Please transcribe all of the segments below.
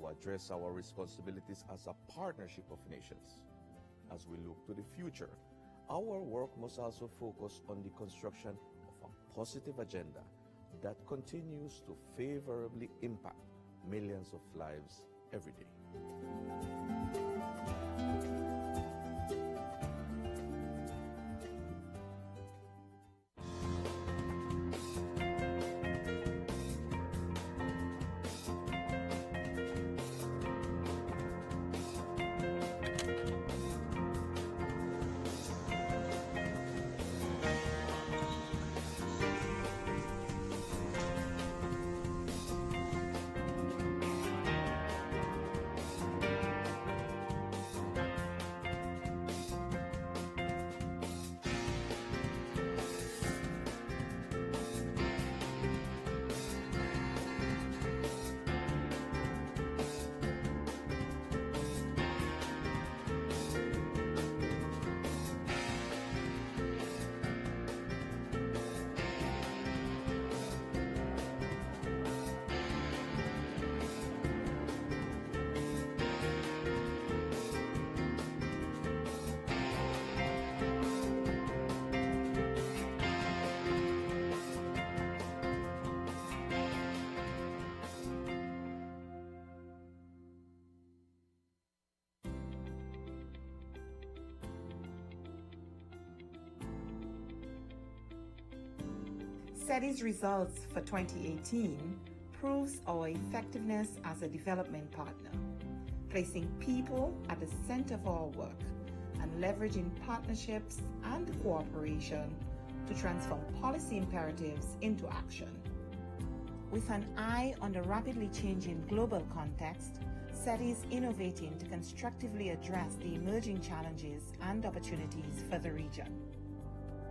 to address our responsibilities as a partnership of nations. As we look to the future, our work must also focus on the construction of a positive agenda that continues to favorably impact millions of lives every day. SETI's results for 2018 proves our effectiveness as a development partner, placing people at the center of our work and leveraging partnerships and cooperation to transform policy imperatives into action. With an eye on the rapidly changing global context, SETI is innovating to constructively address the emerging challenges and opportunities for the region.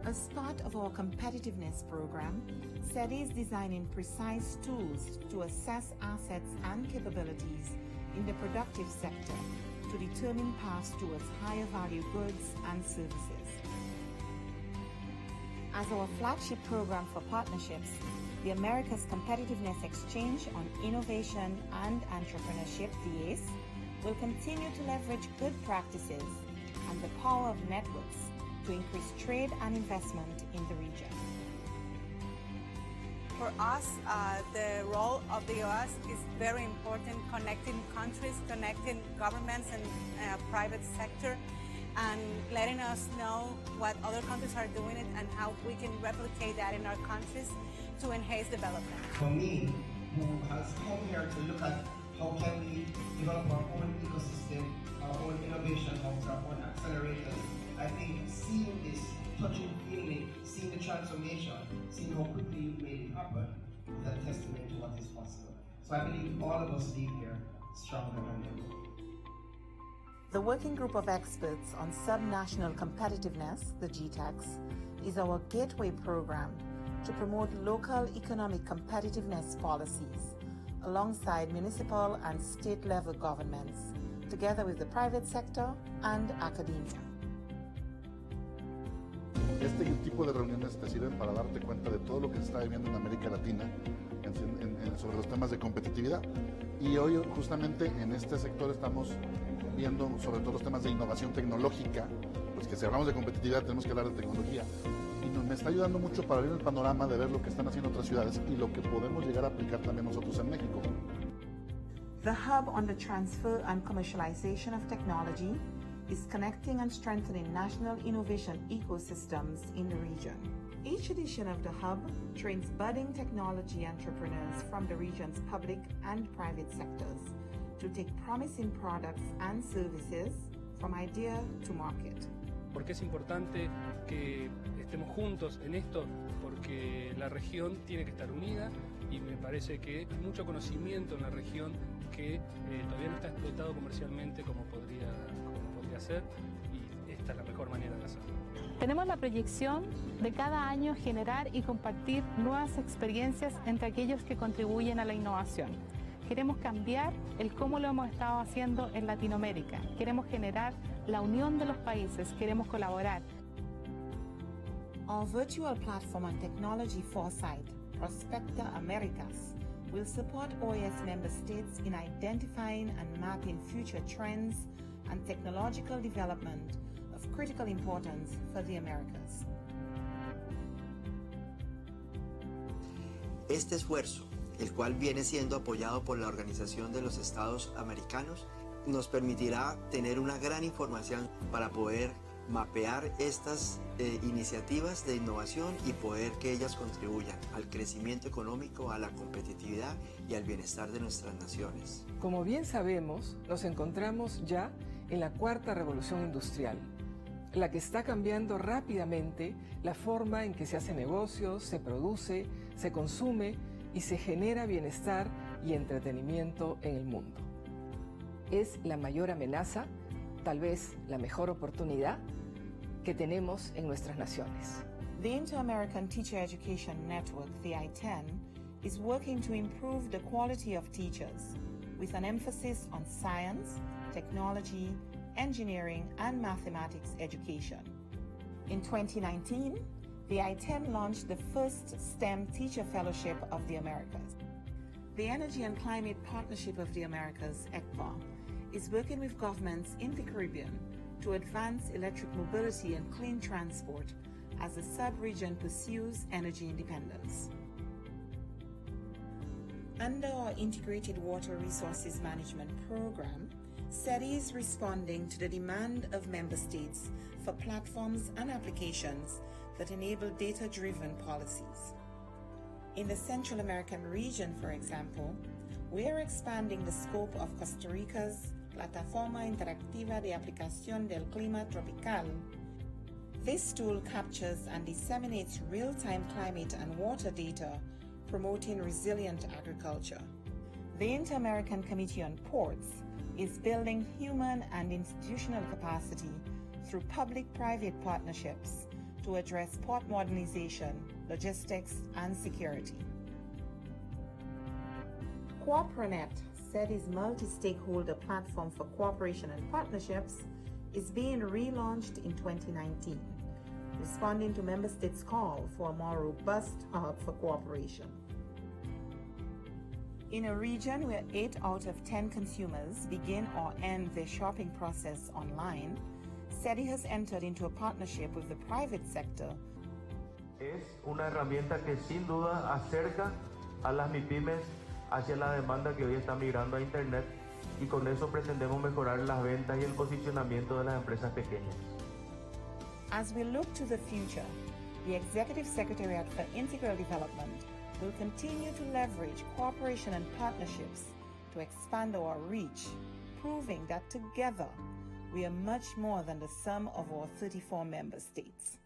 As part of our competitiveness program, SETI is designing precise tools to assess assets and capabilities in the productive sector to determine paths towards higher value goods and services. As our flagship program for partnerships, the Americas Competitiveness Exchange on Innovation and Entrepreneurship, the OAS, will continue to leverage good practices and the power of networks to increase trade and investment in the region. For us, the role of the OAS is very important, connecting countries, connecting governments and private sector, and letting us know what other countries are doing it and how we can replicate that in our countries to enhance development. For me, who has come here to look at how can we develop our own ecosystem, our own innovation hubs, our own accelerators, I think seeing this, touching, feeling it, seeing the transformation, seeing how quickly you made it happen, is a testament to what is possible. So I believe all of us leave here stronger than ever. The Working Group of Experts on Subnational Competitiveness, the GTEX, is our gateway program to promote local economic competitiveness policies alongside municipal and state-level governments, together with the private sector and academia. Este tipo de reuniones te sirven para darte cuenta de todo lo que se está viviendo en América Latina sobre los temas de competitividad. Y hoy justamente en este sector estamos viendo sobre todo los temas de innovación tecnológica, pues que si hablamos de competitividad tenemos que hablar de tecnología. Y me está ayudando mucho para ver el panorama de ver lo que están haciendo otras ciudades y lo que podemos llegar a aplicar también nosotros en México. The Hub on the Transfer and Commercialization of Technology is connecting and strengthening national innovation ecosystems in the region. Each edition of the Hub trains budding technology entrepreneurs from the region's public and private sectors to take promising products and services from idea to market. ¿Por qué es importante que estemos juntos en esto? Porque la región tiene que estar unida y me parece que hay mucho conocimiento en la región que todavía no está explotado comercialmente como podría ser, y esta es la mejor manera de hacerlo. Tenemos la proyección de cada año generar y compartir nuevas experiencias entre aquellos que contribuyen a la innovación. Queremos cambiar el cómo lo hemos estado haciendo en Latinoamérica. Queremos generar la unión de los países, queremos colaborar. Our virtual platform on technology foresight, Prospecta Americas, will support OAS member states in identifying and mapping future trends and technological development of critical importance for the Americas. Este esfuerzo, el cual viene siendo apoyado por la Organización de los Estados Americanos, nos permitirá tener una gran información para poder mapear estas iniciativas de innovación y poder que ellas contribuyan al crecimiento económico, a la competitividad y al bienestar de nuestras naciones. Como bien sabemos, nos encontramos ya en la cuarta revolución industrial, la que está cambiando rápidamente la forma en que se hace negocios, se produce, se consume y se genera bienestar y entretenimiento en el mundo. Es la mayor amenaza, tal vez la mejor oportunidad que tenemos en nuestras naciones. The Inter-American Teacher Education Network, the I-10, is working to improve the quality of teachers with an emphasis on science, technology, engineering, and mathematics education. In 2019, the I-10 launched the first STEM Teacher Fellowship of the Americas. The Energy and Climate Partnership of the Americas, ECPA, is working with governments in the Caribbean to advance electric mobility and clean transport as the sub-region pursues energy independence. Under our Integrated Water Resources Management Program, SETI is responding to the demand of member states for platforms and applications that enable data-driven policies. In the Central American region, for example, we are expanding the scope of Costa Rica's Plataforma Interactiva de Aplicación del Clima Tropical. This tool captures and disseminates real-time climate and water data, promoting resilient agriculture. The Inter-American Committee on Ports is building human and institutional capacity through public-private partnerships to address port modernization, logistics, and security. CooperaNet, SETI's multi-stakeholder platform for cooperation and partnerships, is being relaunched in 2019, responding to member states' call for a more robust hub for cooperation. In a region where 8 out of 10 consumers begin or end their shopping process online, SETI has entered into a partnership with the private sector. Es una herramienta que sin duda acerca a las MIPYMES hacia la demanda que hoy está migrando a Internet, y con eso pretendemos mejorar las ventas y el posicionamiento de las empresas pequeñas. As we look to the future, the Executive Secretariat for Integral Development will continue to leverage cooperation and partnerships to expand our reach, proving that together we are much more than the sum of our 34 member states.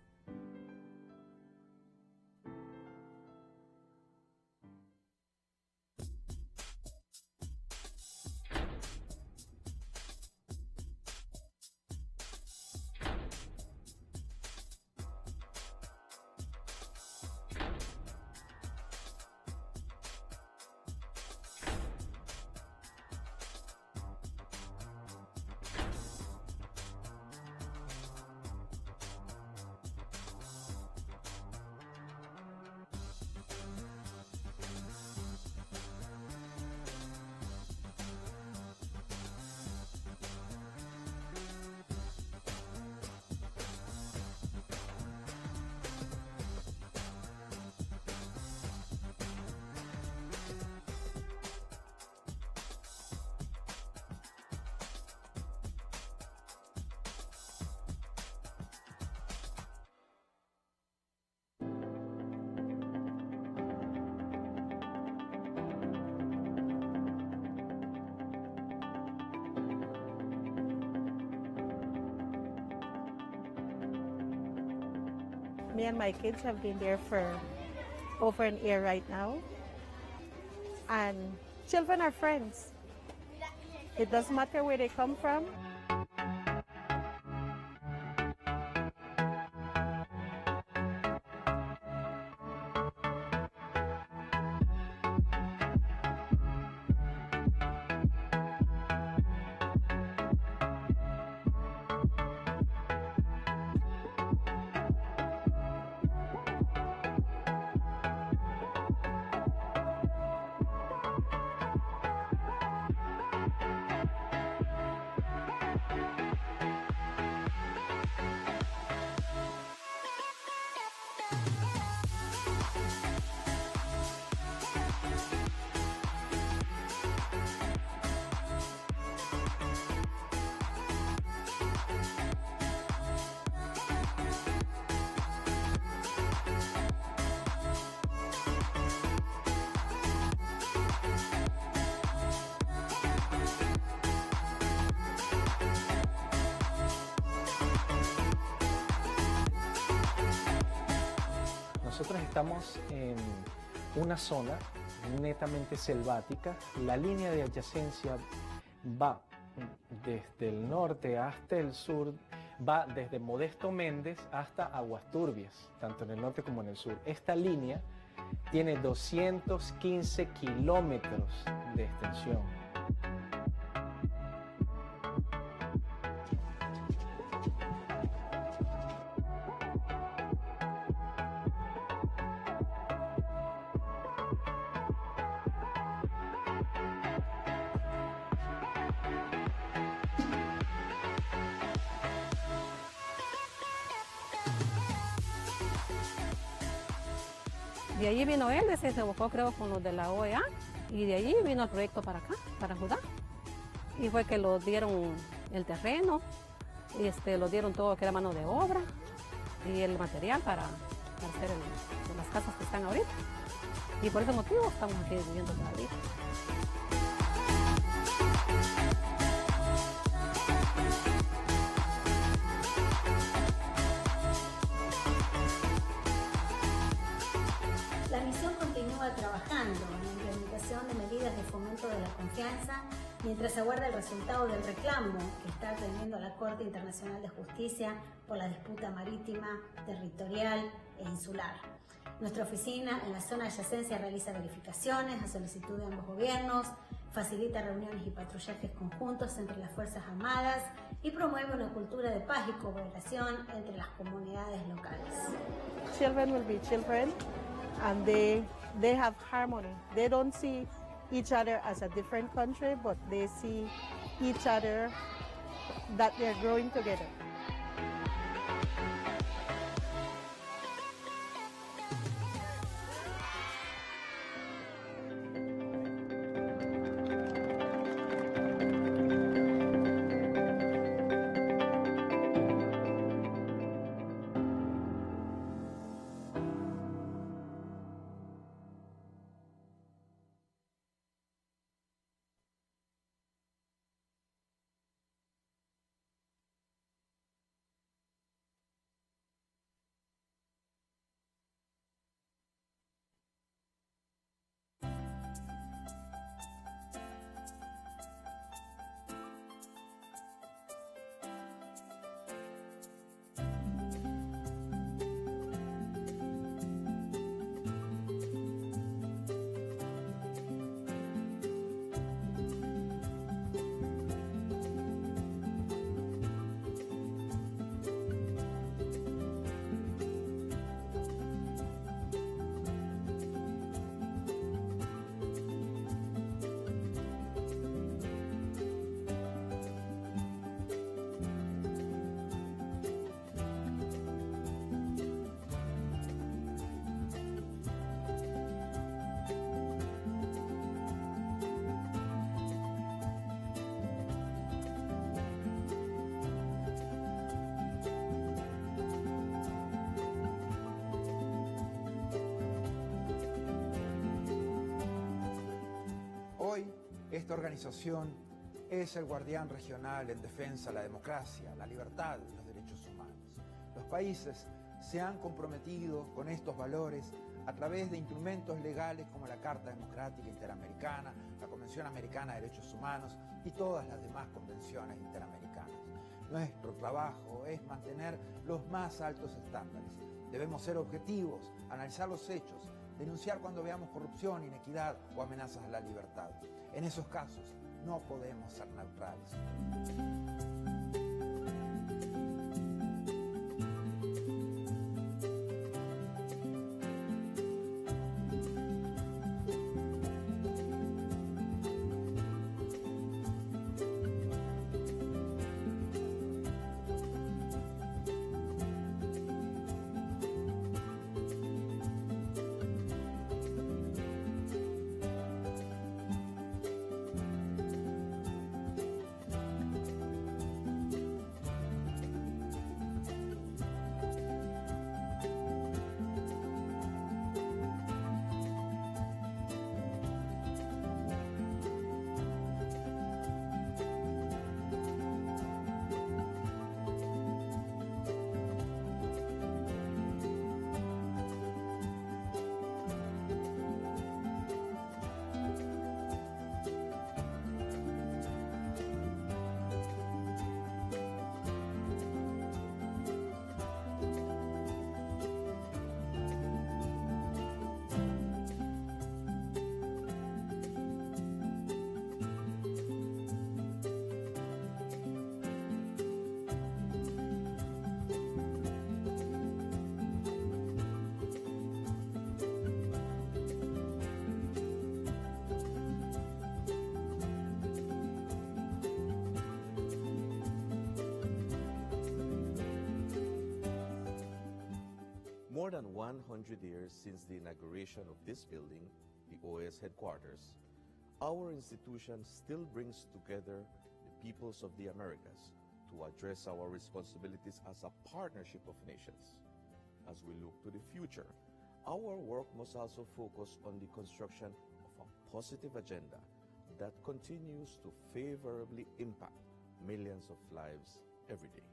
Me and my kids have been there for over an year right now. And children are friends. It doesn't matter where they come from. nosotros estamos en una zona netamente selvática. La línea de adyacencia va desde el norte hasta el sur, va desde Modesto Méndez hasta Aguas Turbias, tanto en el norte como en el sur. Esta línea tiene 215 kilómetros de extensión. De allí vino él, se buscó creo con los de la OEA y de allí vino el proyecto para acá, para Judá. Y fue que lo dieron el terreno, lo dieron todo que era mano de obra y el material para hacer las casas que están ahorita. Y por ese motivo estamos aquí viviendo todavía. La misión continúa trabajando en la implementación de medidas de fomento de la confianza mientras aguarda el resultado del reclamo que está atendiendo la Corte Internacional de Justicia por la disputa marítima, territorial e insular. Nuestra oficina en la zona de adyacencia realiza verificaciones a solicitud de ambos gobiernos, facilita reuniones y patrullajes conjuntos entre las Fuerzas Armadas y promueve una cultura de paz y cooperación entre las comunidades locales. Children will be children and they have harmony. They don't see each other as a different country, but they see each other that they're growing together. Hoy, esta organización es el guardián regional en defensa de la democracia, la libertad y los derechos humanos. Los países se han comprometido con estos valores a través de instrumentos legales como la Carta Democrática Interamericana, la Convención Americana de Derechos Humanos y todas las demás convenciones interamericanas. Nuestro trabajo es mantener los más altos estándares. Debemos ser objetivos, analizar los hechos, denunciar cuando veamos corrupción, inequidad o amenazas a la libertad. En esos casos no podemos ser neutrales. than 100 years since the inauguration of this building, the OAS headquarters, our institution still brings together the peoples of the Americas to address our responsibilities as a partnership of nations. As we look to the future, our work must also focus on the construction of a positive agenda that continues to favorably impact millions of lives every day.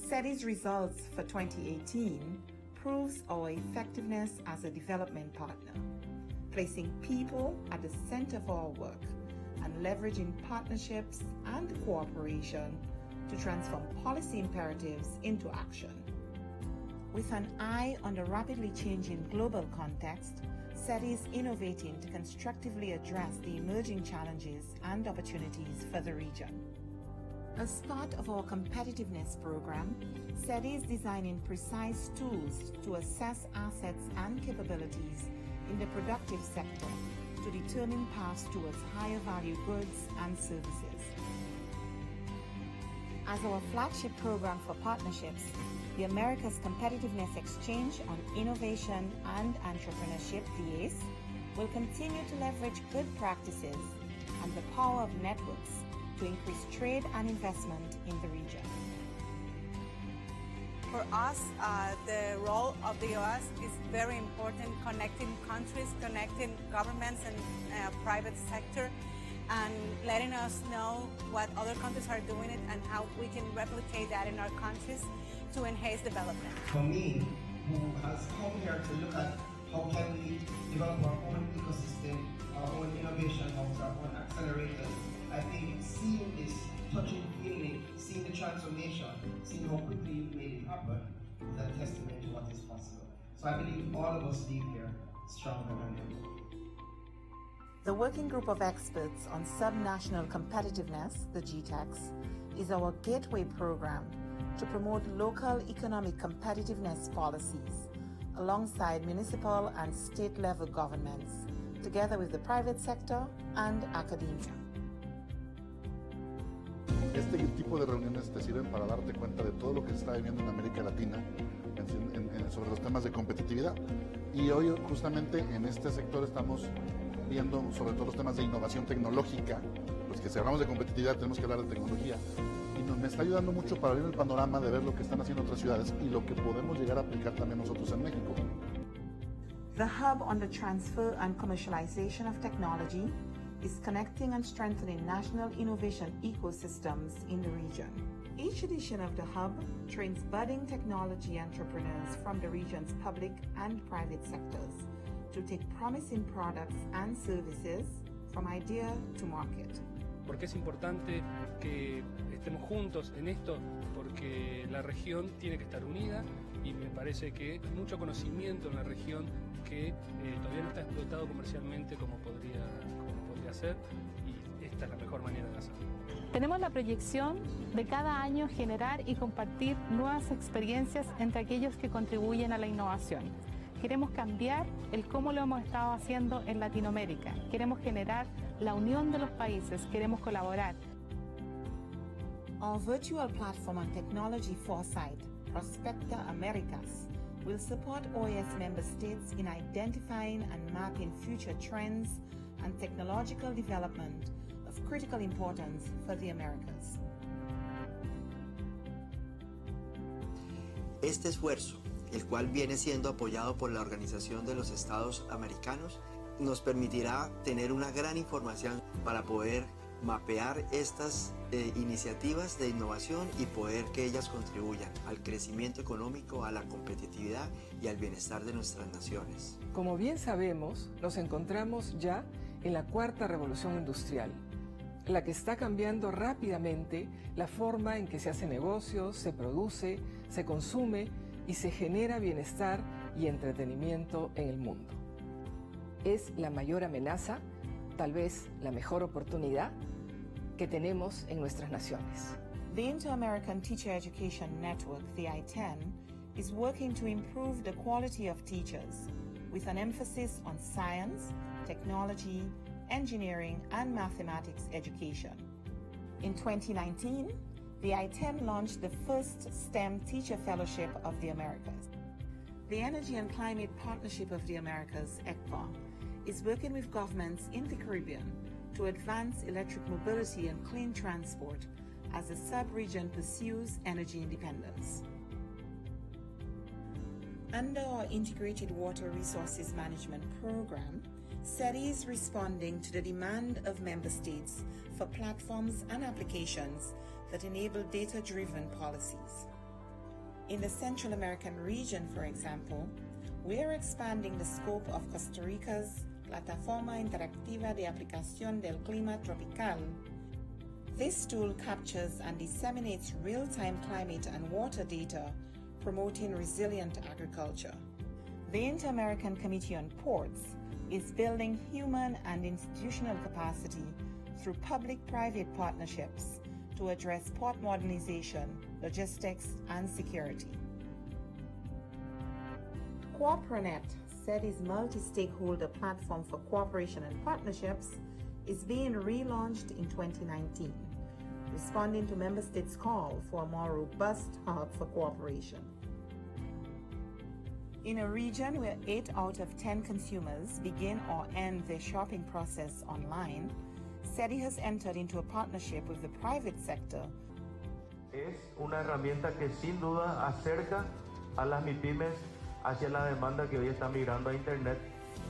SETI's results for 2018 proves our effectiveness as a development partner, placing people at the center of our work and leveraging partnerships and cooperation to transform policy imperatives into action. With an eye on the rapidly changing global context, SETI is innovating to constructively address the emerging challenges and opportunities for the region. As part of our competitiveness program, SETI is designing precise tools to assess assets and capabilities in the productive sector to determine paths towards higher value goods and services. As our flagship program for partnerships, the Americas Competitiveness Exchange on Innovation and Entrepreneurship, the OAS, will continue to leverage good practices and the power of networks to increase trade and investment in the region. For us, the role of the OAS is very important, connecting countries, connecting governments and private sector, and letting us know what other countries are doing it and how we can replicate that in our countries to enhance development. For me, who has come here to look at how can we develop our own ecosystem, our own innovation hubs, our own accelerators, I think seeing this, touching, feeling, seeing the transformation, seeing how quickly you made it happen, is a testament to what is possible. So I believe all of us leave here stronger than ever. The Working Group of Experts on Subnational Competitiveness, the GTEX, is our gateway program to promote local economic competitiveness policies alongside municipal and state-level governments, together with the private sector and academia. Este tipo de reuniones te sirven para darte cuenta de todo lo que se está viviendo en América Latina sobre los temas de competitividad. Y hoy justamente en este sector estamos viendo sobre todo los temas de innovación tecnológica. Pues que si hablamos de competitividad tenemos que hablar de tecnología. Y me está ayudando mucho para ver el panorama de ver lo que están haciendo otras ciudades y lo que podemos llegar a aplicar también nosotros en México. The hub on the transfer and commercialization of technology is connecting and strengthening national innovation ecosystems in the region. Each edition of the hub trains budding technology entrepreneurs from the region's public and private sectors to take promising products and services from idea to market. ¿Por qué es importante que estemos juntos en esto? Porque la región tiene que estar unida y me parece que hay mucho conocimiento en la región que todavía no está explotado comercialmente como podría hacer, y esta es la mejor manera de hacerlo. Tenemos la proyección de cada año generar y compartir nuevas experiencias entre aquellos que contribuyen a la innovación. Queremos cambiar el cómo lo hemos estado haciendo en Latinoamérica. Queremos generar la unión de los países, queremos colaborar. Our virtual platform on technology foresight, Prospecta Americas, will support OAS member states in identifying and mapping future trends and technological development of critical importance for the Americas. Este esfuerzo, el cual viene siendo apoyado por la Organización de los Estados Americanos, nos permitirá tener una gran información para poder mapear estas iniciativas de innovación y poder que ellas contribuyan al crecimiento económico, a la competitividad y al bienestar de nuestras naciones. Como bien sabemos, nos encontramos ya en la cuarta revolución industrial, la que está cambiando rápidamente la forma en que se hace negocios, se produce, se consume y se genera bienestar y entretenimiento en el mundo. Es la mayor amenaza, tal vez la mejor oportunidad que tenemos en nuestras naciones. The Inter-American Teacher Education Network, the I-10, is working to improve the quality of teachers with an emphasis on science, technology, engineering, and mathematics education. In 2019, the I-10 launched the first STEM Teacher Fellowship of the Americas. The Energy and Climate Partnership of the Americas, ECPA, is working with governments in the Caribbean to advance electric mobility and clean transport as the sub-region pursues energy independence. Under our Integrated Water Resources Management Program, SETI is responding to the demand of member states for platforms and applications that enable data-driven policies. In the Central American region, for example, we are expanding the scope of Costa Rica's Plataforma Interactiva de Aplicación del Clima Tropical. This tool captures and disseminates real-time climate and water data, promoting resilient agriculture. The Inter-American Committee on Ports is building human and institutional capacity through public-private partnerships to address port modernization, logistics, and security. CooperaNet, SETI's multi-stakeholder platform for cooperation and partnerships, is being relaunched in 2019, responding to member states' call for a more robust hub for cooperation. In a region where 8 out of 10 consumers begin or end their shopping process online, SETI has entered into a partnership with the private sector. Es una herramienta que sin duda acerca a las MIPYMES hacia la demanda que hoy está migrando a Internet,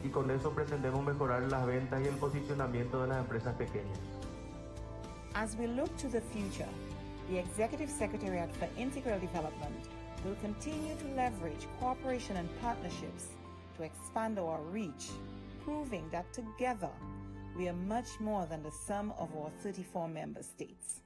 y con eso pretendemos mejorar las ventas y el posicionamiento de las empresas pequeñas. As we look to the future, the Executive Secretariat for Integral Development will continue to leverage cooperation and partnerships to expand our reach, proving that together we are much more than the sum of our 34 member states.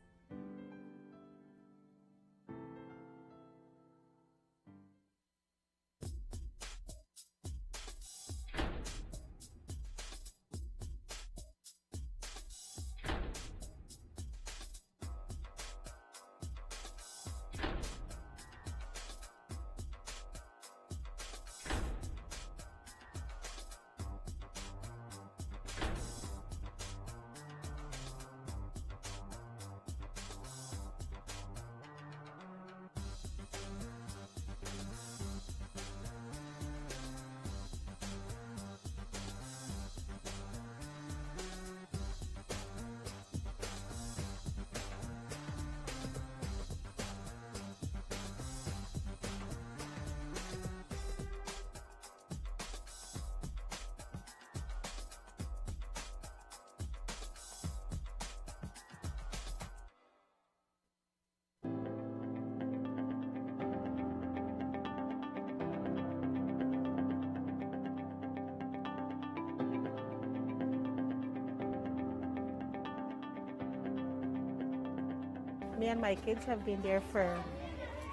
Me and my kids have been there for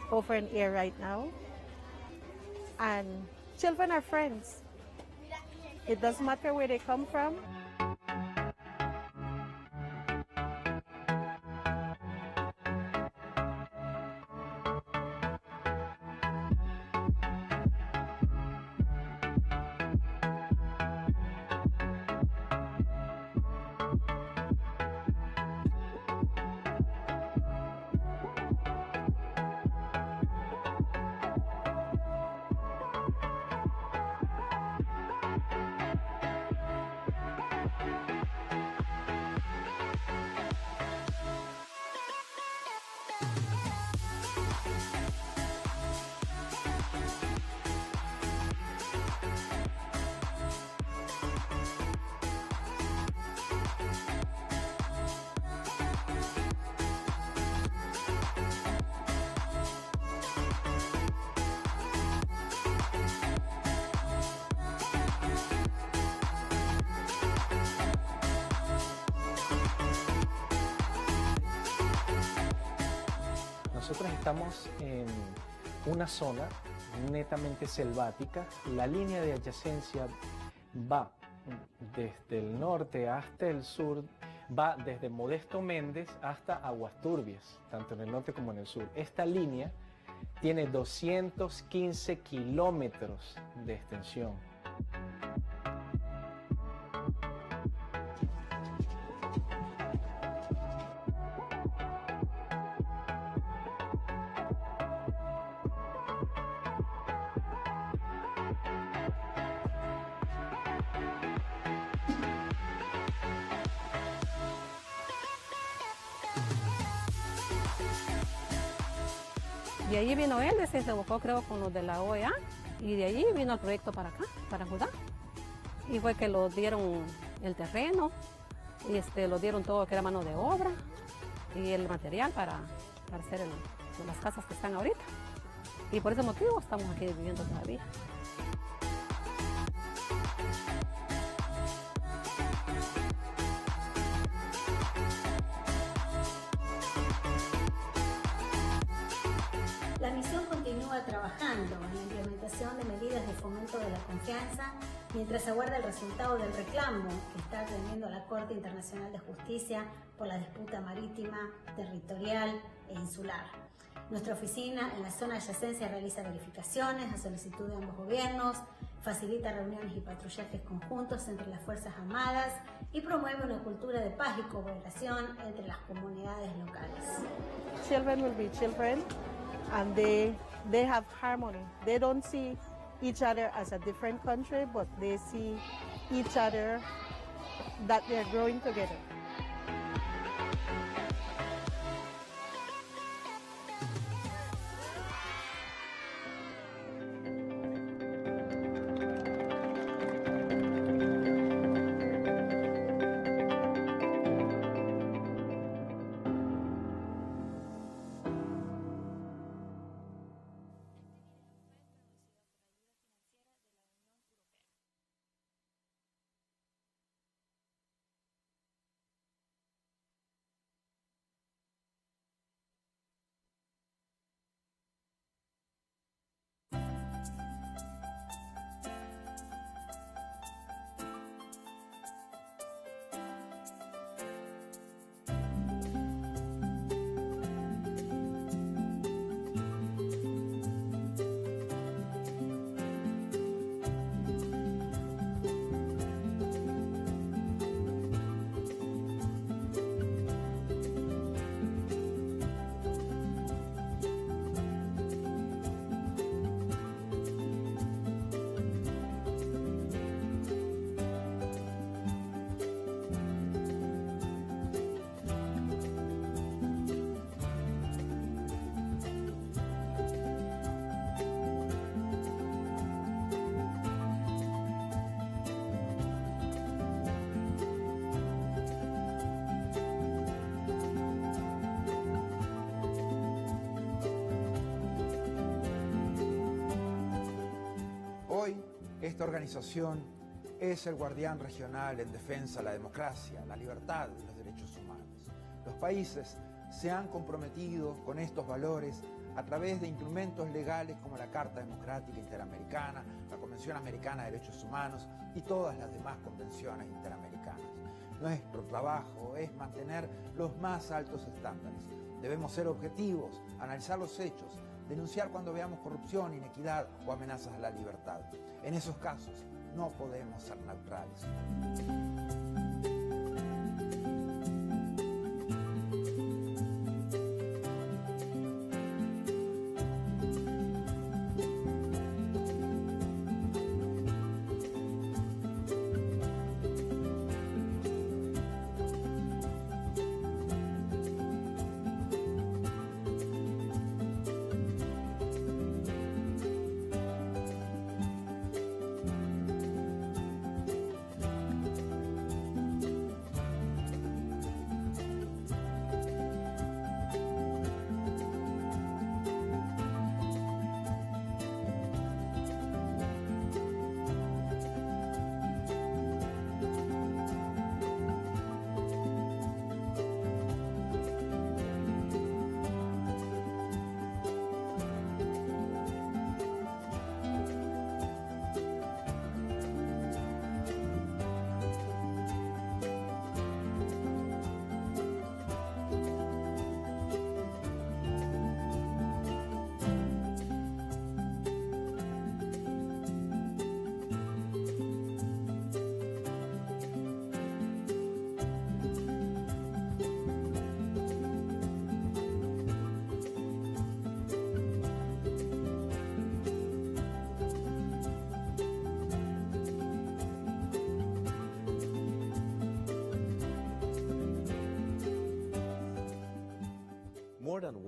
over an year right now. And children are friends. It doesn't matter where they come from. Nosotros estamos en una zona netamente selvática. La línea de adyacencia va desde el norte hasta el sur, va desde Modesto Méndez hasta Aguas Turbias, tanto en el norte como en el sur. Esta línea tiene 215 kilómetros de extensión. De allí vino él, se buscó creo con los de la OEA y de allí vino el proyecto para acá, para Judá. Y fue que lo dieron el terreno, y lo dieron todo que era mano de obra y el material para hacer las casas que están ahorita. Y por ese motivo estamos aquí viviendo todavía. La misión continúa trabajando en la implementación de medidas de fomento de la confianza mientras aguarda el resultado del reclamo que está atendiendo la Corte Internacional de Justicia por la disputa marítima, territorial e insular. Nuestra oficina en la zona de adyacencia realiza verificaciones a solicitud de ambos gobiernos, facilita reuniones y patrullajes conjuntos entre las Fuerzas Armadas y promueve una cultura de paz y cooperación entre las comunidades locales. Children will be children and they have harmony. They don't see each other as a different country, but they see each other that they're growing together. Hoy, esta organización es el guardián regional en defensa de la democracia, la libertad y los derechos humanos. Los países se han comprometido con estos valores a través de instrumentos legales como la Carta Democrática Interamericana, la Convención Americana de Derechos Humanos y todas las demás convenciones interamericanas. Nuestro trabajo es mantener los más altos estándares. Debemos ser objetivos, analizar los hechos, denunciar cuando veamos corrupción, inequidad o amenazas a la libertad. En esos casos no podemos ser neutrales.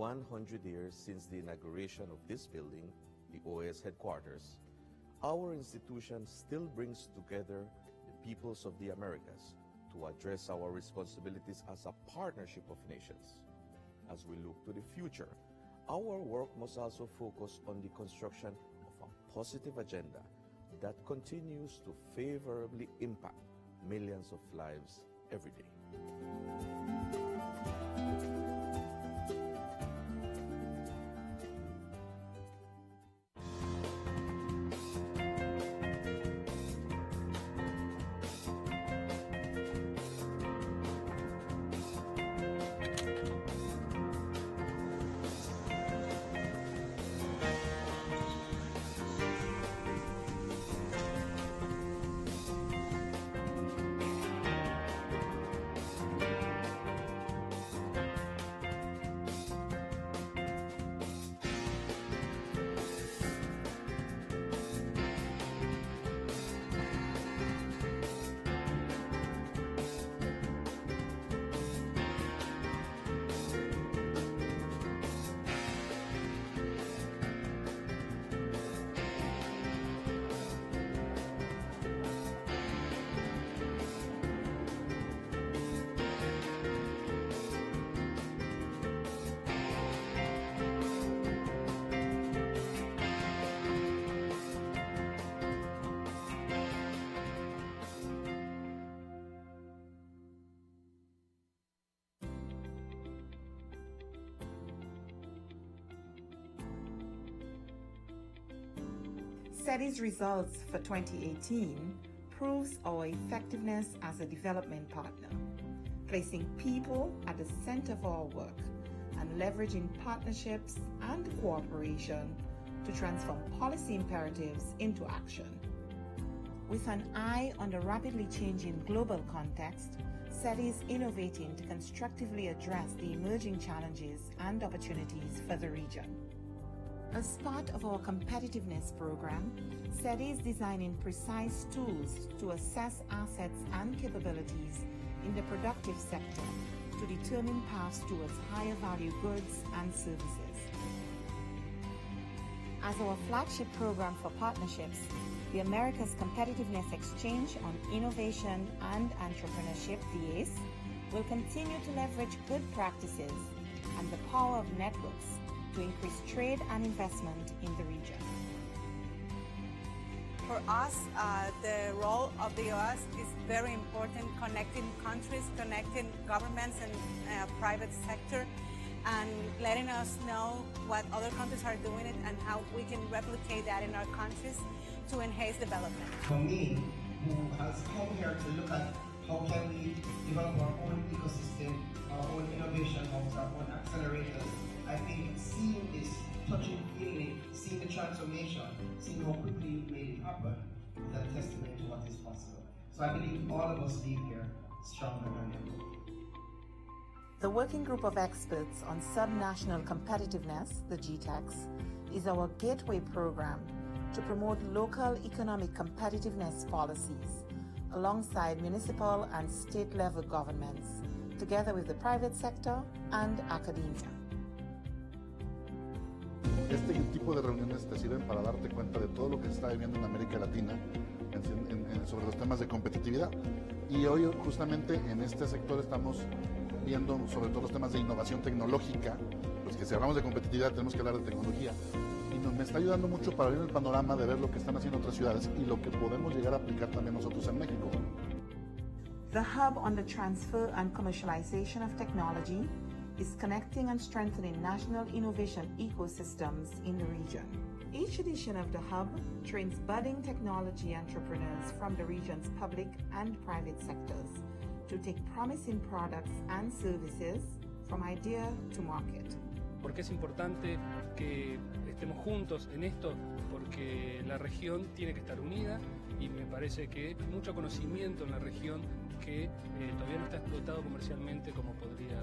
100 years since the inauguration of this building, the OAS headquarters, our institution still brings together the peoples of the Americas to address our responsibilities as a partnership of nations. As we look to the future, our work must also focus on the construction of a positive agenda that continues to favorably impact millions of lives every day. SETI's results for 2018 proves our effectiveness as a development partner, placing people at the center of our work and leveraging partnerships and cooperation to transform policy imperatives into action. With an eye on the rapidly changing global context, SETI is innovating to constructively address the emerging challenges and opportunities for the region. As part of our competitiveness program, SETI is designing precise tools to assess assets and capabilities in the productive sector to determine paths towards higher value goods and services. As our flagship program for partnerships, the Americas Competitiveness Exchange on Innovation and Entrepreneurship, the OAS, will continue to leverage good practices and the power of networks to increase trade and investment in the region. For us, the role of the OAS is very important, connecting countries, connecting governments and private sector, and letting us know what other countries are doing it and how we can replicate that in our countries to enhance development. For me, who has come here to look at how can we develop our own ecosystem, our own innovation hubs, our own accelerators, I think seeing this, touching, feeling, seeing the transformation, seeing how quickly you've made it happen is a testament to what is possible. So I believe all of us leave here stronger than ever. The Working Group of Experts on Subnational Competitiveness, the GTEX, is our gateway program to promote local economic competitiveness policies alongside municipal and state-level governments, together with the private sector and academia. Este tipo de reuniones te sirven para darte cuenta de todo lo que se está viviendo en América Latina sobre los temas de competitividad. Y hoy justamente en este sector estamos viendo sobre todo los temas de innovación tecnológica, pues que si hablamos de competitividad tenemos que hablar de tecnología. Y me está ayudando mucho para abrir el panorama de ver lo que están haciendo otras ciudades y lo que podemos llegar a aplicar también nosotros en México. The Hub on the Transfer and Commercialization of Technology is connecting and strengthening national innovation ecosystems in the region. Each edition of the Hub trains budding technology entrepreneurs from the region's public and private sectors to take promising products and services from idea to market. Porque es importante que estemos juntos en esto, porque la región tiene que estar unida y me parece que hay mucho conocimiento en la región que todavía no está explotado comercialmente como podría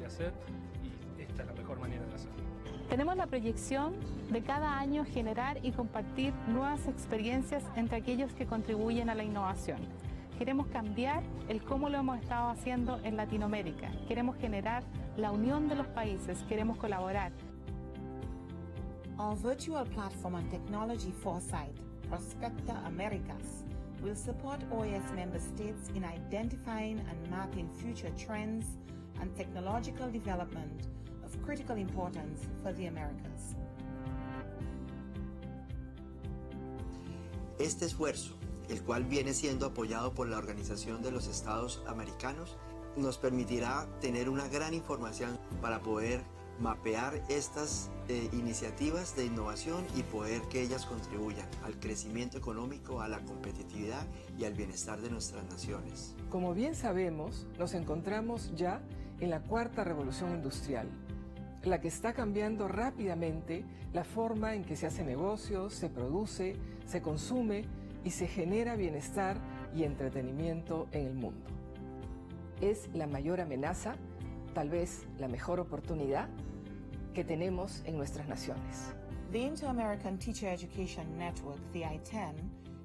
hacer, y esta es la mejor manera de hacerlo. Tenemos la proyección de cada año generar y compartir nuevas experiencias entre aquellos que contribuyen a la innovación. Queremos cambiar el cómo lo hemos estado haciendo en Latinoamérica. Queremos generar la unión de los países, queremos colaborar. Our virtual platform on technology foresight, Prospecta Americas, will support OAS member states in identifying and mapping future trends and technological development of critical importance for the Americas. Este esfuerzo, el cual viene siendo apoyado por la Organización de los Estados Americanos, nos permitirá tener una gran información para poder mapear estas iniciativas de innovación y poder que ellas contribuyan al crecimiento económico, a la competitividad y al bienestar de nuestras naciones. Como bien sabemos, nos encontramos ya en la cuarta revolución industrial, la que está cambiando rápidamente la forma en que se hace negocios, se produce, se consume y se genera bienestar y entretenimiento en el mundo. Es la mayor amenaza, tal vez la mejor oportunidad que tenemos en nuestras naciones. The Inter-American Teacher Education Network, the I-10,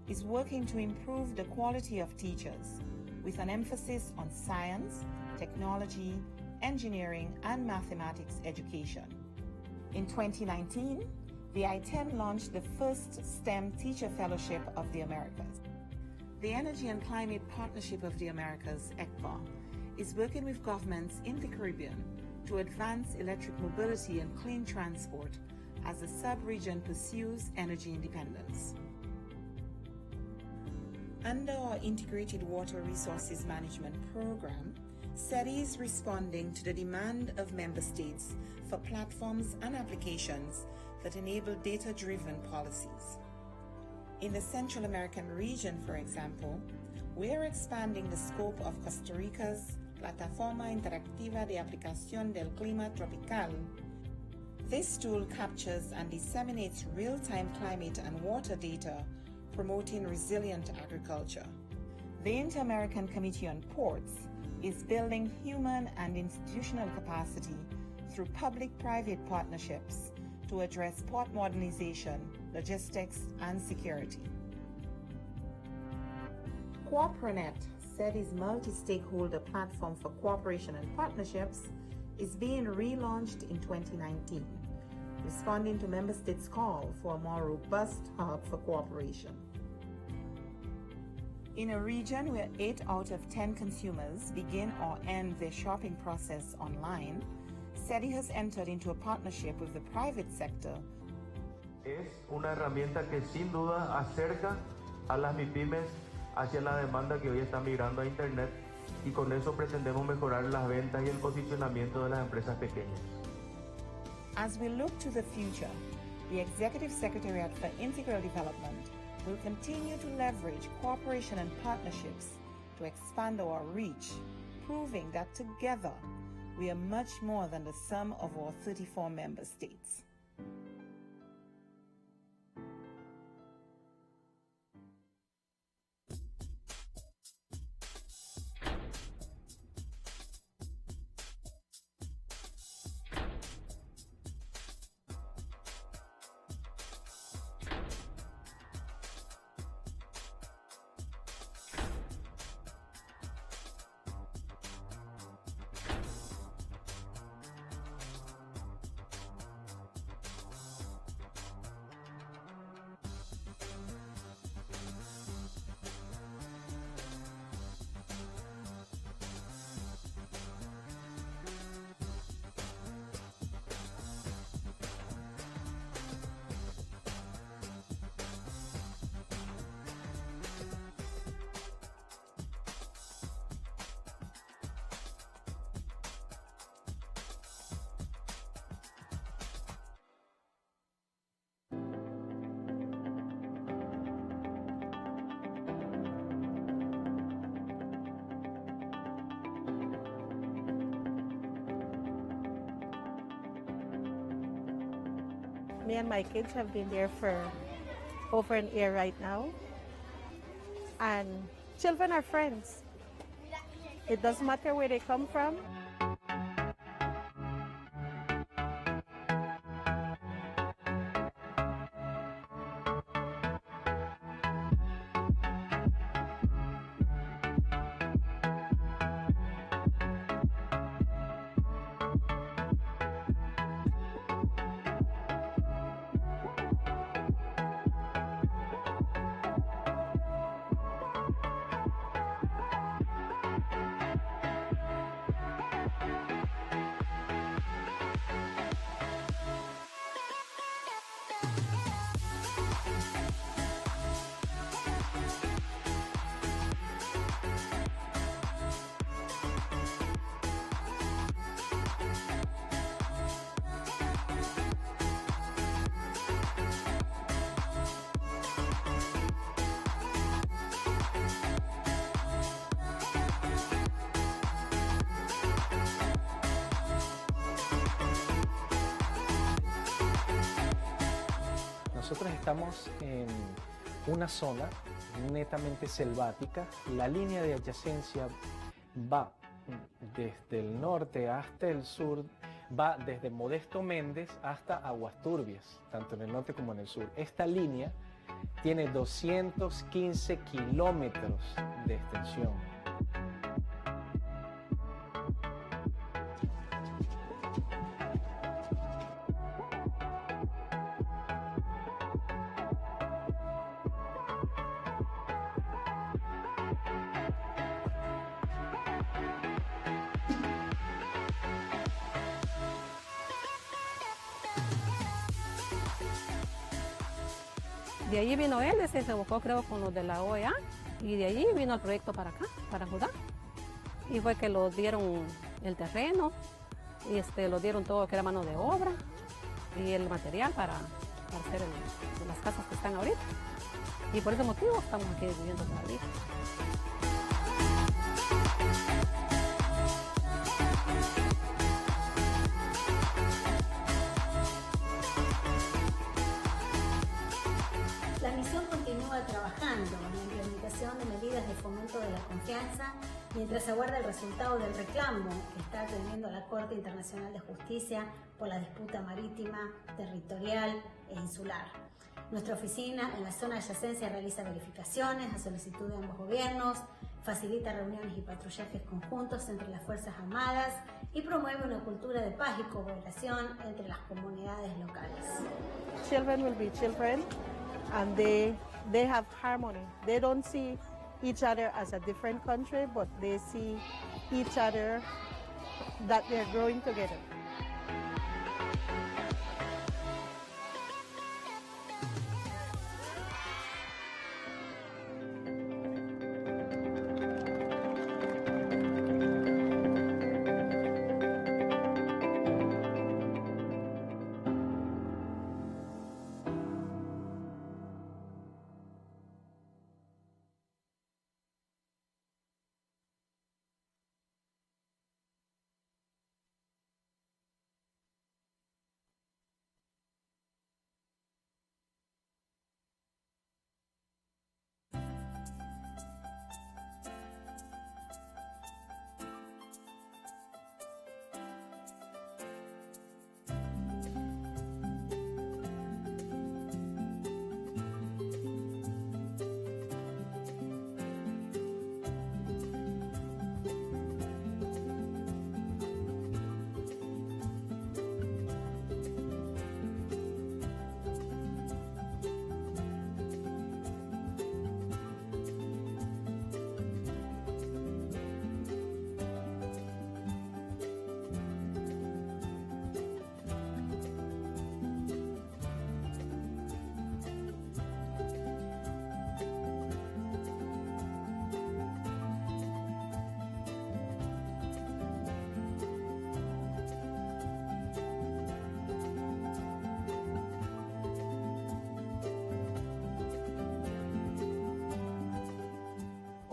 is working to improve the quality of teachers with an emphasis on science, technology, engineering, and mathematics education. In 2019, the I-10 launched the first STEM Teacher Fellowship of the Americas. The Energy and Climate Partnership of the Americas, ECPA, is working with governments in the Caribbean to advance electric mobility and clean transport as the sub-region pursues energy independence. Under our Integrated Water Resources Management Program, SETI is responding to the demand of member states for platforms and applications that enable data-driven policies. In the Central American region, for example, we are expanding the scope of Costa Rica's Plataforma Interactiva de Aplicación del Clima Tropical. This tool captures and disseminates real-time climate and water data, promoting resilient agriculture. The Inter-American Committee on Ports is building human and institutional capacity through public-private partnerships to address port modernization, logistics, and security. CooperaNet, SETI's multi-stakeholder platform for cooperation and partnerships, is being relaunched in 2019, responding to member states' call for a more robust hub for cooperation. In a region where 8 out of 10 consumers begin or end their shopping process online, SETI has entered into a partnership with the private sector. Es una herramienta que sin duda acerca a las MIPYMES hacia la demanda que hoy está migrando a Internet, y con eso pretendemos mejorar las ventas y el posicionamiento de las empresas pequeñas. As we look to the future, the Executive Secretariat for Integral Development will continue to leverage cooperation and partnerships to expand our reach, proving that together we are much more than the sum of our 34 member states. Me and my kids have been there for over an year right now. And children are friends. It doesn't matter where they come from. nosotros estamos en una zona netamente selvática. La línea de adyacencia va desde el norte hasta el sur, va desde Modesto Méndez hasta Aguas Turbias, tanto en el norte como en el sur. Esta línea tiene 215 kilómetros de extensión. De allí vino él, se buscó creo con los de la OEA y de allí vino el proyecto para acá, para Judá. Y fue que lo dieron el terreno, y lo dieron todo lo que era mano de obra y el material para hacer las casas que están ahorita. Y por ese motivo estamos aquí viviendo todavía. La misión continúa trabajando en la implementación de medidas de fomento de la confianza mientras aguarda el resultado del reclamo que está atendiendo la Corte Internacional de Justicia por la disputa marítima, territorial e insular. Nuestra oficina en la zona de adyacencia realiza verificaciones a solicitud de ambos gobiernos, facilita reuniones y patrullajes conjuntos entre las Fuerzas Armadas y promueve una cultura de paz y cooperación entre las comunidades locales. Children will be children and they have harmony. They don't see each other as a different country, but they see each other that they're growing together.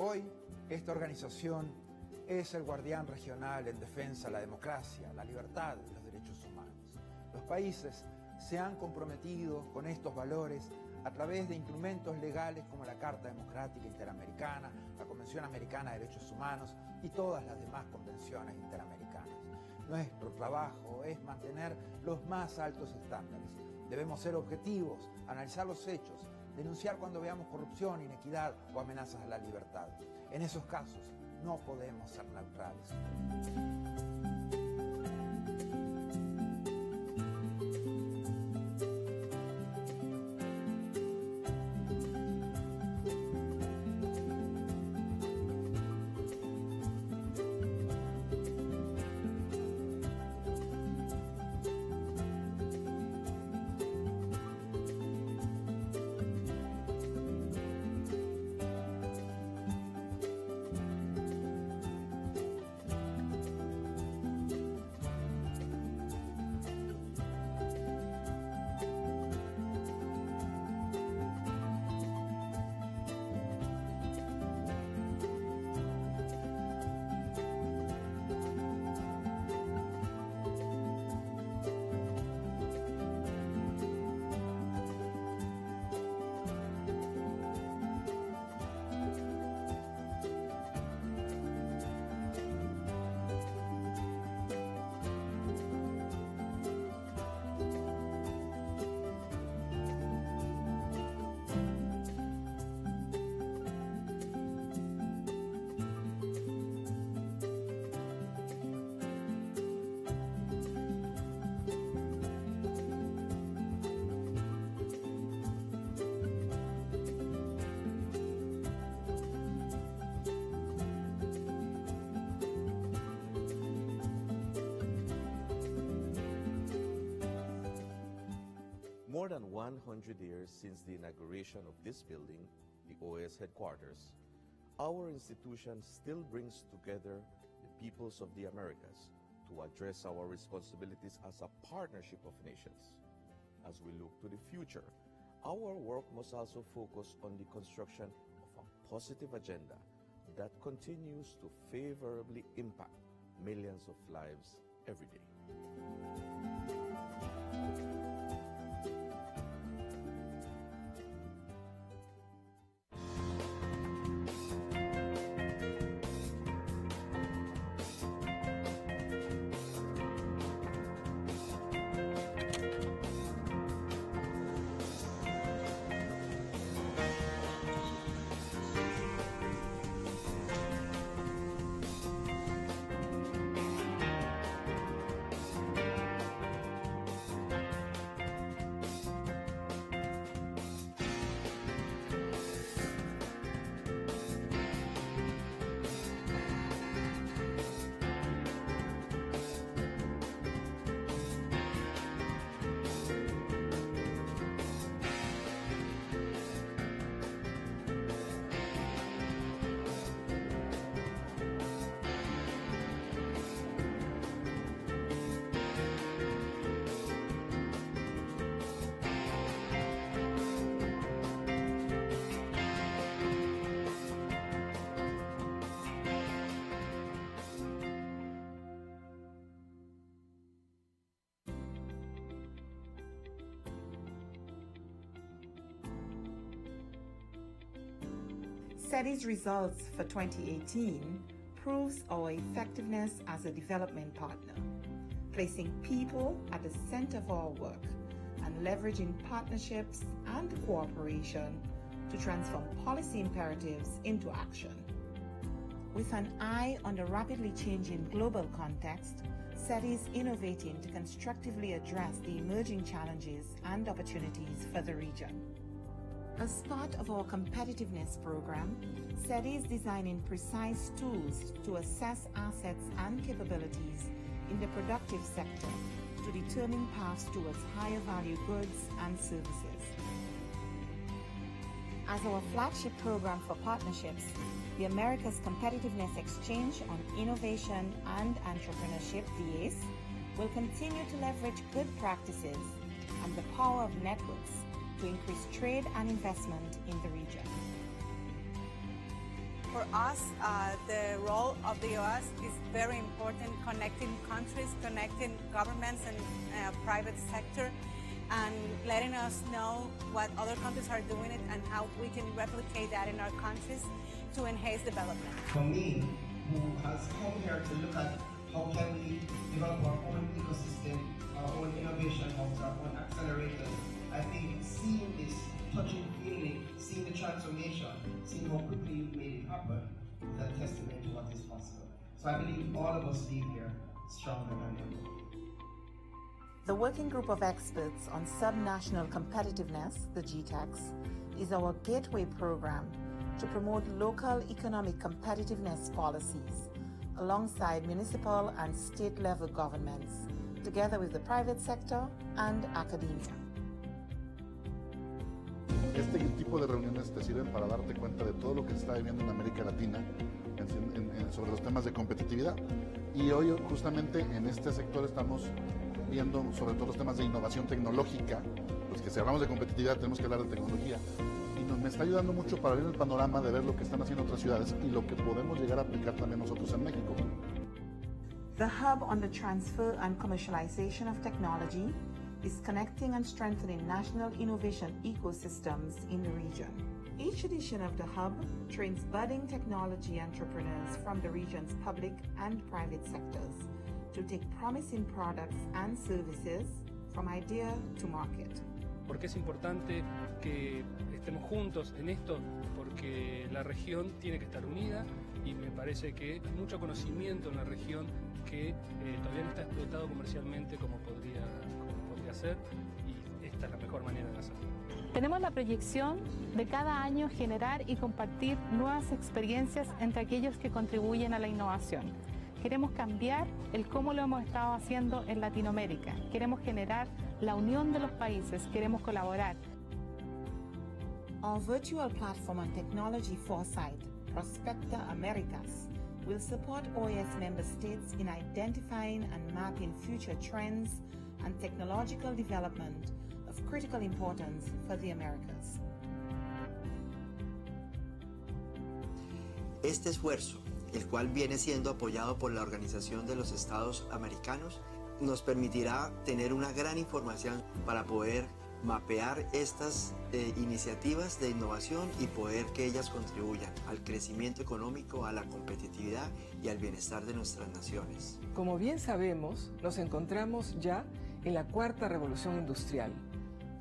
Hoy, esta organización es el guardián regional en defensa de la democracia, la libertad y los derechos humanos. Los países se han comprometido con estos valores a través de instrumentos legales como la Carta Democrática Interamericana, la Convención Americana de Derechos Humanos y todas las demás convenciones interamericanas. Nuestro trabajo es mantener los más altos estándares. Debemos ser objetivos, analizar los hechos, denunciar cuando veamos corrupción, inequidad o amenazas a la libertad. En esos casos no podemos ser neutrales. 100 years since the inauguration of this building, the OAS headquarters, our institution still brings together the peoples of the Americas to address our responsibilities as a partnership of nations. As we look to the future, our work must also focus on the construction of a positive agenda that continues to favorably impact millions of lives every day. SETI's results for 2018 proves our effectiveness as a development partner, placing people at the center of our work and leveraging partnerships and cooperation to transform policy imperatives into action. With an eye on the rapidly changing global context, SETI is innovating to constructively address the emerging challenges and opportunities for the region. As part of our competitiveness program, SETI is designing precise tools to assess assets and capabilities in the productive sector to determine paths towards higher value goods and services. As our flagship program for partnerships, the Americas Competitiveness Exchange on Innovation and Entrepreneurship, the OAS, will continue to leverage good practices and the power of networks to increase trade and investment in the region. For us, the role of the OAS is very important, connecting countries, connecting governments and private sector, and letting us know what other countries are doing it and how we can replicate that in our countries to enhance development. For me, who has come here to look at how can we develop our own ecosystem, our own innovation hubs, our own accelerators, I think seeing this, touching, feeling, seeing the transformation, seeing how quickly you've made it happen, is a testament to what is possible. So I believe all of us leave here stronger than ever. The Working Group of Experts on Subnational Competitiveness, the GTEX, is our gateway program to promote local economic competitiveness policies alongside municipal and state-level governments, together with the private sector and academia. Este tipo de reuniones te sirven para darte cuenta de todo lo que se está viviendo en América Latina sobre los temas de competitividad. Y hoy justamente en este sector estamos viendo sobre todo los temas de innovación tecnológica, pues que si hablamos de competitividad tenemos que hablar de tecnología. Y me está ayudando mucho para ver el panorama de ver lo que están haciendo otras ciudades y lo que podemos llegar a aplicar también nosotros en México. The Hub on the Transfer and Commercialization of Technology is connecting and strengthening national innovation ecosystems in the region. Each edition of the Hub trains budding technology entrepreneurs from the region's public and private sectors to take promising products and services from idea to market. ¿Por qué es importante que estemos juntos en esto? Porque la región tiene que estar unida y me parece que hay mucho conocimiento en la región que todavía no está explotado comercialmente como podría hacer, y esta es la mejor manera de hacerlo. Tenemos la proyección de cada año generar y compartir nuevas experiencias entre aquellos que contribuyen a la innovación. Queremos cambiar el cómo lo hemos estado haciendo en Latinoamérica. Queremos generar la unión de los países, queremos colaborar. Our virtual platform on technology foresight, Prospecta Americas, will support OAS member states in identifying and mapping future trends and technological development of critical importance for the Americas. Este esfuerzo, el cual viene siendo apoyado por la Organización de los Estados Americanos, nos permitirá tener una gran información para poder mapear estas iniciativas de innovación y poder que ellas contribuyan al crecimiento económico, a la competitividad y al bienestar de nuestras naciones. Como bien sabemos, nos encontramos ya en la cuarta revolución industrial,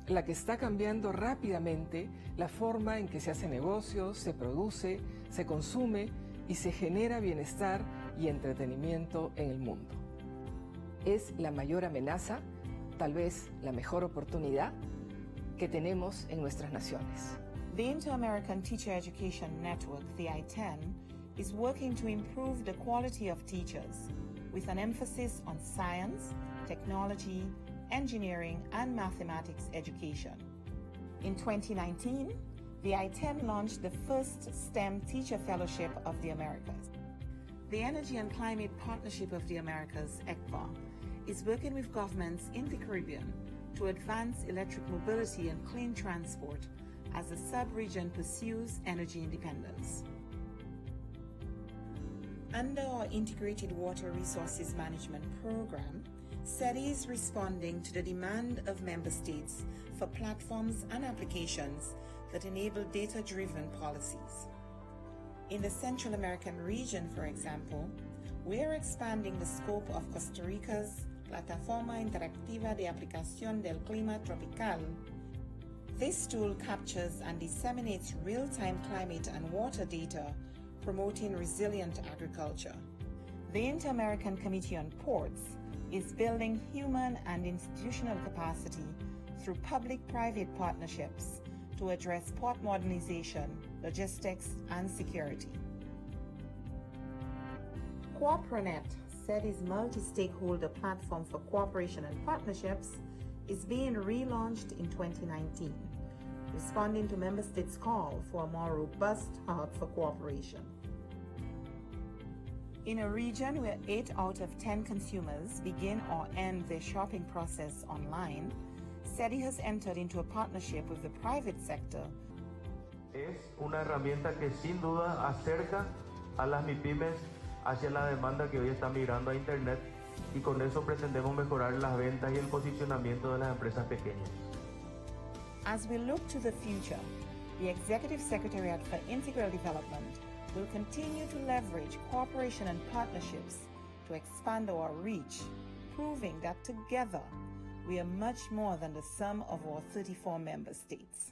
la que está cambiando rápidamente la forma en que se hace negocios, se produce, se consume y se genera bienestar y entretenimiento en el mundo. Es la mayor amenaza, tal vez la mejor oportunidad que tenemos en nuestras naciones. The Inter-American Teacher Education Network, the I-10, is working to improve the quality of teachers with an emphasis on science, technology, engineering, and mathematics education. In 2019, the I-10 launched the first STEM Teacher Fellowship of the Americas. The Energy and Climate Partnership of the Americas, ECPA, is working with governments in the Caribbean to advance electric mobility and clean transport as the sub-region pursues energy independence. Under our Integrated Water Resources Management Program, SETI is responding to the demand of member states for platforms and applications that enable data-driven policies. In the Central American region, for example, we are expanding the scope of Costa Rica's Plataforma Interactiva de Aplicación del Clima Tropical. This tool captures and disseminates real-time climate and water data, promoting resilient agriculture. The Inter-American Committee on Ports is building human and institutional capacity through public-private partnerships to address port modernization, logistics, and security. CooperaNet, SETI's multi-stakeholder platform for cooperation and partnerships, is being relaunched in 2019, responding to member states' call for a more robust hub for cooperation. In a region where 8 out of 10 consumers begin or end their shopping process online, SETI has entered into a partnership with the private sector. Es una herramienta que sin duda acerca a las MIPYMES hacia la demanda que hoy está migrando a Internet, y con eso pretendemos mejorar las ventas y el posicionamiento de las empresas pequeñas. As we look to the future, the Executive Secretariat for Integral Development will continue to leverage cooperation and partnerships to expand our reach, proving that together we are much more than the sum of our 34 member states.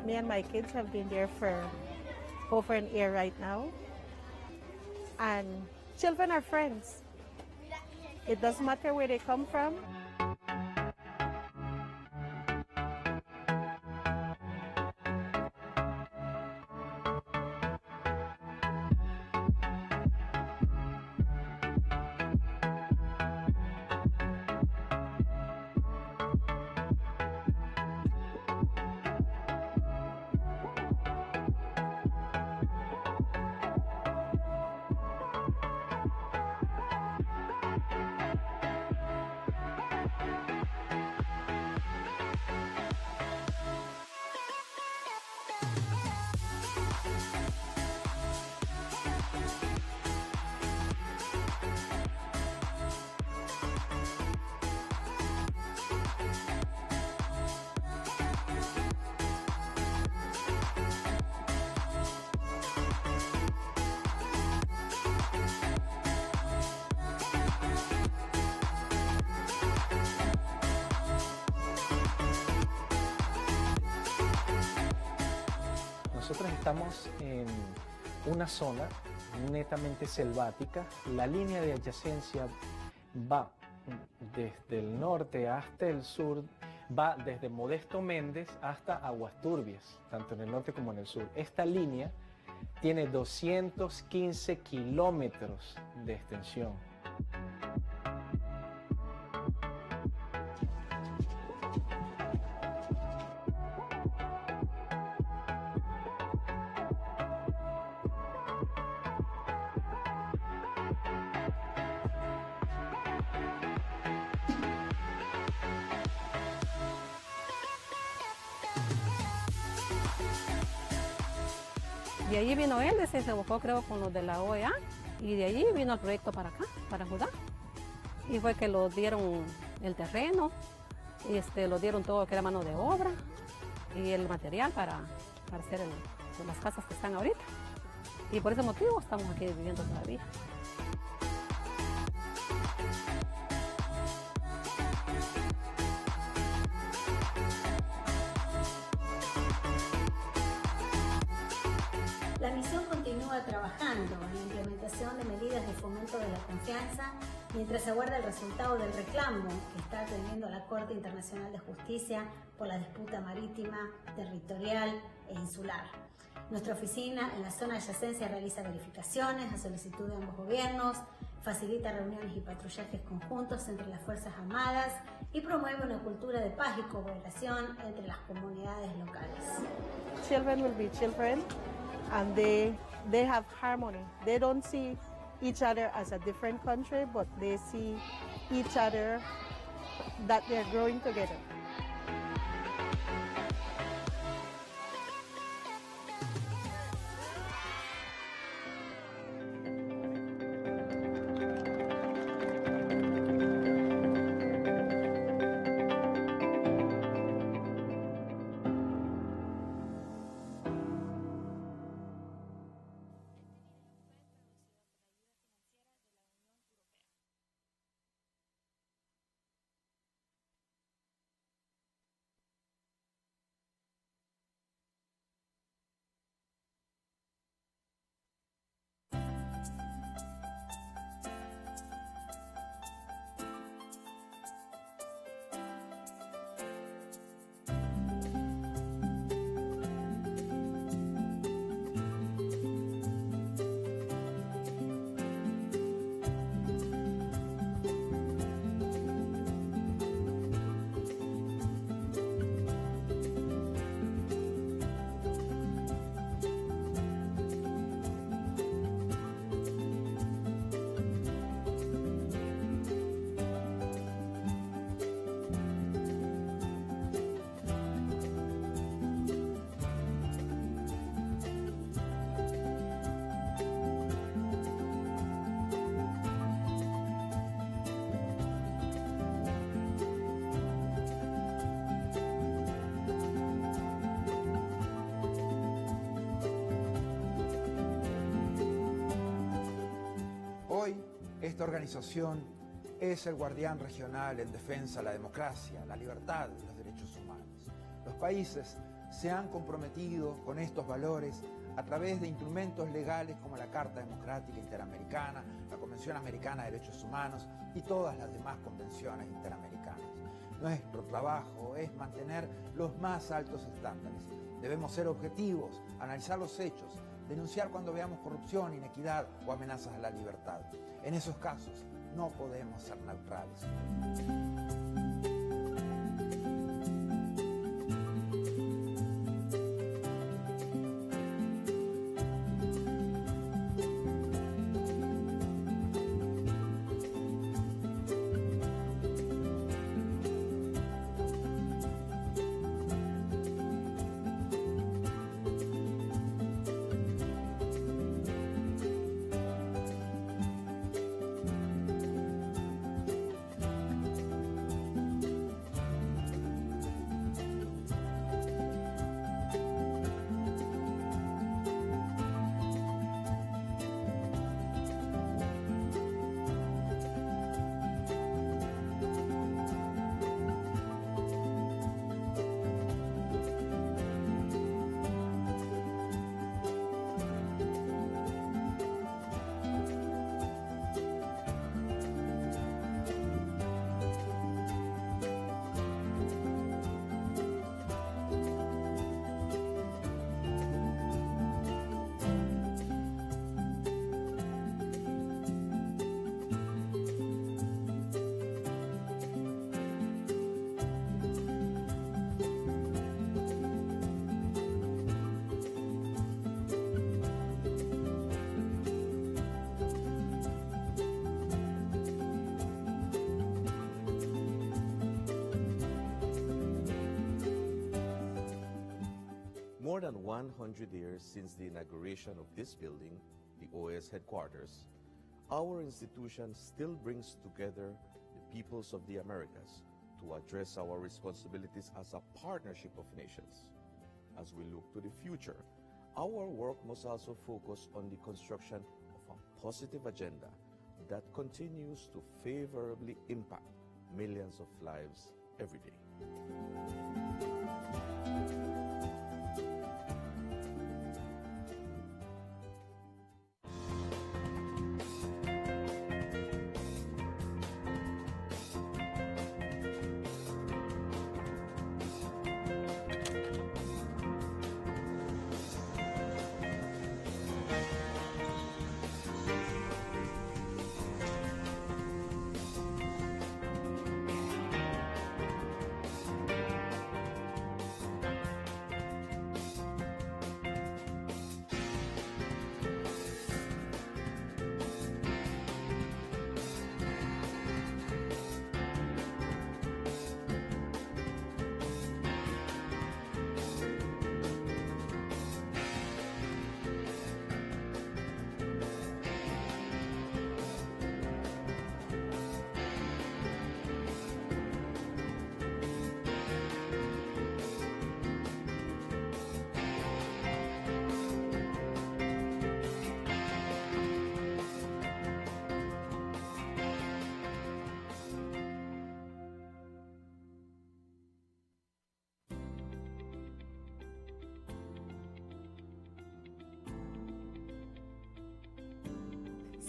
Me and my kids have been there for over an year right now. And children are friends. It doesn't matter where they come from. nosotros estamos en una zona netamente selvática. La línea de adyacencia va desde el norte hasta el sur, va desde Modesto Méndez hasta Aguas Turbias, tanto en el norte como en el sur. Esta línea tiene 215 kilómetros de extensión. De allí vino él, se buscó creo con los de la OEA y de allí vino el proyecto para acá, para Judá. Y fue que lo dieron el terreno, y lo dieron todo lo que era mano de obra y el material para hacer las casas que están ahorita. Y por ese motivo estamos aquí viviendo todavía. La misión continúa trabajando en la implementación de medidas de fomento de la confianza mientras se aguarda el resultado del reclamo que está atendiendo la Corte Internacional de Justicia por la disputa marítima, territorial e insular. Nuestra oficina en la zona de adyacencia realiza verificaciones a solicitud de ambos gobiernos, facilita reuniones y patrullajes conjuntos entre las Fuerzas Armadas y promueve una cultura de paz y cooperación entre las comunidades locales. Children will be children. And they have harmony. They don't see each other as a different country, but they see each other that they're growing together. Hoy, esta organización es el guardián regional en defensa de la democracia, la libertad y los derechos humanos. Los países se han comprometido con estos valores a través de instrumentos legales como la Carta Democrática Interamericana, la Convención Americana de Derechos Humanos y todas las demás convenciones interamericanas. Nuestro trabajo es mantener los más altos estándares. Debemos ser objetivos, analizar los hechos, denunciar cuando veamos corrupción, inequidad o amenazas a la libertad. En esos casos, no podemos ser neutrales. 100 years since the inauguration of this building, the OAS headquarters, our institution still brings together the peoples of the Americas to address our responsibilities as a partnership of nations. As we look to the future, our work must also focus on the construction of a positive agenda that continues to favorably impact millions of lives every day.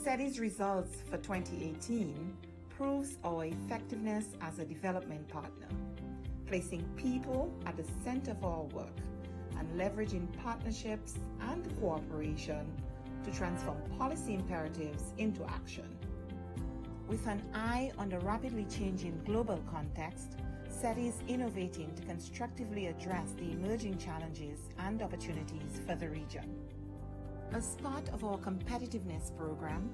SETI's results for 2018 proves our effectiveness as a development partner, placing people at the center of our work and leveraging partnerships and cooperation to transform policy imperatives into action. With an eye on the rapidly changing global context, SETI is innovating to constructively address the emerging challenges and opportunities for the region. As part of our competitiveness program,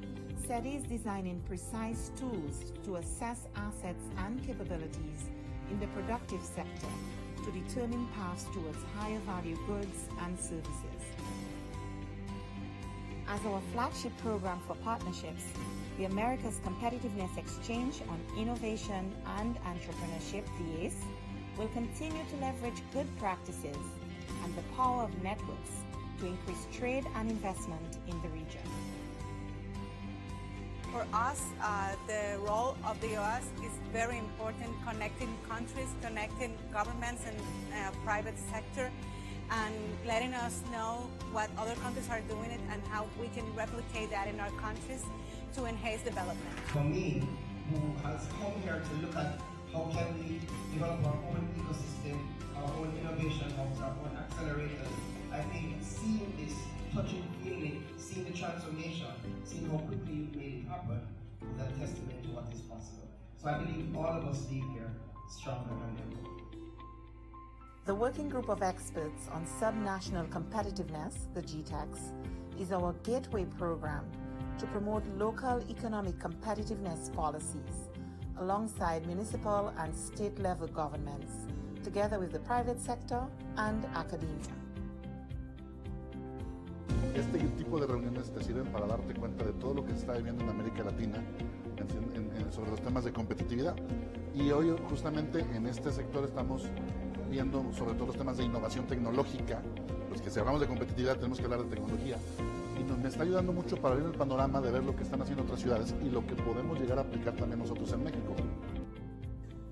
SETI is designing precise tools to assess assets and capabilities in the productive sector to determine paths towards higher value goods and services. As our flagship program for partnerships, the Americas Competitiveness Exchange on Innovation and Entrepreneurship, the OAS, will continue to leverage good practices and the power of networks to increase trade and investment in the region. For us, the role of the OAS is very important, connecting countries, connecting governments and private sector, and letting us know what other countries are doing it and how we can replicate that in our countries to enhance development. For me, who has come here to look at how can we develop our own ecosystem, our own innovation hubs, our own accelerators, I think seeing this, touching, feeling it, seeing the transformation, seeing how quickly you've made it happen is a testament to what is possible. So I believe all of us leave here stronger than ever. The Working Group of Experts on Subnational Competitiveness, the GTEX, is our gateway program to promote local economic competitiveness policies alongside municipal and state-level governments, together with the private sector and academia. Este tipo de reuniones te sirven para darte cuenta de todo lo que se está viviendo en América Latina sobre los temas de competitividad. Y hoy justamente en este sector estamos viendo sobre todo los temas de innovación tecnológica. Los que si hablamos de competitividad tenemos que hablar de tecnología. Y me está ayudando mucho para ver el panorama de ver lo que están haciendo otras ciudades y lo que podemos llegar a aplicar también nosotros en México.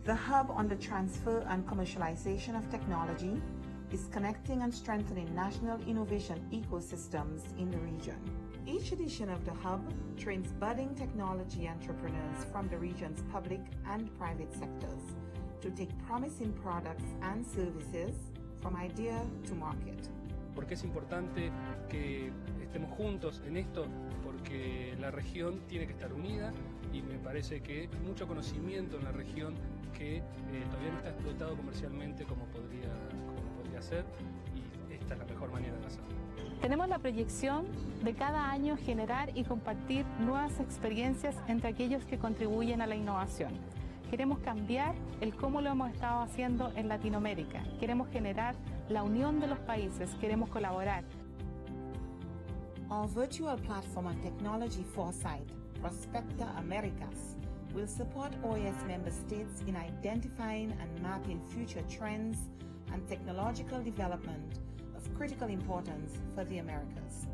The hub on the transfer and commercialization of technology is connecting and strengthening national innovation ecosystems in the region. Each edition of the hub trains budding technology entrepreneurs from the region's public and private sectors to take promising products and services from idea to market. ¿Por qué es importante que estemos juntos en esto? Porque la región tiene que estar unida y me parece que hay mucho conocimiento en la región que todavía no está explotado comercialmente como podría hacer, y esta es la mejor manera de hacerlo. Tenemos la proyección de cada año generar y compartir nuevas experiencias entre aquellos que contribuyen a la innovación. Queremos cambiar el cómo lo hemos estado haciendo en Latinoamérica. Queremos generar la unión de los países, queremos colaborar. Our virtual platform on technology foresight, Prospecta Americas, will support OAS member states in identifying and mapping future trends and technological development of critical importance for the Americas.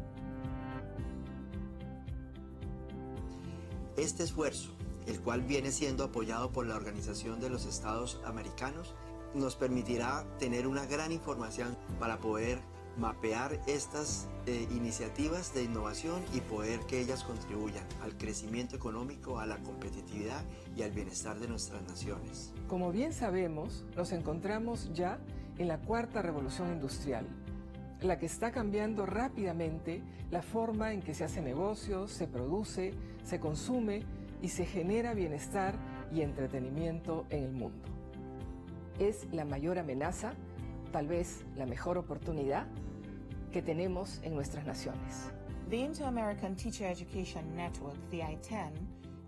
Este esfuerzo, el cual viene siendo apoyado por la Organización de los Estados Americanos, nos permitirá tener una gran información para poder mapear estas iniciativas de innovación y poder que ellas contribuyan al crecimiento económico, a la competitividad y al bienestar de nuestras naciones. Como bien sabemos, nos encontramos ya en la cuarta revolución industrial, la que está cambiando rápidamente la forma en que se hace negocios, se produce, se consume y se genera bienestar y entretenimiento en el mundo. Es la mayor amenaza, tal vez la mejor oportunidad que tenemos en nuestras naciones. The Inter-American Teacher Education Network, the I-10,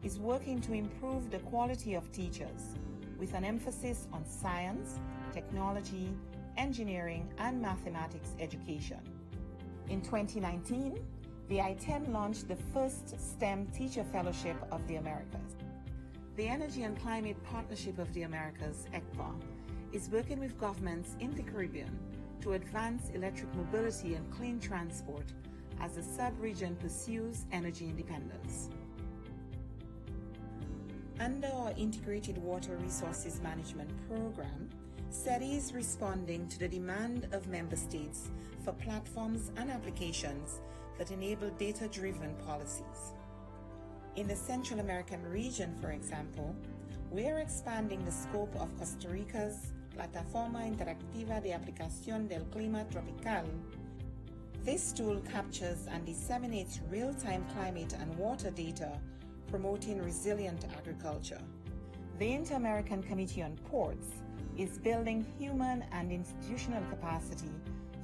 is working to improve the quality of teachers with an emphasis on science, technology, engineering, and mathematics education. In 2019, the I-10 launched the first STEM Teacher Fellowship of the Americas. The Energy and Climate Partnership of the Americas, ECPA, is working with governments in the Caribbean to advance electric mobility and clean transport as the sub-region pursues energy independence. Under our Integrated Water Resources Management Program, SETI is responding to the demand of member states for platforms and applications that enable data-driven policies. In the Central American region, for example, we are expanding the scope of Costa Rica's Plataforma Interactiva de Aplicación del Clima Tropical. This tool captures and disseminates real-time climate and water data, promoting resilient agriculture. The Inter-American Committee on Ports is building human and institutional capacity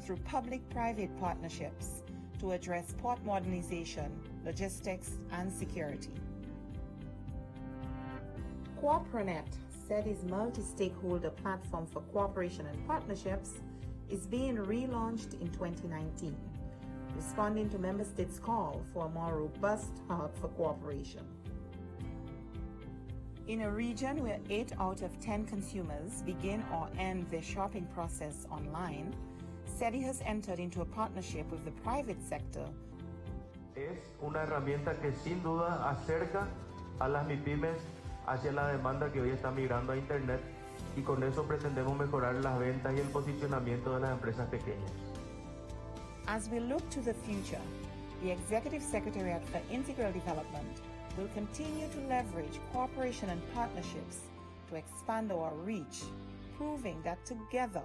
through public-private partnerships to address port modernization, logistics, and security. CooperaNet, SETI's multi-stakeholder platform for cooperation and partnerships, is being relaunched in 2019, responding to member states' call for a more robust hub for cooperation. In a region where 8 out of 10 consumers begin or end their shopping process online, SETI has entered into a partnership with the private sector. Es una herramienta que sin duda acerca a las MIPYMES hacia la demanda que hoy está migrando a Internet, y con eso pretendemos mejorar las ventas y el posicionamiento de las empresas pequeñas. As we look to the future, the Executive Secretariat for Integral Development will continue to leverage cooperation and partnerships to expand our reach, proving that together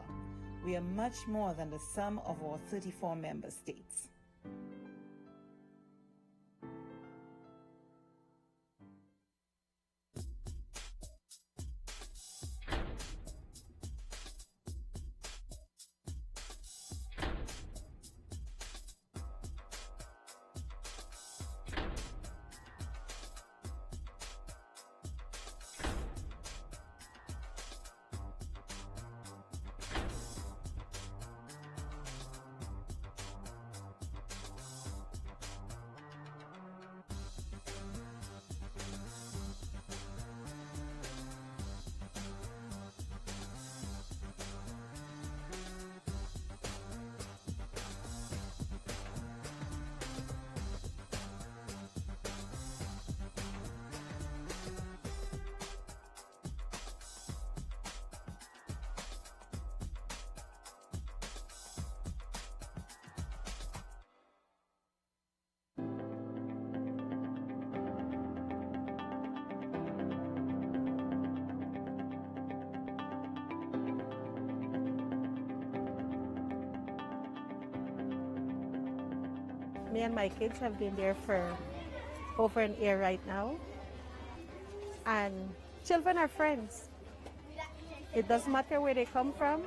we are much more than the sum of our 34 member states. Me and my kids have been there for over an year right now. And children are friends. It doesn't matter where they come from.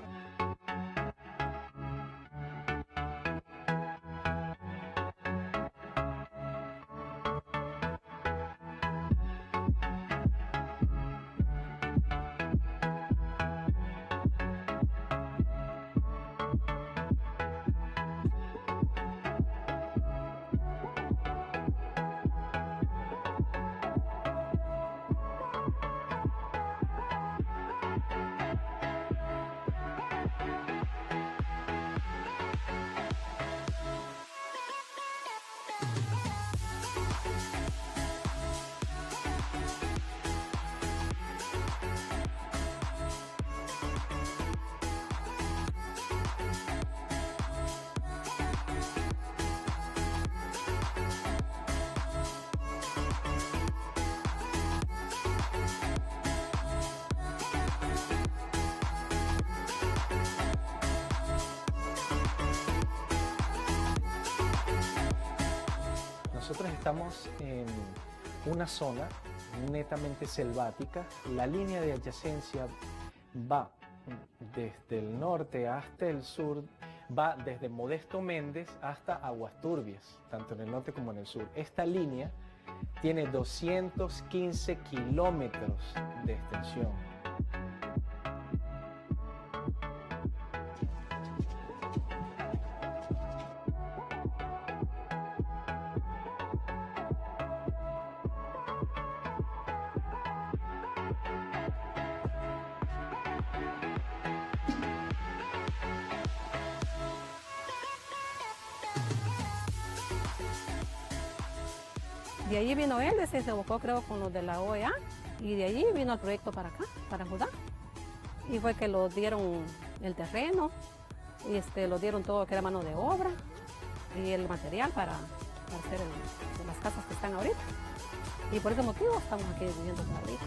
Nosotros estamos en una zona netamente selvática. La línea de adyacencia va desde el norte hasta el sur, va desde Modesto Méndez hasta Aguas Turbias, tanto en el norte como en el sur. Esta línea tiene 215 kilómetros de extensión. De allí vino él, se evocó creo con los de la OEA y de allí vino el proyecto para acá, para Judá. Y fue que lo dieron el terreno, y lo dieron todo que era mano de obra y el material para hacer las casas que están ahorita. Y por ese motivo estamos aquí viviendo ahorita.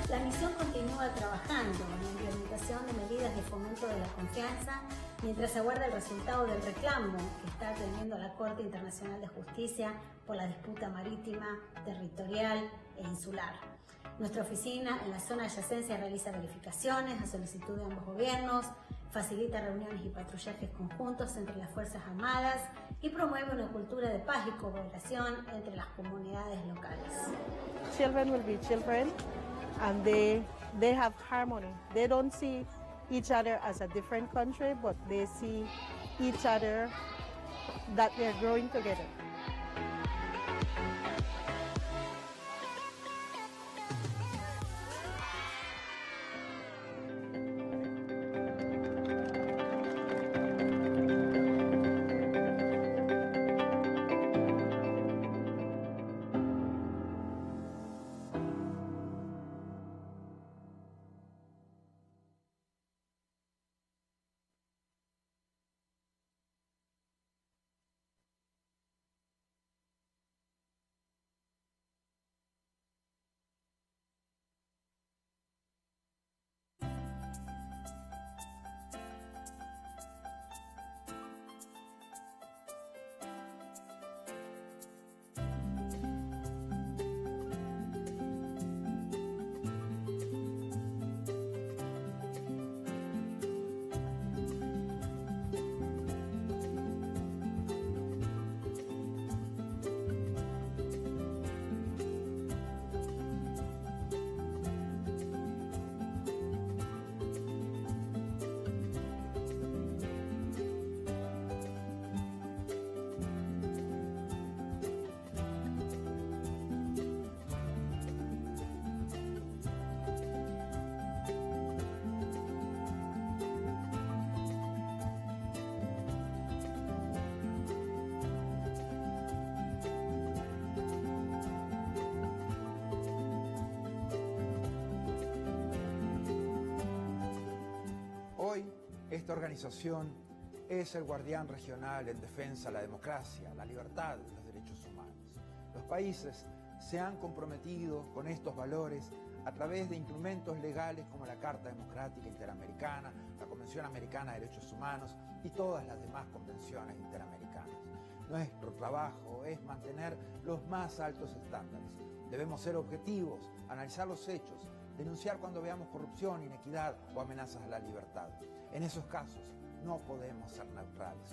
La misión continúa trabajando en la implementación de medidas de fomento de la confianza mientras aguarda el resultado del reclamo que está atendiendo la Corte Internacional de Justicia por la disputa marítima, territorial e insular. Nuestra oficina en la zona de adyacencia realiza verificaciones a solicitud de ambos gobiernos, facilita reuniones y patrullajes conjuntos entre las Fuerzas Armadas y promueve una cultura de paz y cooperación entre las comunidades locales. Children will be children and they have harmony. They don't see each other as a different country, but they see each other that they're growing together. Hoy, esta organización es el guardián regional en defensa de la democracia, la libertad y los derechos humanos. Los países se han comprometido con estos valores a través de instrumentos legales como la Carta Democrática Interamericana, la Convención Americana de Derechos Humanos y todas las demás convenciones interamericanas. Nuestro trabajo es mantener los más altos estándares. Debemos ser objetivos, analizar los hechos, denunciar cuando veamos corrupción, inequidad o amenazas a la libertad. En esos casos no podemos ser neutrales.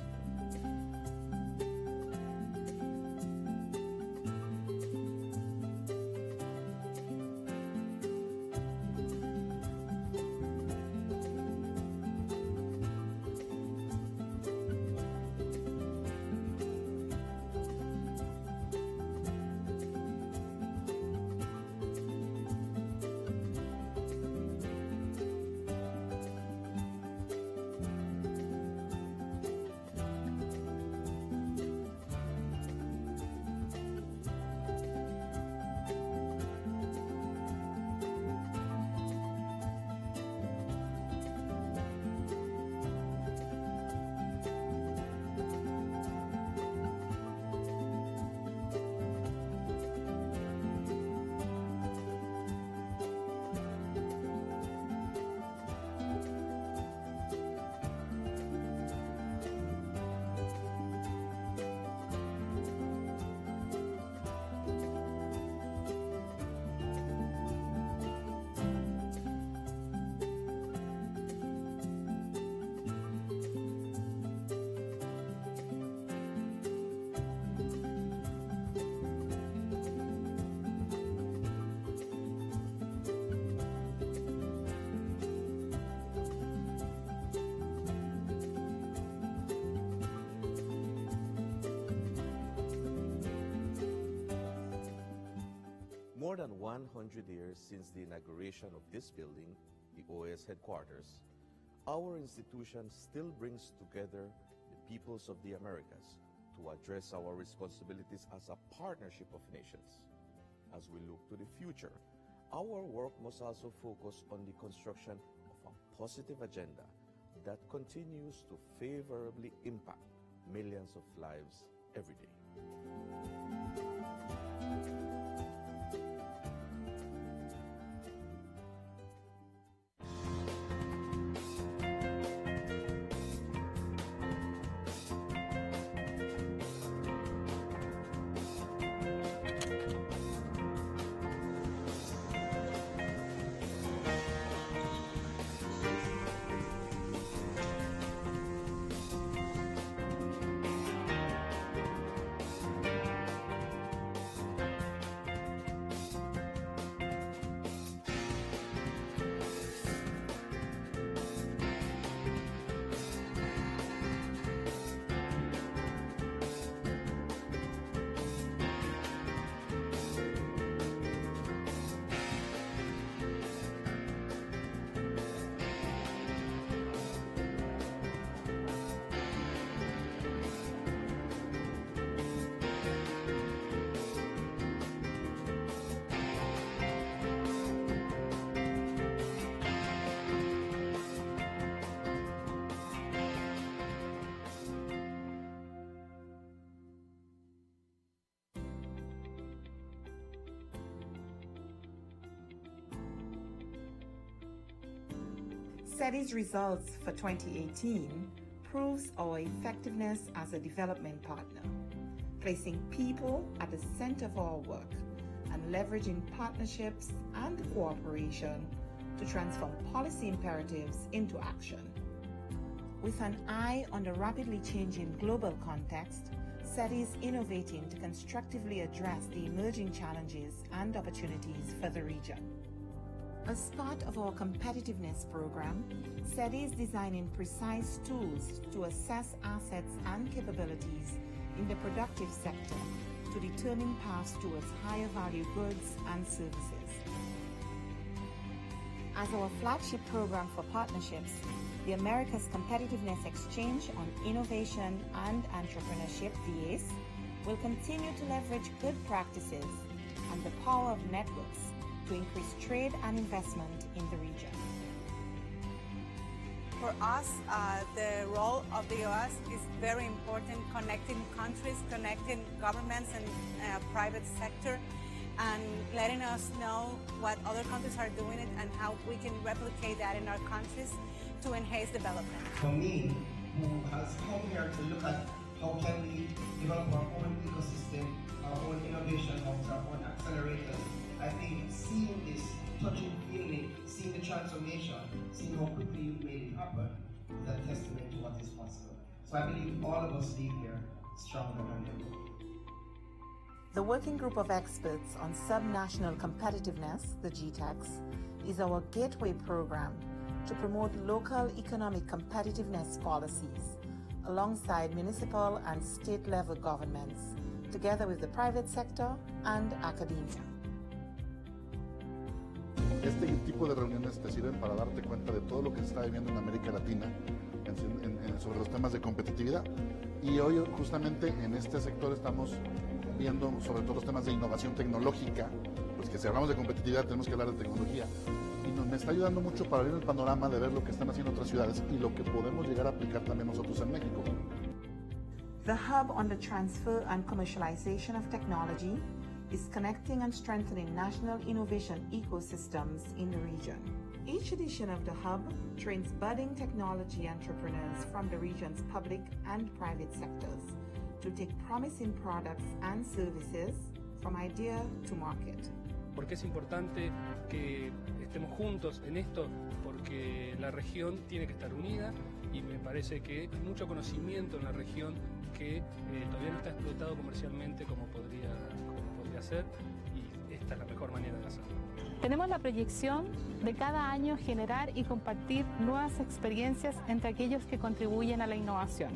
than 100 years since the inauguration of this building, the OAS headquarters, our institution still brings together the peoples of the Americas to address our responsibilities as a partnership of nations. As we look to the future, our work must also focus on the construction of a positive agenda that continues to favorably impact millions of lives every day. SETI's results for 2018 proves our effectiveness as a development partner, placing people at the center of our work and leveraging partnerships and cooperation to transform policy imperatives into action. With an eye on the rapidly changing global context, SETI is innovating to constructively address the emerging challenges and opportunities for the region. As part of our competitiveness program, SETI is designing precise tools to assess assets and capabilities in the productive sector to determine paths towards higher value goods and services. As our flagship program for partnerships, the Americas Competitiveness Exchange on Innovation and Entrepreneurship, OAS, will continue to leverage good practices and the power of networks to increase trade and investment in the region. For us, the role of the OAS is very important, connecting countries, connecting governments and private sector, and letting us know what other countries are doing it and how we can replicate that in our countries to enhance development. For me, who has come here to look at how can we develop our own ecosystem, our own innovation hubs, our own accelerators, I think seeing this, touching, feeling it, seeing the transformation, seeing how quickly you've made it happen, is a testament to what is possible. So I believe all of us leave here stronger than ever. The Working Group of Experts on Subnational Competitiveness, the GTEX, is our gateway program to promote local economic competitiveness policies alongside municipal and state-level governments, together with the private sector and academia. Este tipo de reuniones te sirven para darte cuenta de todo lo que se está viviendo en América Latina sobre los temas de competitividad. Y hoy justamente en este sector estamos viendo sobre todo los temas de innovación tecnológica, pues que si hablamos de competitividad tenemos que hablar de tecnología. Y me está ayudando mucho para ver el panorama de ver lo que están haciendo otras ciudades y lo que podemos llegar a aplicar también nosotros en México. The hub on the transfer and commercialization of technology is connecting and strengthening national innovation ecosystems in the region. Each edition of the hub trains budding technology entrepreneurs from the region's public and private sectors to take promising products and services from idea to market. ¿Por qué es importante que estemos juntos en esto? Porque la región tiene que estar unida y me parece que hay mucho conocimiento en la región que todavía no está explotado comercialmente como podría hacer, y esta es la mejor manera de hacerlo. Tenemos la proyección de cada año generar y compartir nuevas experiencias entre aquellos que contribuyen a la innovación.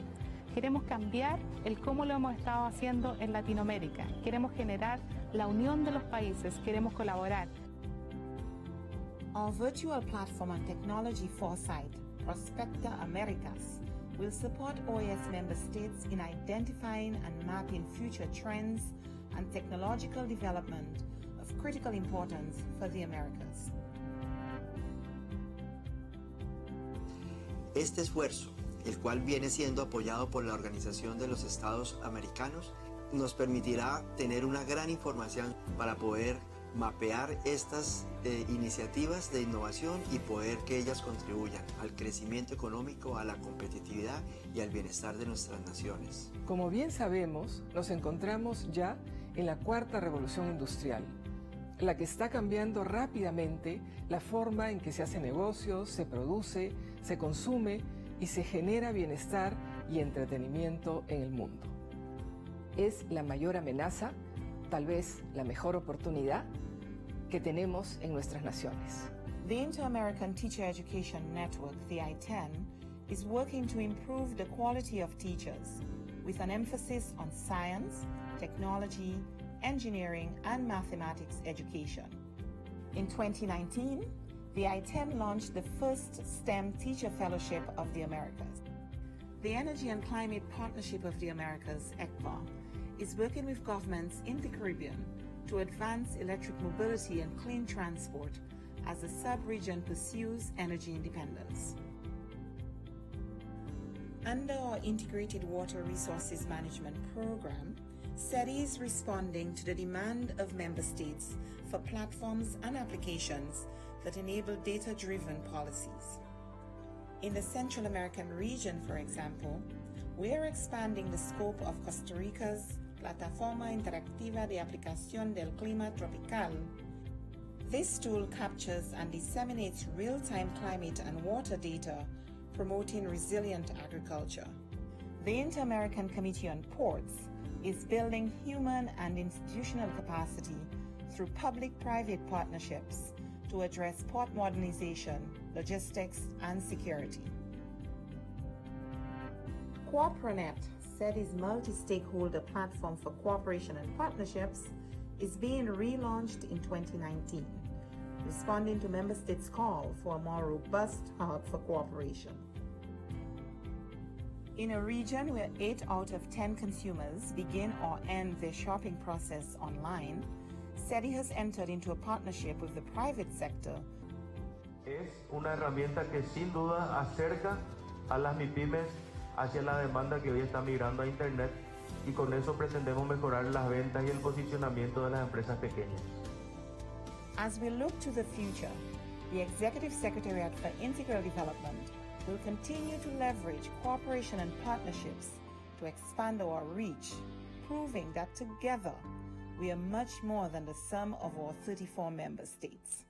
Queremos cambiar el cómo lo hemos estado haciendo en Latinoamérica. Queremos generar la unión de los países, queremos colaborar. Our virtual platform on technology foresight, Prospecta Americas, will support OAS member states in identifying and mapping future trends and technological development of critical importance for the Americas. Este esfuerzo, el cual viene siendo apoyado por la Organización de los Estados Americanos, nos permitirá tener una gran información para poder mapear estas iniciativas de innovación y poder que ellas contribuyan al crecimiento económico, a la competitividad y al bienestar de nuestras naciones. Como bien sabemos, nos encontramos ya en la cuarta revolución industrial, la que está cambiando rápidamente la forma en que se hace negocios, se produce, se consume y se genera bienestar y entretenimiento en el mundo. Es la mayor amenaza, tal vez la mejor oportunidad que tenemos en nuestras naciones. The Inter-American Teacher Education Network, the I-10, is working to improve the quality of teachers with an emphasis on science, technology, engineering, and mathematics education. In 2019, the I-10 launched the first STEM Teacher Fellowship of the Americas. The Energy and Climate Partnership of the Americas, ECPA, is working with governments in the Caribbean to advance electric mobility and clean transport as the sub-region pursues energy independence. Under our Integrated Water Resources Management Program, SETI is responding to the demand of member states for platforms and applications that enable data-driven policies. In the Central American region, for example, we are expanding the scope of Costa Rica's Plataforma Interactiva de Aplicación del Clima Tropical. This tool captures and disseminates real-time climate and water data, promoting resilient agriculture. The Inter-American Committee on Ports is building human and institutional capacity through public-private partnerships to address port modernization, logistics, and security. CooperaNet, SETI's multi-stakeholder platform for cooperation and partnerships, is being relaunched in 2019, responding to member states' call for a more robust hub for cooperation. In a region where 8 out of 10 consumers begin or end their shopping process online, SETI has entered into a partnership with the private sector. Es una herramienta que sin duda acerca a las MIPYMES hacia la demanda que hoy está migrando a Internet, y con eso pretendemos mejorar las ventas y el posicionamiento de las empresas pequeñas. As we look to the future, the Executive Secretariat for Integral Development will continue to leverage cooperation and partnerships to expand our reach, proving that together we are much more than the sum of our 34 member states.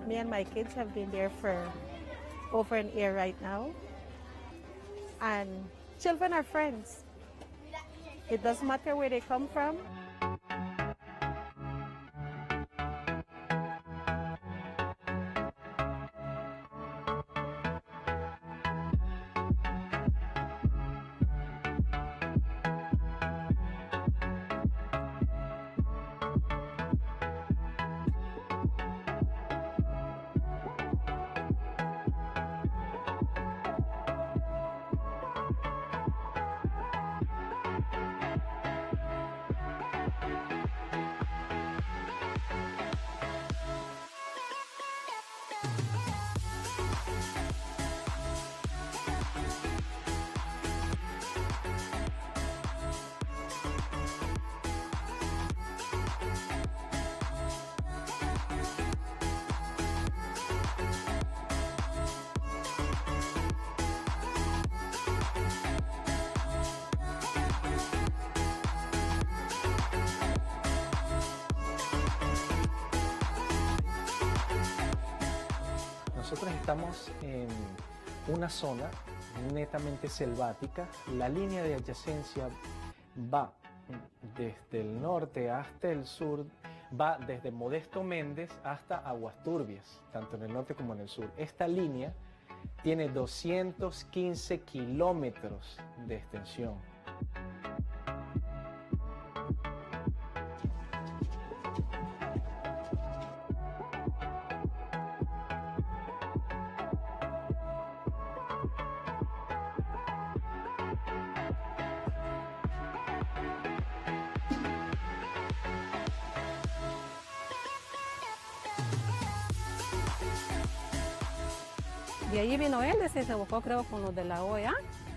Me and my kids have been there for over an year right now. And children are friends. It doesn't matter where they come from. nosotros estamos en una zona netamente selvática. La línea de adyacencia va desde el norte hasta el sur, va desde Modesto Méndez hasta Aguas Turbias, tanto en el norte como en el sur. Esta línea tiene 215 kilómetros de extensión. De allí vino él, se buscó creo con los de la OEA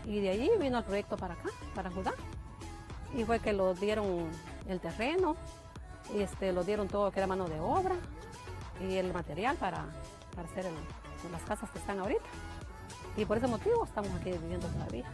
y de allí vino el proyecto para acá, para Judá. Y fue que lo dieron el terreno, lo dieron todo lo que era mano de obra y el material para hacer las casas que están ahorita. Y por ese motivo estamos aquí viviendo todavía.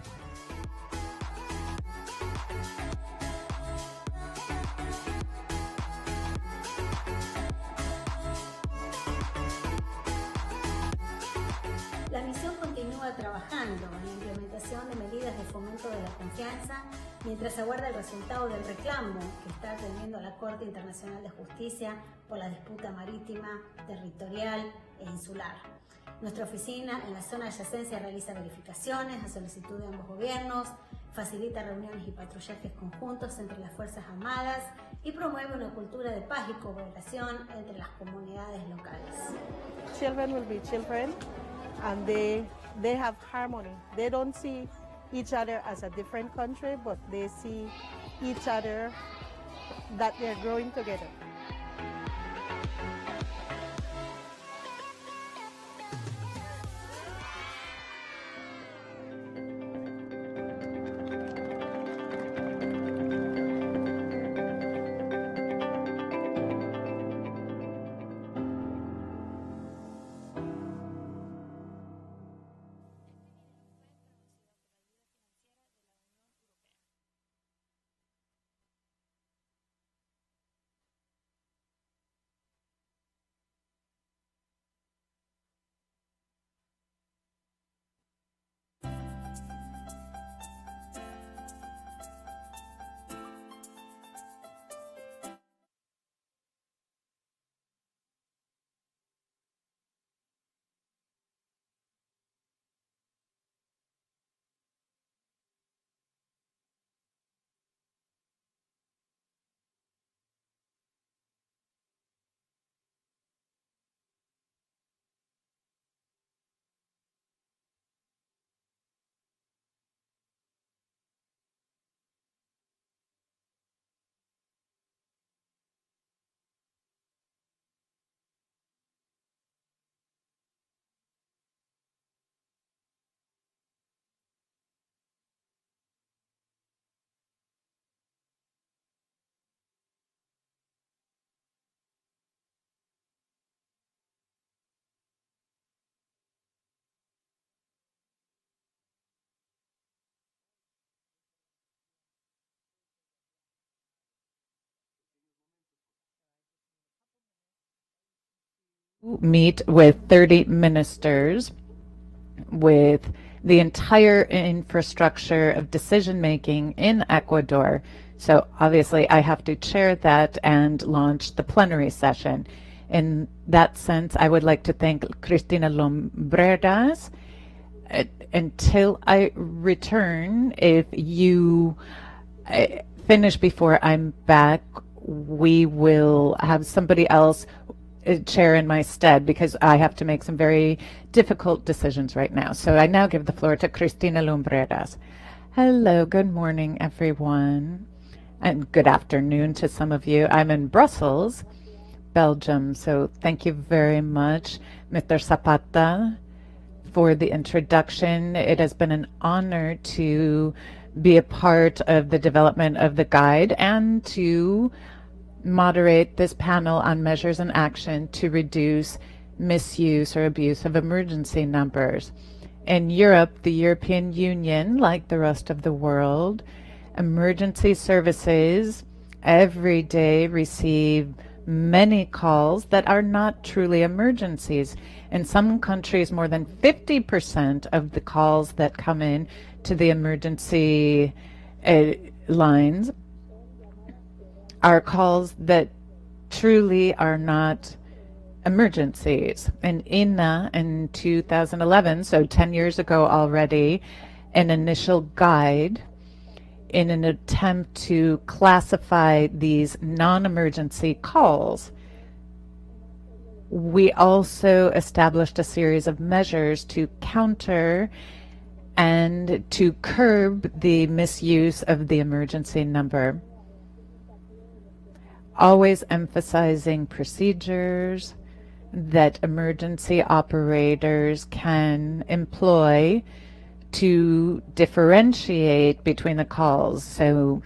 La misión continúa trabajando en la implementación de medidas de fomento de la confianza mientras aguarda el resultado del reclamo que está atendiendo la Corte Internacional de Justicia por la disputa marítima, territorial e insular. Nuestra oficina en la zona de adyacencia realiza verificaciones a solicitud de ambos gobiernos, facilita reuniones y patrullajes conjuntos entre las Fuerzas Armadas y promueve una cultura de paz y cooperación entre las comunidades locales. Children will be children and they have harmony. They don't see each other as a different country, but they see each other that they're growing together. Meet with 30 ministers with the entire infrastructure of decision making in Ecuador. So obviously I have to chair that and launch the plenary session. In that sense, I would like to thank Cristina Lumbreras. Until I return, if you finish before I'm back, we will have somebody else chair in my stead because I have to make some very difficult decisions right now. So I now give the floor to Cristina Lumbreras. Hello, good morning, everyone, and good afternoon to some of you. I'm in Brussels, Belgium, so thank you very much, Mr. Zapata, for the introduction. It has been an honor to be a part of the development of the guide and to moderate this panel on measures and action to reduce misuse or abuse of emergency numbers. In Europe, the European Union, like the rest of the world, emergency services every day receive many calls that are not truly emergencies. In some countries, more than 50% of the calls that come in to the emergency lines are calls that truly are not emergencies. And INA in 2011, so 10 years ago already, an initial guide in an attempt to classify these non-emergency calls. We also established a series of measures to counter and to curb the misuse of the emergency number, always emphasizing procedures that emergency operators can employ to differentiate between the calls, so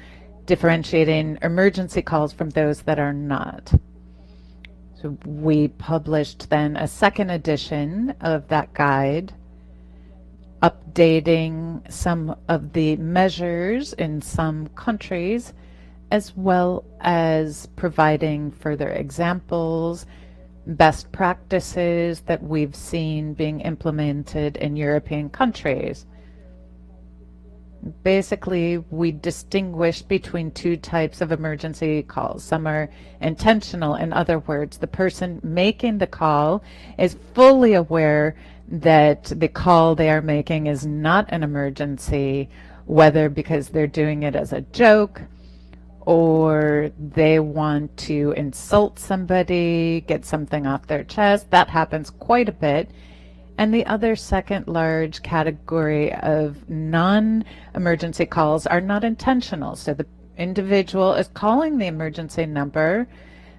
differentiating emergency calls from those that are not. So we published then a second edition of that guide, updating some of the measures in some countries, as well as providing further examples, best practices that we've seen being implemented in European countries. Basically, we distinguish between two types of emergency calls. Some are intentional. In other words, the person making the call is fully aware that the call they are making is not an emergency, whether because they're doing it as a joke or they want to insult somebody, get something off their chest. That happens quite a bit. And the other second large category of non-emergency calls are not intentional. So the individual is calling the emergency number.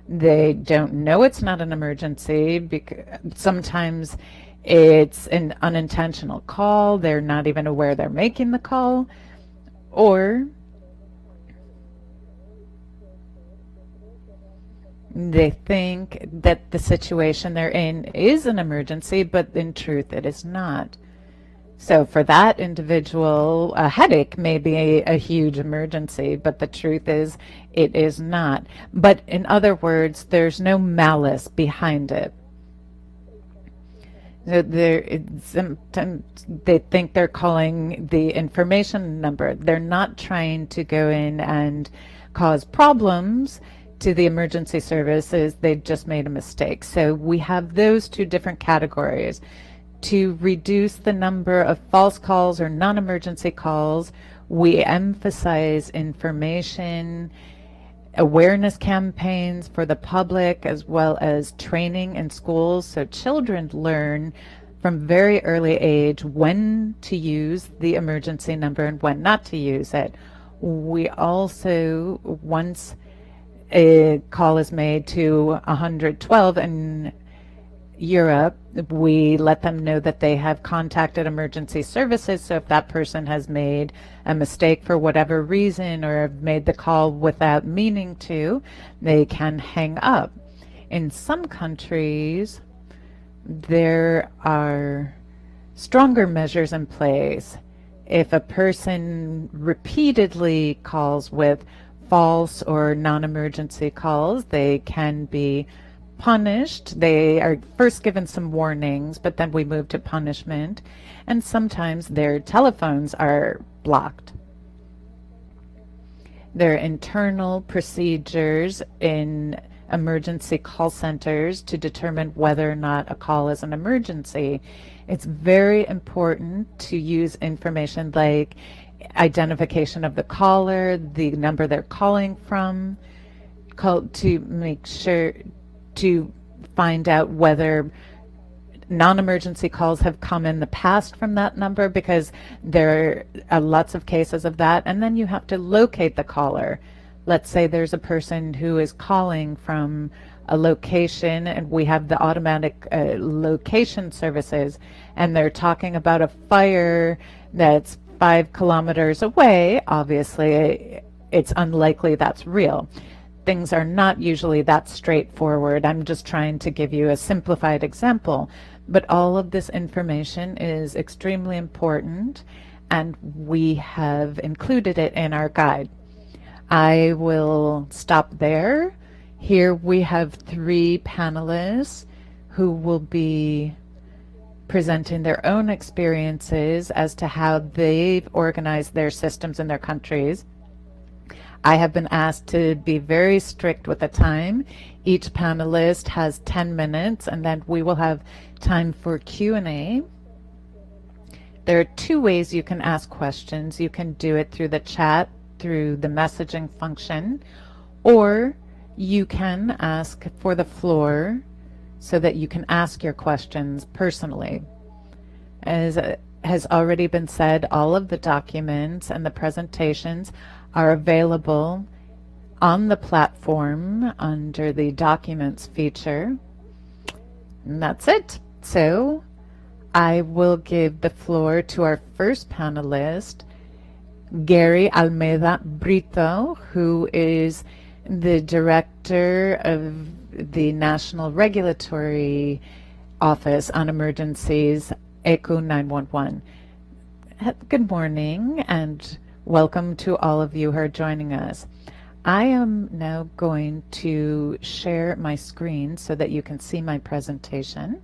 They don't know it's not an emergency because sometimes it's an unintentional call. They're not even aware they're making the call. Or they think that the situation they're in is an emergency, but in truth it is not. So for that individual, a headache may be a huge emergency, but the truth is it is not. But in other words, there's no malice behind it. So sometimes they think they're calling the information number. They're not trying to go in and cause problems to the emergency services. They just made a mistake. So we have those two different categories. To reduce the number of false calls or non-emergency calls, we emphasize information, awareness campaigns for the public, as well as training in schools, so children learn from very early age when to use the emergency number and when not to use it. We also, once a call is made to 112 in Europe, we let them know that they have contacted emergency services. So if that person has made a mistake for whatever reason or have made the call without meaning to, they can hang up. In some countries, there are stronger measures in place. If a person repeatedly calls with false or non-emergency calls, they can be punished. They are first given some warnings, but then we move to punishment, and sometimes their telephones are blocked. There are internal procedures in emergency call centers to determine whether or not a call is an emergency. It's very important to use information like identification of the caller, the number they're calling from, to make sure to find out whether non-emergency calls have come in the past from that number, because there are lots of cases of that. And then you have to locate the caller. Let's say there's a person who is calling from a location and we have the automatic location services, and they're talking about a fire that's 5 kilometers away. Obviously, it's unlikely that's real. Things are not usually that straightforward. I'm just trying to give you a simplified example, but all of this information is extremely important, and we have included it in our guide. I will stop there Here we have 3 panelists who will be presenting their own experiences as to how they've organized their systems in their countries. I have been asked to be very strict with the time. Each panelist has 10 minutes, and then we will have time for Q&A. There are 2 ways you can ask questions. You can do it through the chat, through the messaging function, or you can ask for the floor so that you can ask your questions personally. As has already been said, all of the documents and the presentations are available on the platform under the Documents feature. And that's it. So I will give the floor to our first panelist, Gary Almeida Brito, who is the Director of the National Regulatory Office on Emergencies, ECU 911. Good morning and welcome to all of you who are joining us. I am now going to share my screen so that you can see my presentation.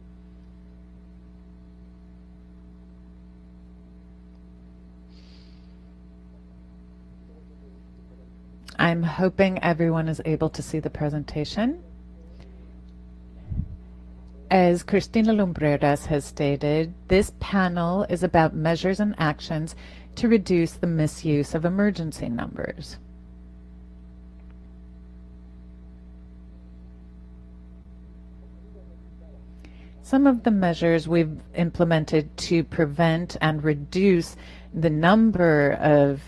I'm hoping everyone is able to see the presentation. As Cristina Lumbreras has stated, this panel is about measures and actions to reduce the misuse of emergency numbers. Some of the measures we've implemented to prevent and reduce the number of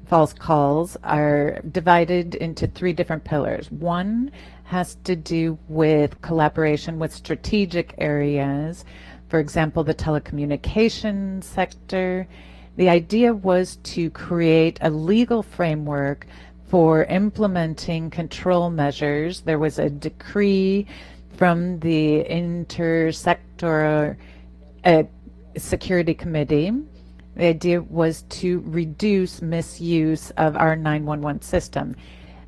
false calls are divided into 3 different pillars. One has to do with collaboration with strategic areas, for example, the telecommunications sector. The idea was to create a legal framework for implementing control measures. There was a decree from the Intersector Security Committee. The idea was to reduce misuse of our 911 system.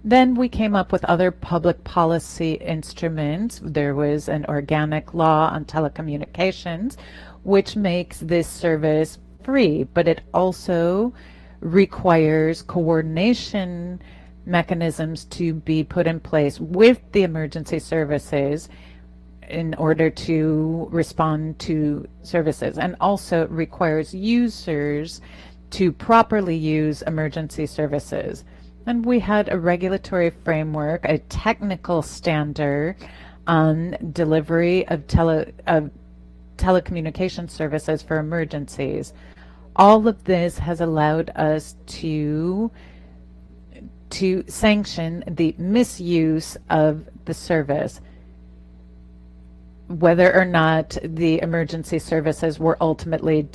Then we came up with other public policy instruments. There was an organic law on telecommunications, which makes this service free, but it also requires coordination mechanisms to be put in place with the emergency services in order to respond to services, and also requires users to properly use emergency services. And we had a regulatory framework, a technical standard on delivery of telecommunication services for emergencies. All of this has allowed us to sanction the misuse of the service, whether or not the emergency services were ultimately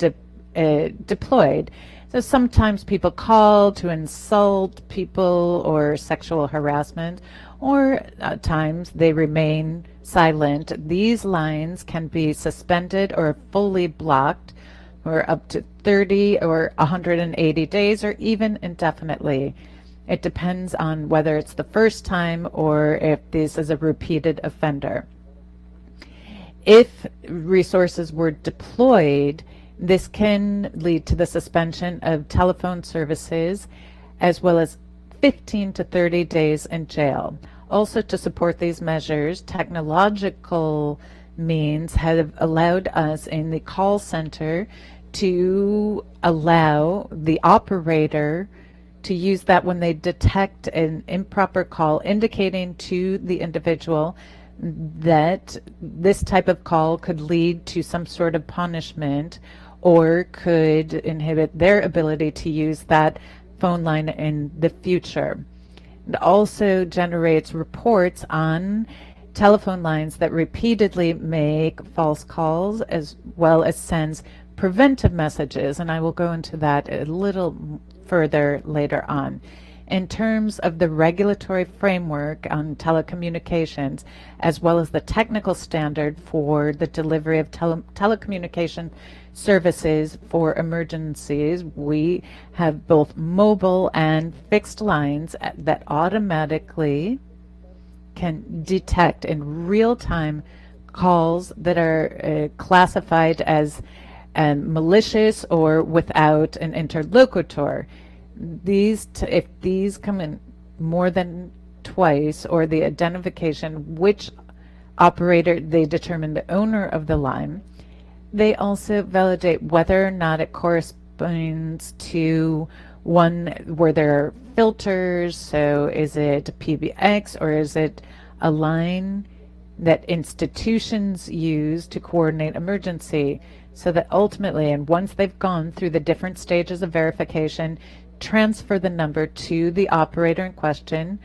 deployed. So sometimes people call to insult people or sexual harassment, or at times they remain silent. These lines can be suspended or fully blocked for up to 30 or 180 days or even indefinitely. It depends on whether it's the first time or if this is a repeated offender. If resources were deployed, this can lead to the suspension of telephone services as well as 15 to 30 days in jail. Also, to support these measures, technological means have allowed us in the call center to allow the operator to use that when they detect an improper call, indicating to the individual that this type of call could lead to some sort of punishment or could inhibit their ability to use that phone line in the future. It also generates reports on telephone lines that repeatedly make false calls, as well as sends preventive messages, and I will go into that a little further later on. In terms of the regulatory framework on telecommunications, as well as the technical standard for the delivery of telecommunication services for emergencies, we have both mobile and fixed lines that automatically can detect in real time calls that are classified as malicious or without an interlocutor. If these come in more than twice, or the identification which operator, they determine the owner of the line. They also validate whether or not it corresponds to one where there are filters. So is it PBX, or is it a line that institutions use to coordinate emergency? So that ultimately, and once they've gone through the different stages of verification, transfer the number to the operator in question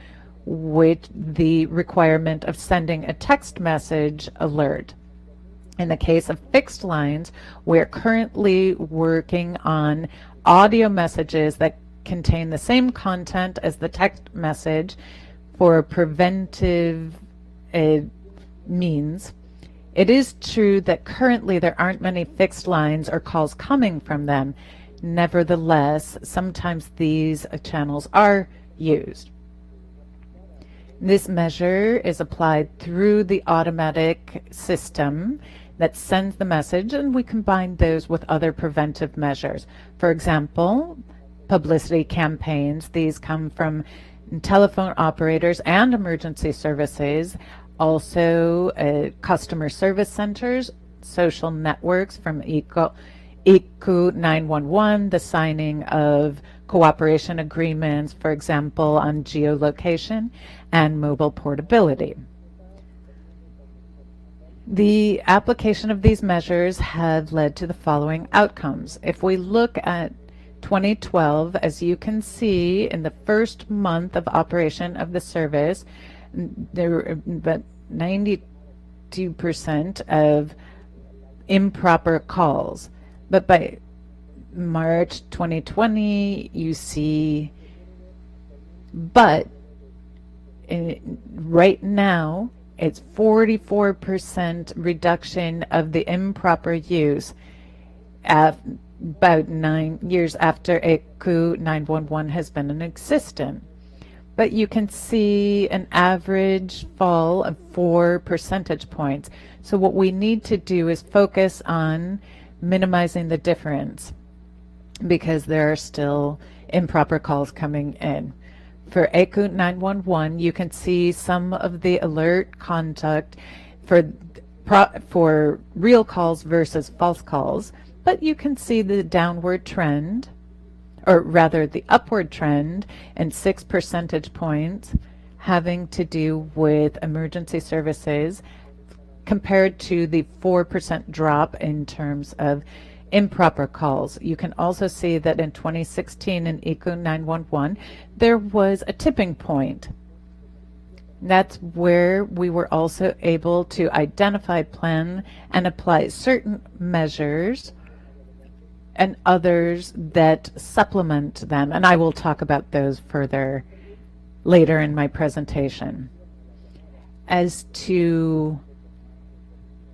with the requirement of sending a text message alert. In the case of fixed lines, we're currently working on audio messages that contain the same content as the text message for preventive means. It is true that currently there aren't many fixed lines or calls coming from them. Nevertheless, sometimes these channels are used. This measure is applied through the automatic system that sends the message, and we combine those with other preventive measures. For example, publicity campaigns. These come from telephone operators and emergency services, also customer service centers, social networks from ICU 911, the signing of cooperation agreements, for example, on geolocation and mobile portability. The application of these measures have led to the following outcomes. If we look at 2012, as you can see, in the first month of operation of the service, there were about 92% of improper calls. But by March 2020, you see, right now, it's 44% reduction of the improper use about 9 years after ICU 911 has been in existence. But you can see an average fall of 4 percentage points. So what we need to do is focus on minimizing the difference, because there are still improper calls coming in. For ICU 911, you can see some of the alert conduct for real calls versus false calls, but you can see the downward trend, or rather the upward trend, and 6 percentage points having to do with emergency services compared to the 4% drop in terms of improper calls. You can also see that in 2016 in ICU 911, there was a tipping point. That's where we were also able to identify, plan, and apply certain measures and others that supplement them. And I will talk about those further later in my presentation. As to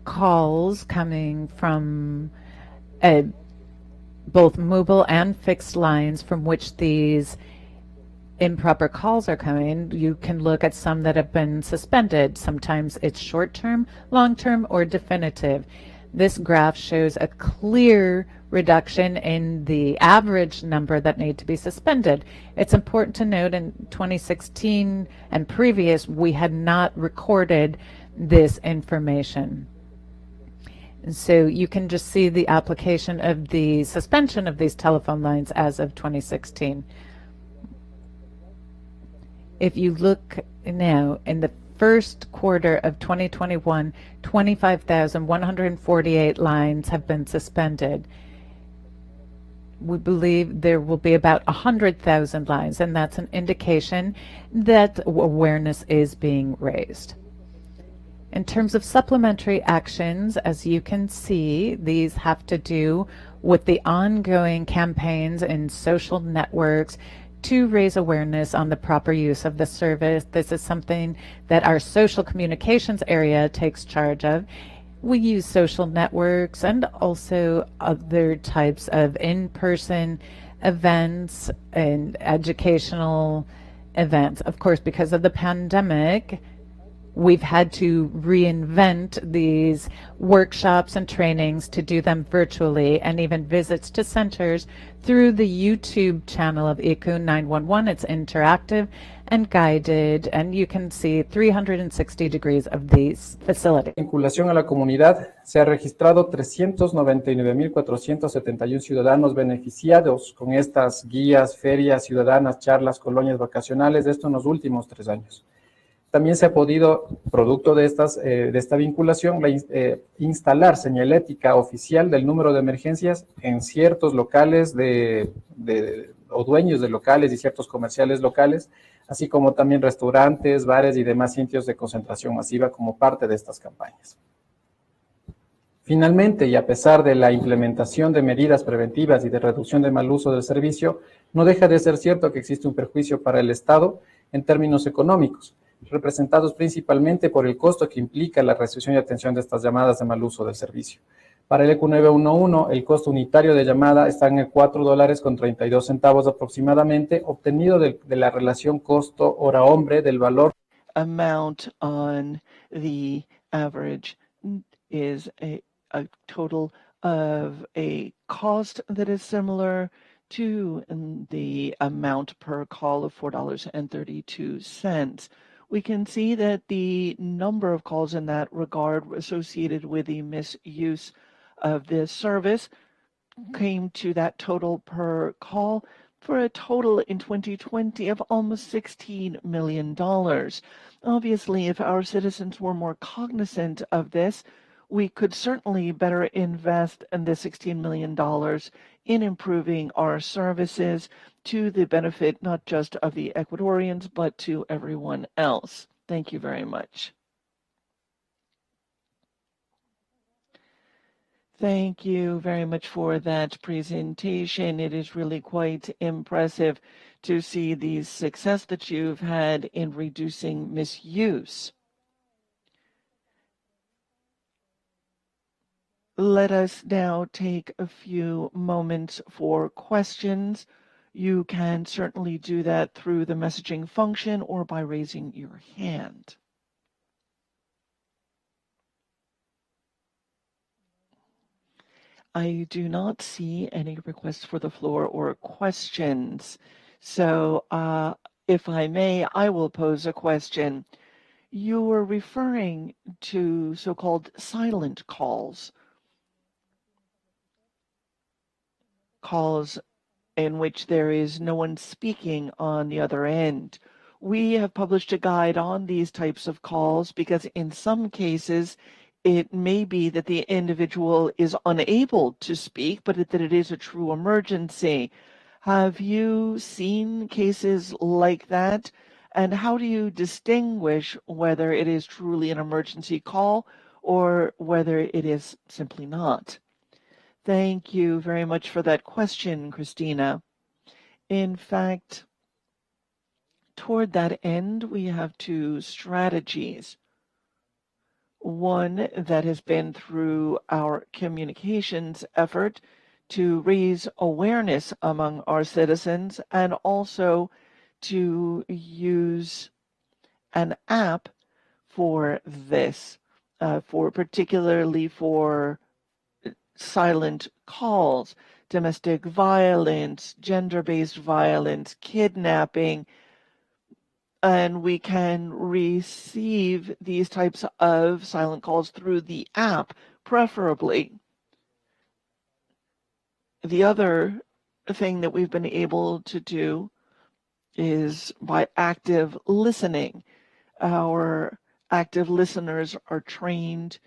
calls coming from both mobile and fixed lines from which these improper calls are coming, you can look at some that have been suspended. Sometimes it's short-term, long-term, or definitive. This graph shows a clear reduction in the average number that need to be suspended. It's important to note in 2016 and previous, we had not recorded this information. So you can just see the application of the suspension of these telephone lines as of 2016. If you look now in the first quarter of 2021, 25,148 lines have been suspended. We believe there will be about 100,000 lines, and that's an indication that awareness is being raised. In terms of supplementary actions, as you can see, these have to do with the ongoing campaigns in social networks to raise awareness on the proper use of the service. This is something that our social communications area takes charge of. We use social networks and also other types of in-person events and educational events. Of course, because of the pandemic, we've had to reinvent these workshops and trainings to do them virtually, and even visits to centers through the YouTube channel of ICU 911. It's interactive and guided, and you can see 360 degrees of these facilities. Vinculación a la comunidad, se ha registrado 399.471 ciudadanos beneficiados con estas guías, ferias ciudadanas, charlas, colonias vacacionales, de esto en los últimos 3 años. También se ha podido, producto de esta vinculación, instalar señalética oficial del número de emergencias en ciertos locales o dueños de locales y ciertos comerciales locales, así como también restaurantes, bares y demás sitios de concentración masiva como parte de estas campañas. Finalmente, y a pesar de la implementación de medidas preventivas y de reducción de mal uso del servicio, no deja de ser cierto que existe un perjuicio para el Estado en términos económicos, representados principalmente por el costo que implica la recepción y atención de estas llamadas de mal uso del servicio. Para el EQ 911, el costo unitario de llamada está en $4.32 aproximadamente, obtenido de la relación costo-hora-hombre del valor. Amount on the average is a total of a cost that is similar to the amount per call of $4.32. We can see that the number of calls in that regard associated with the misuse of this service came to that total per call for a total in 2020 of almost $16 million. Obviously, if our citizens were more cognizant of this, we could certainly better invest in the $16 million in improving our services to the benefit not just of the Ecuadorians, but to everyone else. Thank you very much. Thank you very much for that presentation. It is really quite impressive to see the success that you've had in reducing misuse. Let us now take a few moments for questions. You can certainly do that through the messaging function or by raising your hand. I do not see any requests for the floor or questions. So if I may, I will pose a question. You were referring to so-called silent calls. Calls in which there is no one speaking on the other end. We have published a guide on these types of calls because in some cases it may be that the individual is unable to speak, but that it is a true emergency. Have you seen cases like that? And how do you distinguish whether it is truly an emergency call or whether it is simply not? Thank you very much for that question, Christina. In fact, toward that end, we have two strategies. One that has been through our communications effort to raise awareness among our citizens and also to use an app for this, particularly for silent calls, domestic violence, gender-based violence, kidnapping, and we can receive these types of silent calls through the app, preferably. The other thing that we've been able to do is by active listening. Our active listeners are trained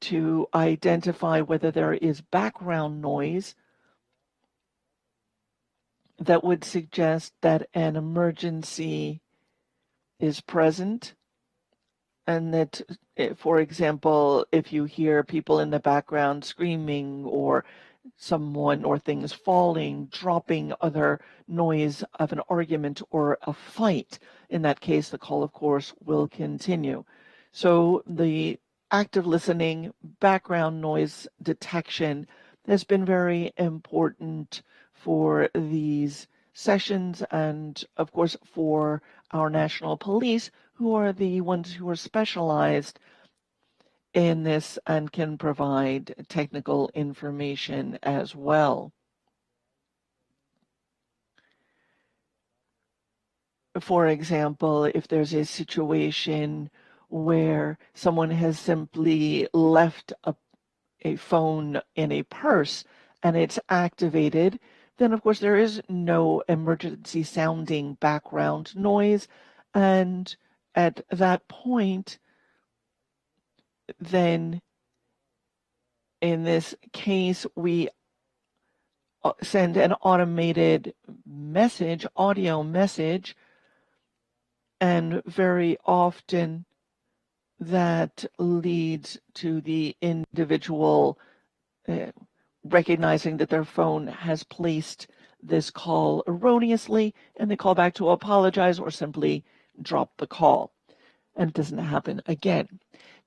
to identify whether there is background noise that would suggest that an emergency is present, and that, for example, if you hear people in the background screaming or someone or things falling, dropping, other noise of an argument or a fight, in that case, the call, of course, will continue. So the active listening, background noise detection has been very important for these sessions, and of course for our national police, who are the ones who are specialized in this and can provide technical information as well. For example, if there's a situation where someone has simply left a phone in a purse and it's activated, then of course there is no emergency sounding background noise. And at that point, then in this case, we send an automated message, audio message, and very often that leads to the individual recognizing that their phone has placed this call erroneously, and they call back to apologize or simply drop the call. And it doesn't happen again.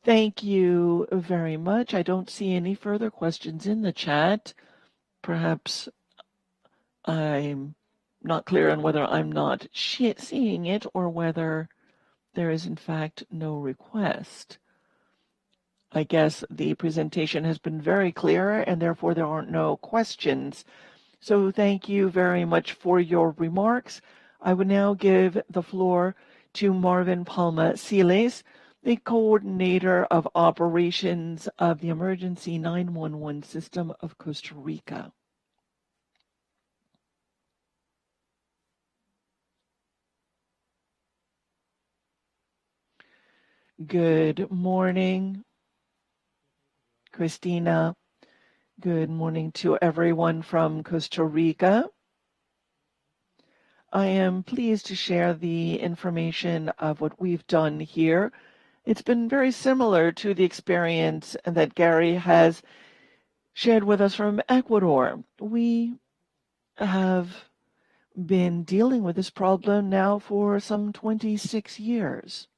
Thank you very much. I don't see any further questions in the chat. Perhaps I'm not clear on whether I'm not seeing it or whether there is in fact no request. I guess the presentation has been very clear and therefore there aren't no questions. So thank you very much for your remarks. I would now give the floor to Marvin Palma Siles, the coordinator of operations of the Emergency 911 System of Costa Rica. Good morning, Christina. Good morning to everyone from Costa Rica. I am pleased to share the information of what we've done here. It's been very similar to the experience that Gary has shared with us from Ecuador. We have been dealing with this problem now for some 26 years.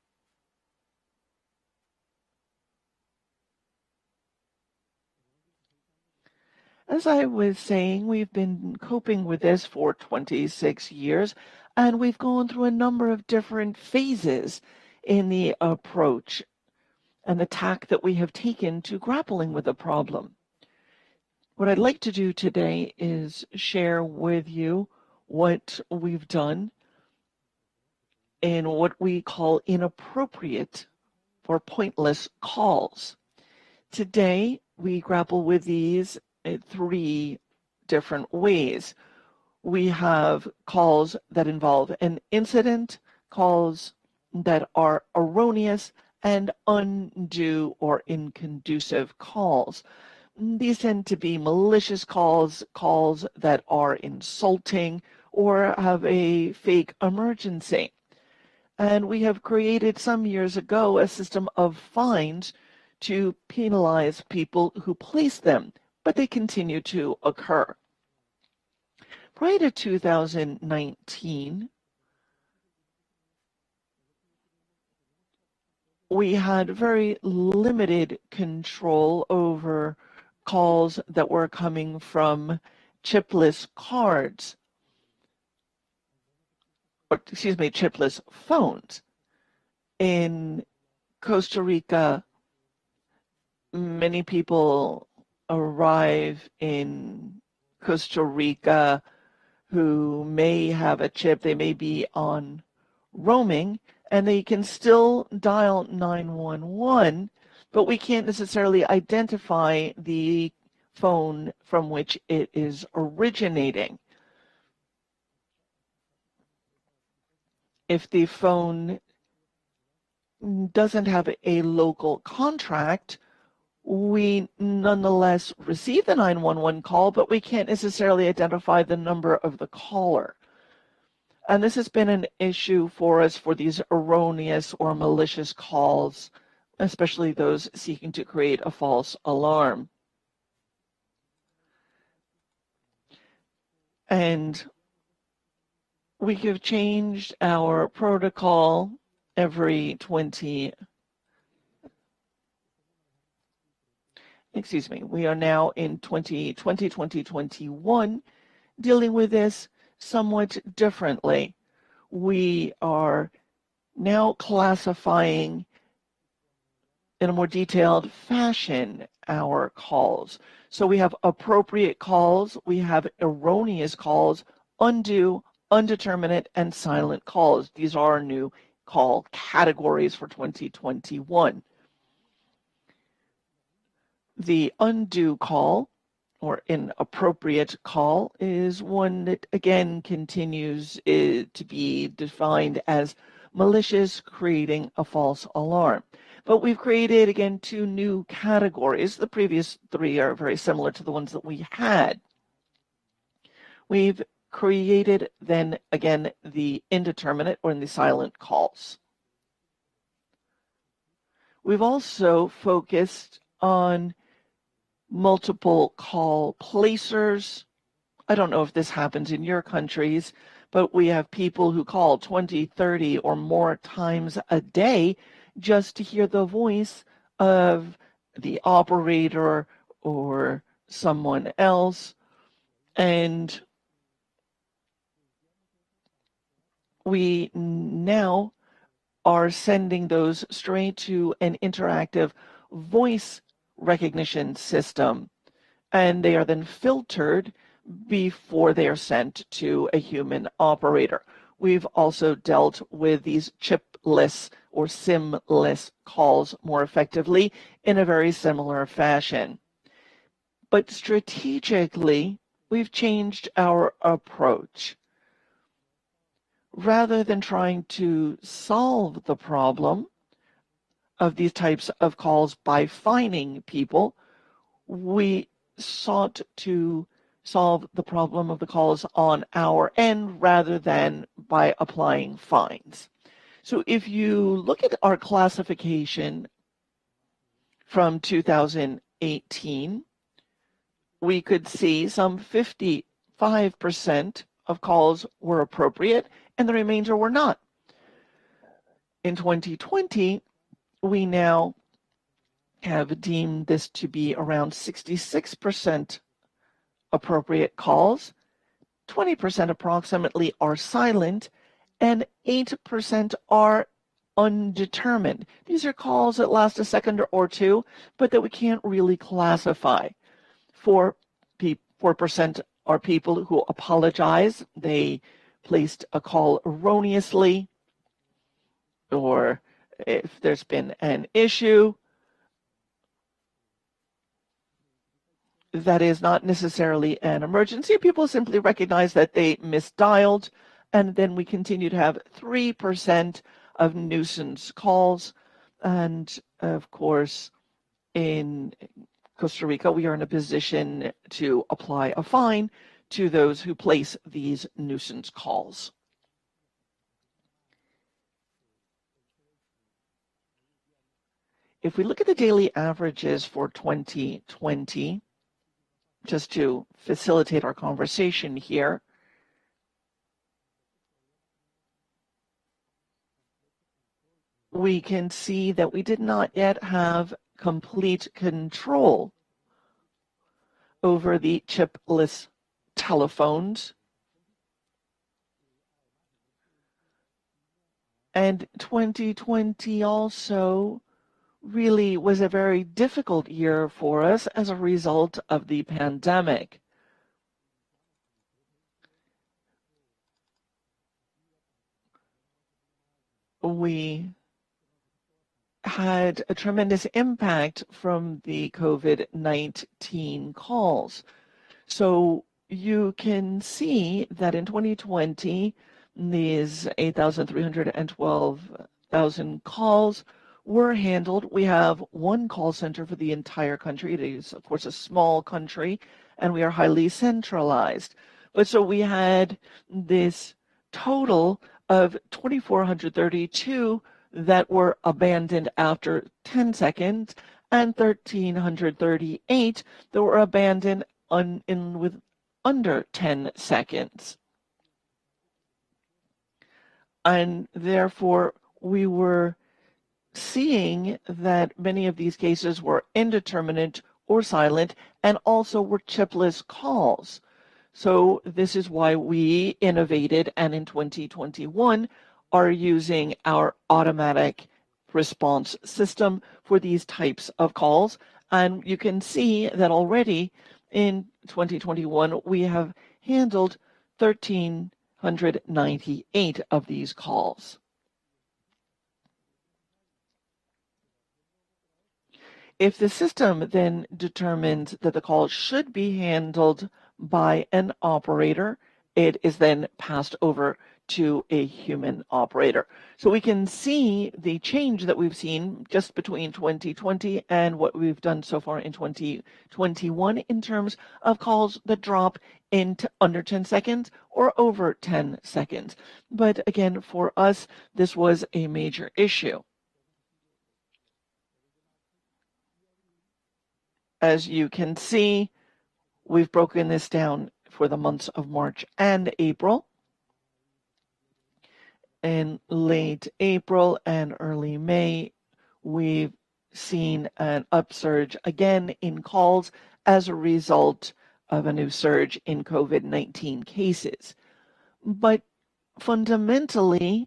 As I was saying, we've been coping with this for 26 years, and we've gone through a number of different phases in the approach and the tack that we have taken to grappling with the problem. What I'd like to do today is share with you what we've done in what we call inappropriate or pointless calls. Today, we grapple with these in three different ways. We have calls that involve an incident, calls that are erroneous, and undue or inconducive calls. These tend to be malicious calls, calls that are insulting or have a fake emergency. And we have created some years ago a system of fines to penalize people who place them, but they continue to occur. Prior to 2019, we had very limited control over calls that were coming from chipless cards, or excuse me, chipless phones. In Costa Rica, many people arrive in Costa Rica who may have a chip, they may be on roaming, and they can still dial 911, but we can't necessarily identify the phone from which it is originating. If the phone doesn't have a local contract, we nonetheless receive the 911 call, but we can't necessarily identify the number of the caller. And this has been an issue for us for these erroneous or malicious calls, especially those seeking to create a false alarm. And we have changed our protocol every 20. We are now in 2020, 2021, dealing with this somewhat differently. We are now classifying in a more detailed fashion our calls. So we have appropriate calls, we have erroneous calls, undue, undeterminate, and silent calls. These are our new call categories for 2021. The undue call or inappropriate call is one that again continues to be defined as malicious, creating a false alarm. But we've created, again, 2 new categories. The previous 3 are very similar to the ones that we had. We've created, then, again, the indeterminate or the silent calls. We've also focused on multiple call placers. I don't know if this happens in your countries, but we have people who call 20, 30, or more times a day just to hear the voice of the operator or someone else. And we now are sending those straight to an interactive voice recognition system, and they are then filtered before they are sent to a human operator. We've also dealt with these chipless or SIM-less calls more effectively in a very similar fashion. But strategically, we've changed our approach. Rather than trying to solve the problem of these types of calls by fining people, we sought to solve the problem of the calls on our end rather than by applying fines. So if you look at our classification from 2018, we could see some 55% of calls were appropriate and the remainder were not. In 2020, we now have deemed this to be around 66% appropriate calls, 20% approximately are silent, and 8% are undetermined. These are calls that last a second or 2, but that we can't really classify. 4% are people who apologize. They placed a call erroneously, or if there's been an issue that is not necessarily an emergency, people simply recognize that they misdialed, and then we continue to have 3% of nuisance calls. And of course, in Costa Rica, we are in a position to apply a fine to those who place these nuisance calls. If we look at the daily averages for 2020, just to facilitate our conversation here, we can see that we did not yet have complete control over the chipless telephones. And 2020 also really was a very difficult year for us as a result of the pandemic. We had a tremendous impact from the COVID-19 calls. So you can see that in 2020, these 8,312,000 calls were handled. We have one call center for the entire country. It is, of course, a small country, and we are highly centralized. But so we had this total of 2,432 that were abandoned after 10 seconds and 1,338 that were abandoned with under 10 seconds. And therefore, we were seeing that many of these cases were indeterminate or silent and also were chipless calls. So this is why we innovated, and in 2021 are using our automatic response system for these types of calls. And you can see that already in 2021 we have handled 1,398 of these calls. If the system then determines that the call should be handled by an operator, it is then passed over to a human operator. So we can see the change that we've seen just between 2020 and what we've done so far in 2021 in terms of calls that drop into under 10 seconds or over 10 seconds. But again, for us, this was a major issue. As you can see, we've broken this down for the months of March and April. In late April and early May, we've seen an upsurge again in calls as a result of a new surge in COVID-19 cases. But fundamentally,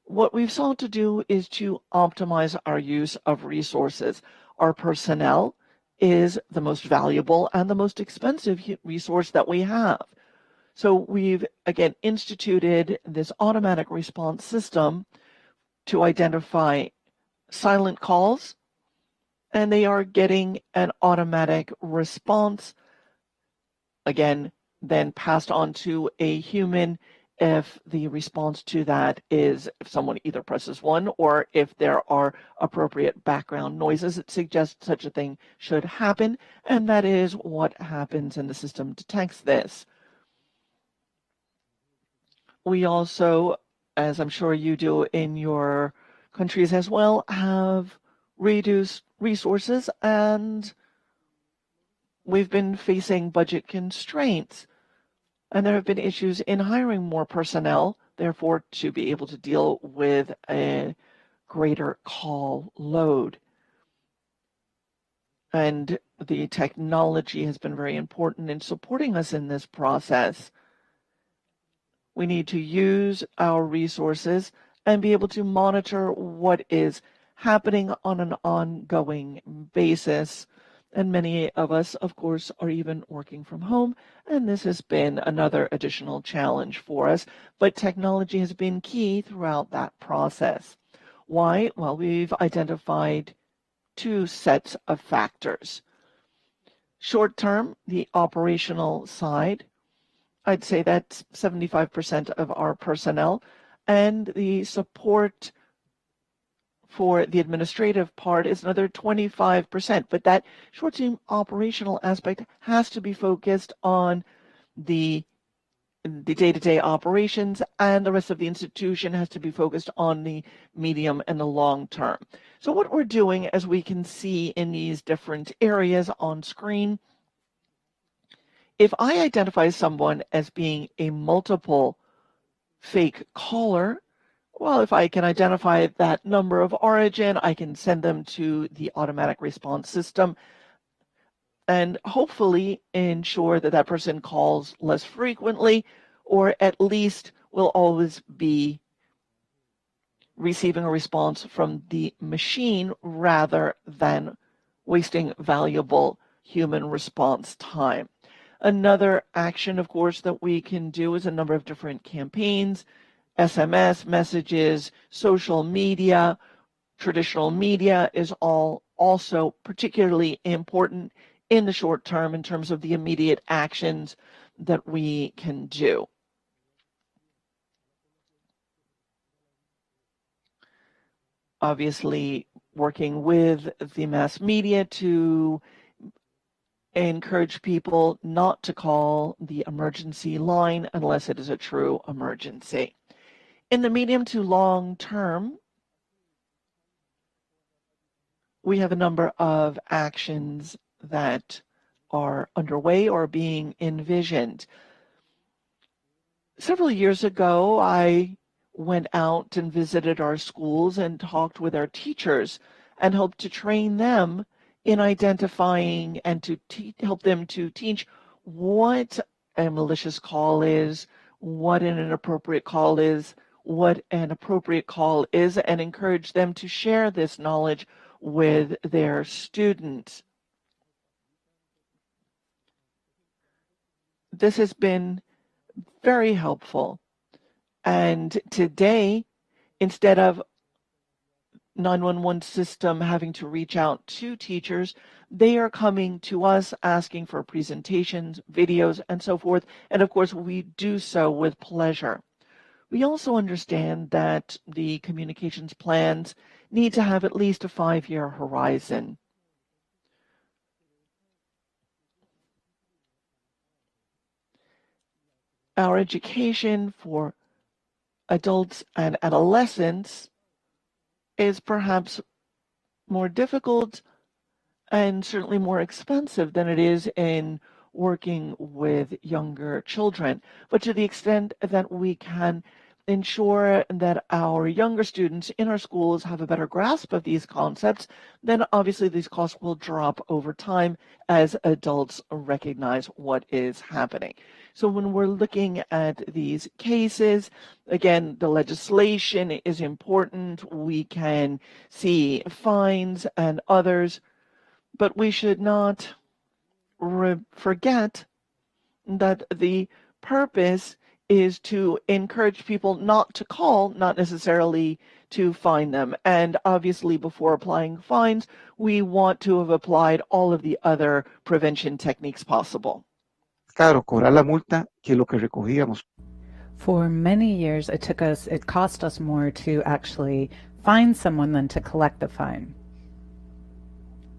what we've sought to do is to optimize our use of resources. Our personnel is the most valuable and the most expensive resource that we have. So we've, again, instituted this automatic response system to identify silent calls, and they are getting an automatic response, again, then passed on to a human if the response to that is if someone either presses 1 or if there are appropriate background noises that suggest such a thing should happen, and that is what happens, and the system detects this. We also, as I'm sure you do in your countries as well, have reduced resources, and we've been facing budget constraints. And there have been issues in hiring more personnel, therefore, to be able to deal with a greater call load. And the technology has been very important in supporting us in this process. We need to use our resources and be able to monitor what is happening on an ongoing basis. And many of us, of course, are even working from home, and this has been another additional challenge for us. But technology has been key throughout that process. Why? Well, we've identified 2 sets of factors. Short term, the operational side, I'd say that's 75% of our personnel, and the support for the administrative part is another 25%, but that short-term operational aspect has to be focused on the day-to-day operations, and the rest of the institution has to be focused on the medium and the long term. So what we're doing, as we can see in these different areas on screen, if I identify someone as being a multiple fake caller, well, if I can identify that number of origin, I can send them to the automatic response system and hopefully ensure that that person calls less frequently, or at least will always be receiving a response from the machine rather than wasting valuable human response time. Another action, of course, that we can do is a number of different campaigns, SMS, messages, social media, traditional media is all also particularly important in the short term in terms of the immediate actions that we can do. Obviously, working with the mass media to encourage people not to call the emergency line unless it is a true emergency. In the medium to long term, we have a number of actions that are underway or being envisioned. Several years ago, I went out and visited our schools and talked with our teachers and hoped to train them in identifying and to help them to teach what a malicious call is, what an inappropriate call is, what an appropriate call is, and encourage them to share this knowledge with their students. This has been very helpful. And today, instead of 911 system having to reach out to teachers, they are coming to us asking for presentations, videos, and so forth. And of course, we do so with pleasure. We also understand that the communications plans need to have at least a 5-year horizon. Our education for adults and adolescents is perhaps more difficult and certainly more expensive than it is in working with younger children. But to the extent that we can ensure that our younger students in our schools have a better grasp of these concepts, then obviously these costs will drop over time as adults recognize what is happening. So when we're looking at these cases, again, the legislation is important. We can see fines and others, but we should not forget that the purpose is to encourage people not to call, not necessarily to fine them. And obviously, before applying fines, we want to have applied all of the other prevention techniques possible. Caro cobrar la multa que lo que recogíamos. For many years, it cost us more to actually fine someone than to collect the fine.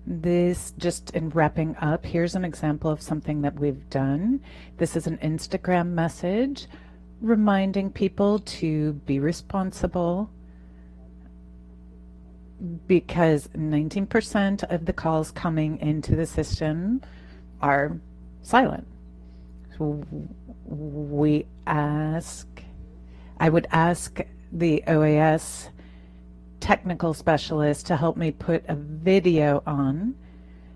This, just in wrapping up, here's an example of something that we've done. This is an Instagram message reminding people to be responsible, because 19% of the calls coming into the system are silent. So I would ask the OAS technical specialist to help me put a video on,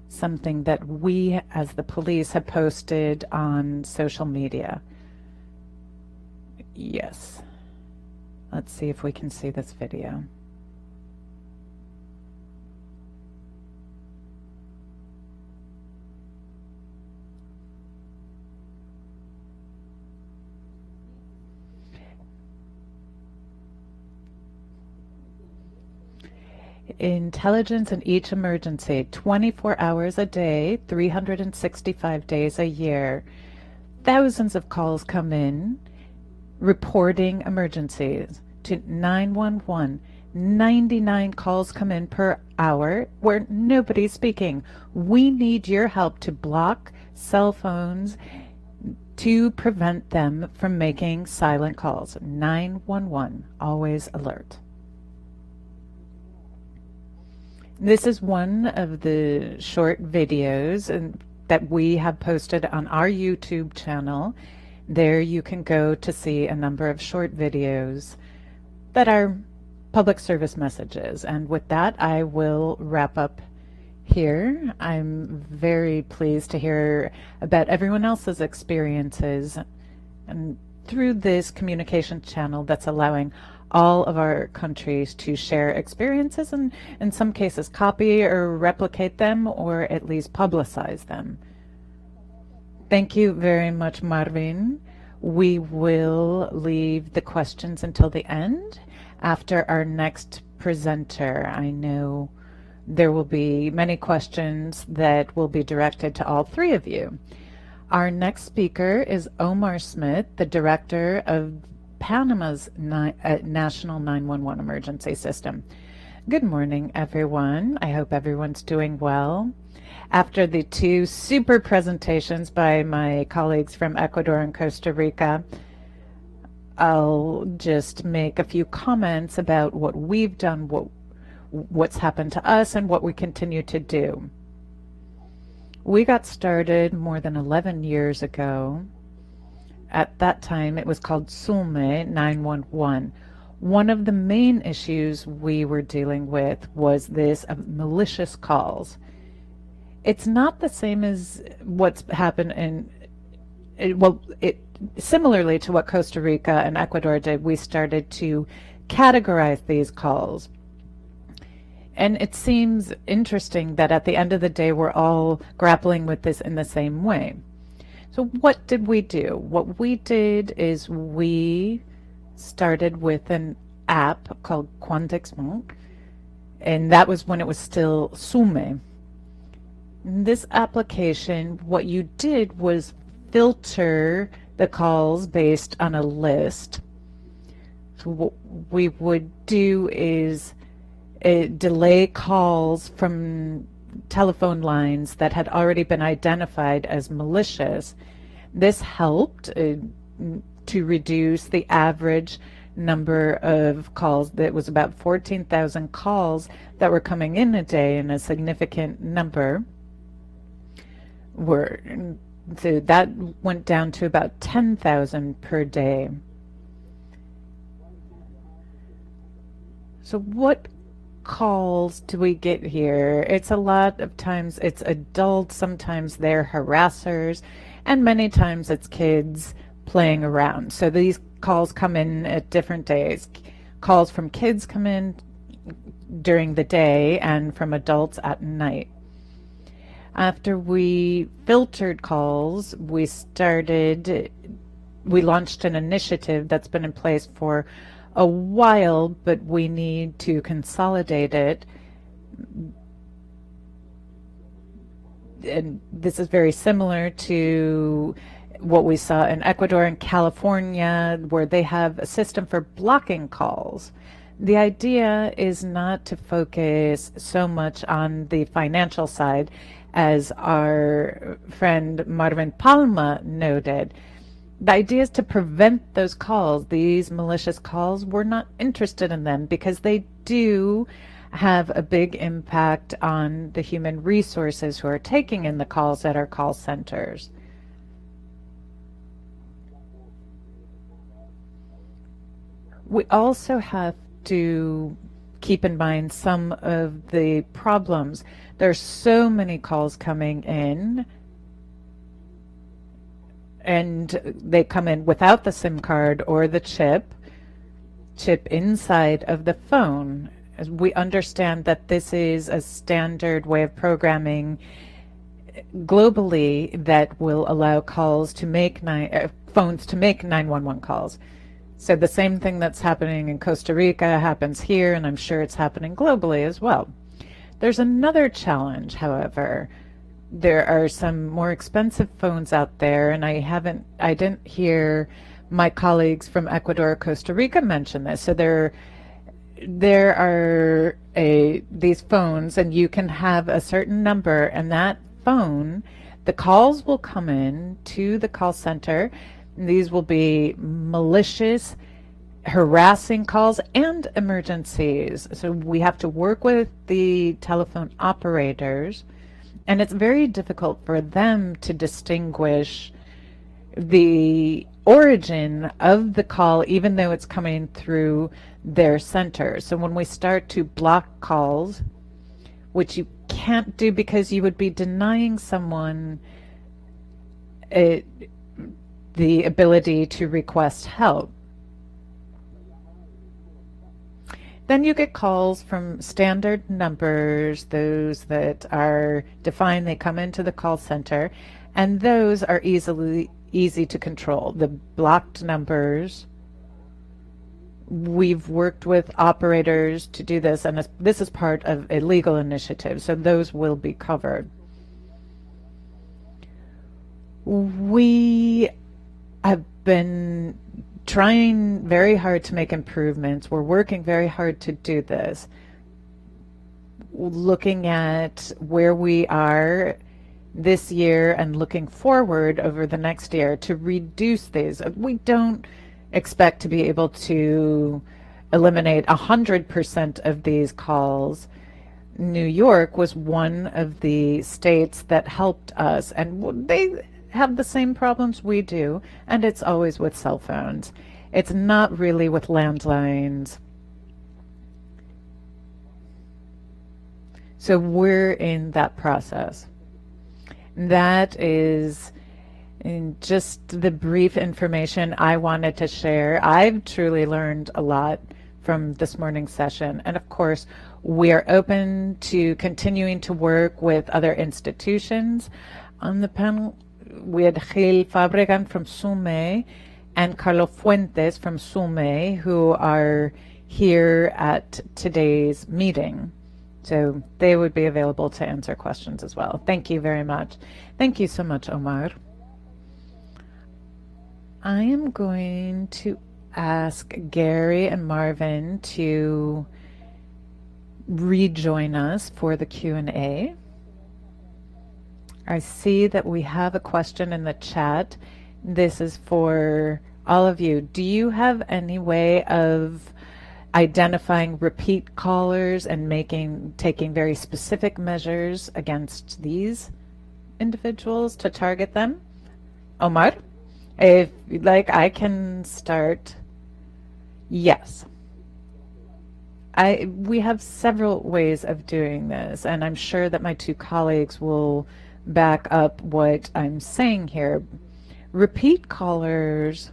something that we as the police have posted on social media. Yes. Let's see if we can see this video. Intelligence in each emergency, 24 hours a day, 365 days a year. Thousands of calls come in reporting emergencies to 911. 99 calls come in per hour where nobody's speaking. We need your help to block cell phones to prevent them from making silent calls. 911, always alert. This is one of the short videos that we have posted on our YouTube channel. There you can go to see a number of short videos that are public service messages. And with that, I will wrap up here. I'm very pleased to hear about everyone else's experiences and through this communication channel that's allowing all of our countries to share experiences and in some cases copy or replicate them, or at least publicize them. Thank you very much, Marvin. We will leave the questions until the end after our next presenter. I know there will be many questions that will be directed to all three of you. Our next speaker is Omar Smith, the director of Panama's National 911 Emergency System. Good morning, everyone. I hope everyone's doing well. After the two super presentations by my colleagues from Ecuador and Costa Rica, I'll just make a few comments about what we've done, what's happened to us, and what we continue to do. We got started more than 11 years ago. At that time, it was called SUME 911. One of the main issues we were dealing with was this of malicious calls. It's not the same as what's happened similarly to what Costa Rica and Ecuador did, we started to categorize these calls. And it seems interesting that at the end of the day, we're all grappling with this in the same way. So what did we do? What we did is we started with an app called Quantexmont, and that was when it was still Sume. This application, what you did was filter the calls based on a list. So what we would do is delay calls from telephone lines that had already been identified as malicious. This helped to reduce the average number of calls. That was about 14,000 calls that were coming in a day, and a significant number were, so that went down to about 10,000 per day. So what calls do we get here? It's a lot of times it's adults, sometimes they're harassers, and many times it's kids playing around. So these calls come in at different days. Calls from kids come in during the day and from adults at night. After we filtered calls, we launched an initiative that's been in place for a while, but we need to consolidate it. And this is very similar to what we saw in Ecuador and California, where they have a system for blocking calls. The idea is not to focus so much on the financial side, as our friend Marvin Palma noted. The idea is to prevent those calls, these malicious calls. We're not interested in them because they do have a big impact on the human resources who are taking in the calls at our call centers. We also have to keep in mind some of the problems. There's so many calls coming in, and they come in without the SIM card or the chip inside of the phone. As we understand that this is a standard way of programming globally that will allow calls to make phones to make 911 calls. So the same thing that's happening in Costa Rica happens here, and I'm sure it's happening globally as well. There's another challenge, however. There are some more expensive phones out there, and I didn't hear my colleagues from Ecuador or Costa Rica mention this. So there are these phones, and you can have a certain number, and that phone, the calls will come in to the call center. And these will be malicious, harassing calls and emergencies. So we have to work with the telephone operators, and it's very difficult for them to distinguish the origin of the call, even though it's coming through their center. So when we start to block calls, which you can't do because you would be denying someone the ability to request help. Then you get calls from standard numbers, those that are defined, they come into the call center, and those are easy to control. The blocked numbers, we've worked with operators to do this, and this is part of a legal initiative, so those will be covered. We have been trying very hard to make improvements. We're working very hard to do this. Looking at where we are this year and looking forward over the next year to reduce these. We don't expect to be able to eliminate 100% of these calls. New York was one of the states that helped us, and they have the same problems we do, and it's always with cell phones. It's not really with landlines. So we're in that process. That is And just the brief information I wanted to share, I've truly learned a lot from this morning's session. And of course, we are open to continuing to work with other institutions. On the panel, we had Gil Fabregan from SUME and Carlos Fuentes from SUME, who are here at today's meeting. So they would be available to answer questions as well. Thank you very much. Thank you so much, Omar. I am going to ask Gary and Marvin to rejoin us for the Q&A. I see that we have a question in the chat. This is for all of you. Do you have any way of identifying repeat callers and taking very specific measures against these individuals to target them? Omar? If you'd like, I can start. Yes. We have several ways of doing this, and I'm sure that my two colleagues will back up what I'm saying here. Repeat callers,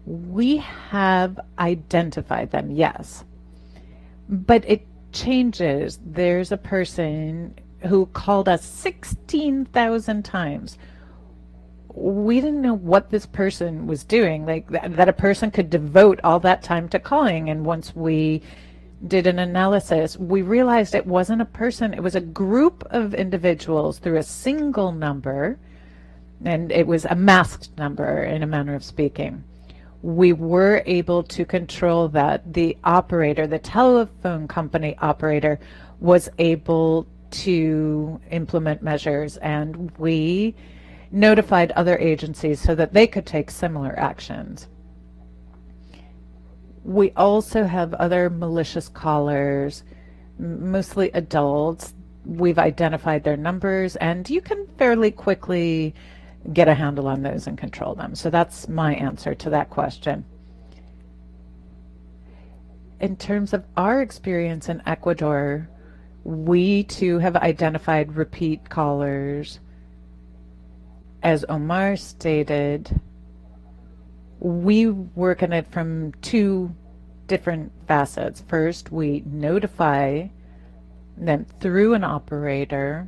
we have identified them, yes. But it changes. There's a person who called us 16,000 times. We didn't know what this person was doing, like that a person could devote all that time to calling. And once we did an analysis, we realized it wasn't a person, it was a group of individuals through a single number, and it was a masked number in a manner of speaking. We were able to control that. The operator, the telephone company operator, was able to implement measures, and we notified other agencies so that they could take similar actions. We also have other malicious callers, mostly adults. We've identified their numbers, and you can fairly quickly get a handle on those and control them. So that's my answer to that question. In terms of our experience in Ecuador, we too have identified repeat callers. As Omar stated, we work on it from two different facets. First, we notify them through an operator.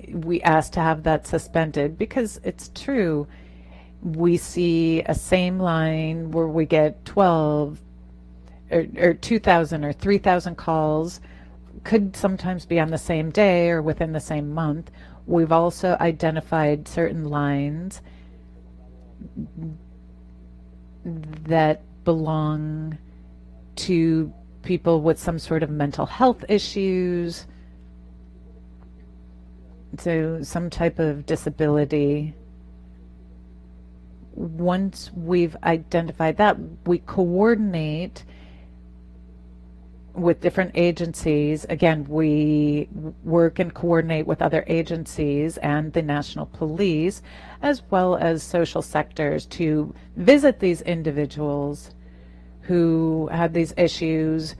We ask to have that suspended because it's true. We see a same line where we get 12 or 2,000 or 3,000 calls, could sometimes be on the same day or within the same month. We've also identified certain lines that belong to people with some sort of mental health issues, so some type of disability. Once we've identified that, we coordinate with different agencies. Again, we work and coordinate with other agencies and the national police, as well as social sectors, to visit these individuals who have these issues,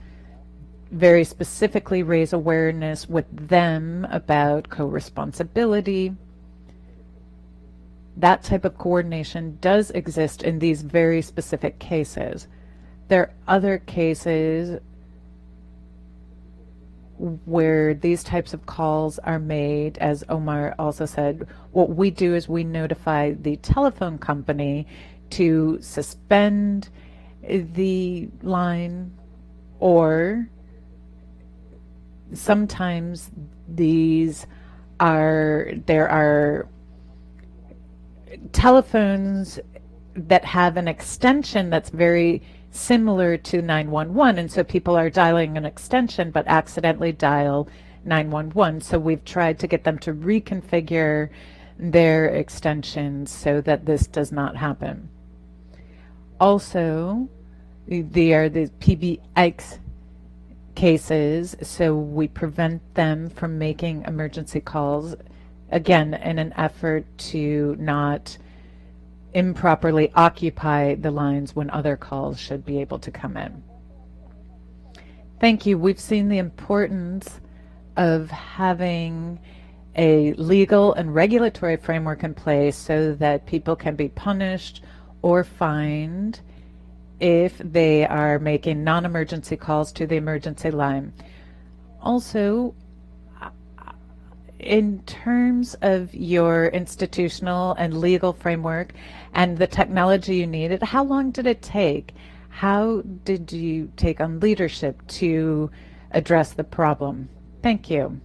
very specifically raise awareness with them about co-responsibility. That type of coordination does exist in these very specific cases. There are other cases where these types of calls are made. As Omar also said, what we do is we notify the telephone company to suspend the line, or sometimes there are telephones that have an extension that's very similar to 911, and so people are dialing an extension but accidentally dial 911. So we've tried to get them to reconfigure their extensions so that this does not happen. Also, they are the PBX cases, so we prevent them from making emergency calls, again, in an effort to not improperly occupy the lines when other calls should be able to come in. Thank you. We've seen the importance of having a legal and regulatory framework in place so that people can be punished or fined if they are making non-emergency calls to the emergency line. Also, in terms of your institutional and legal framework and the technology you needed, how long did it take? How did you take on leadership to address the problem? Thank you.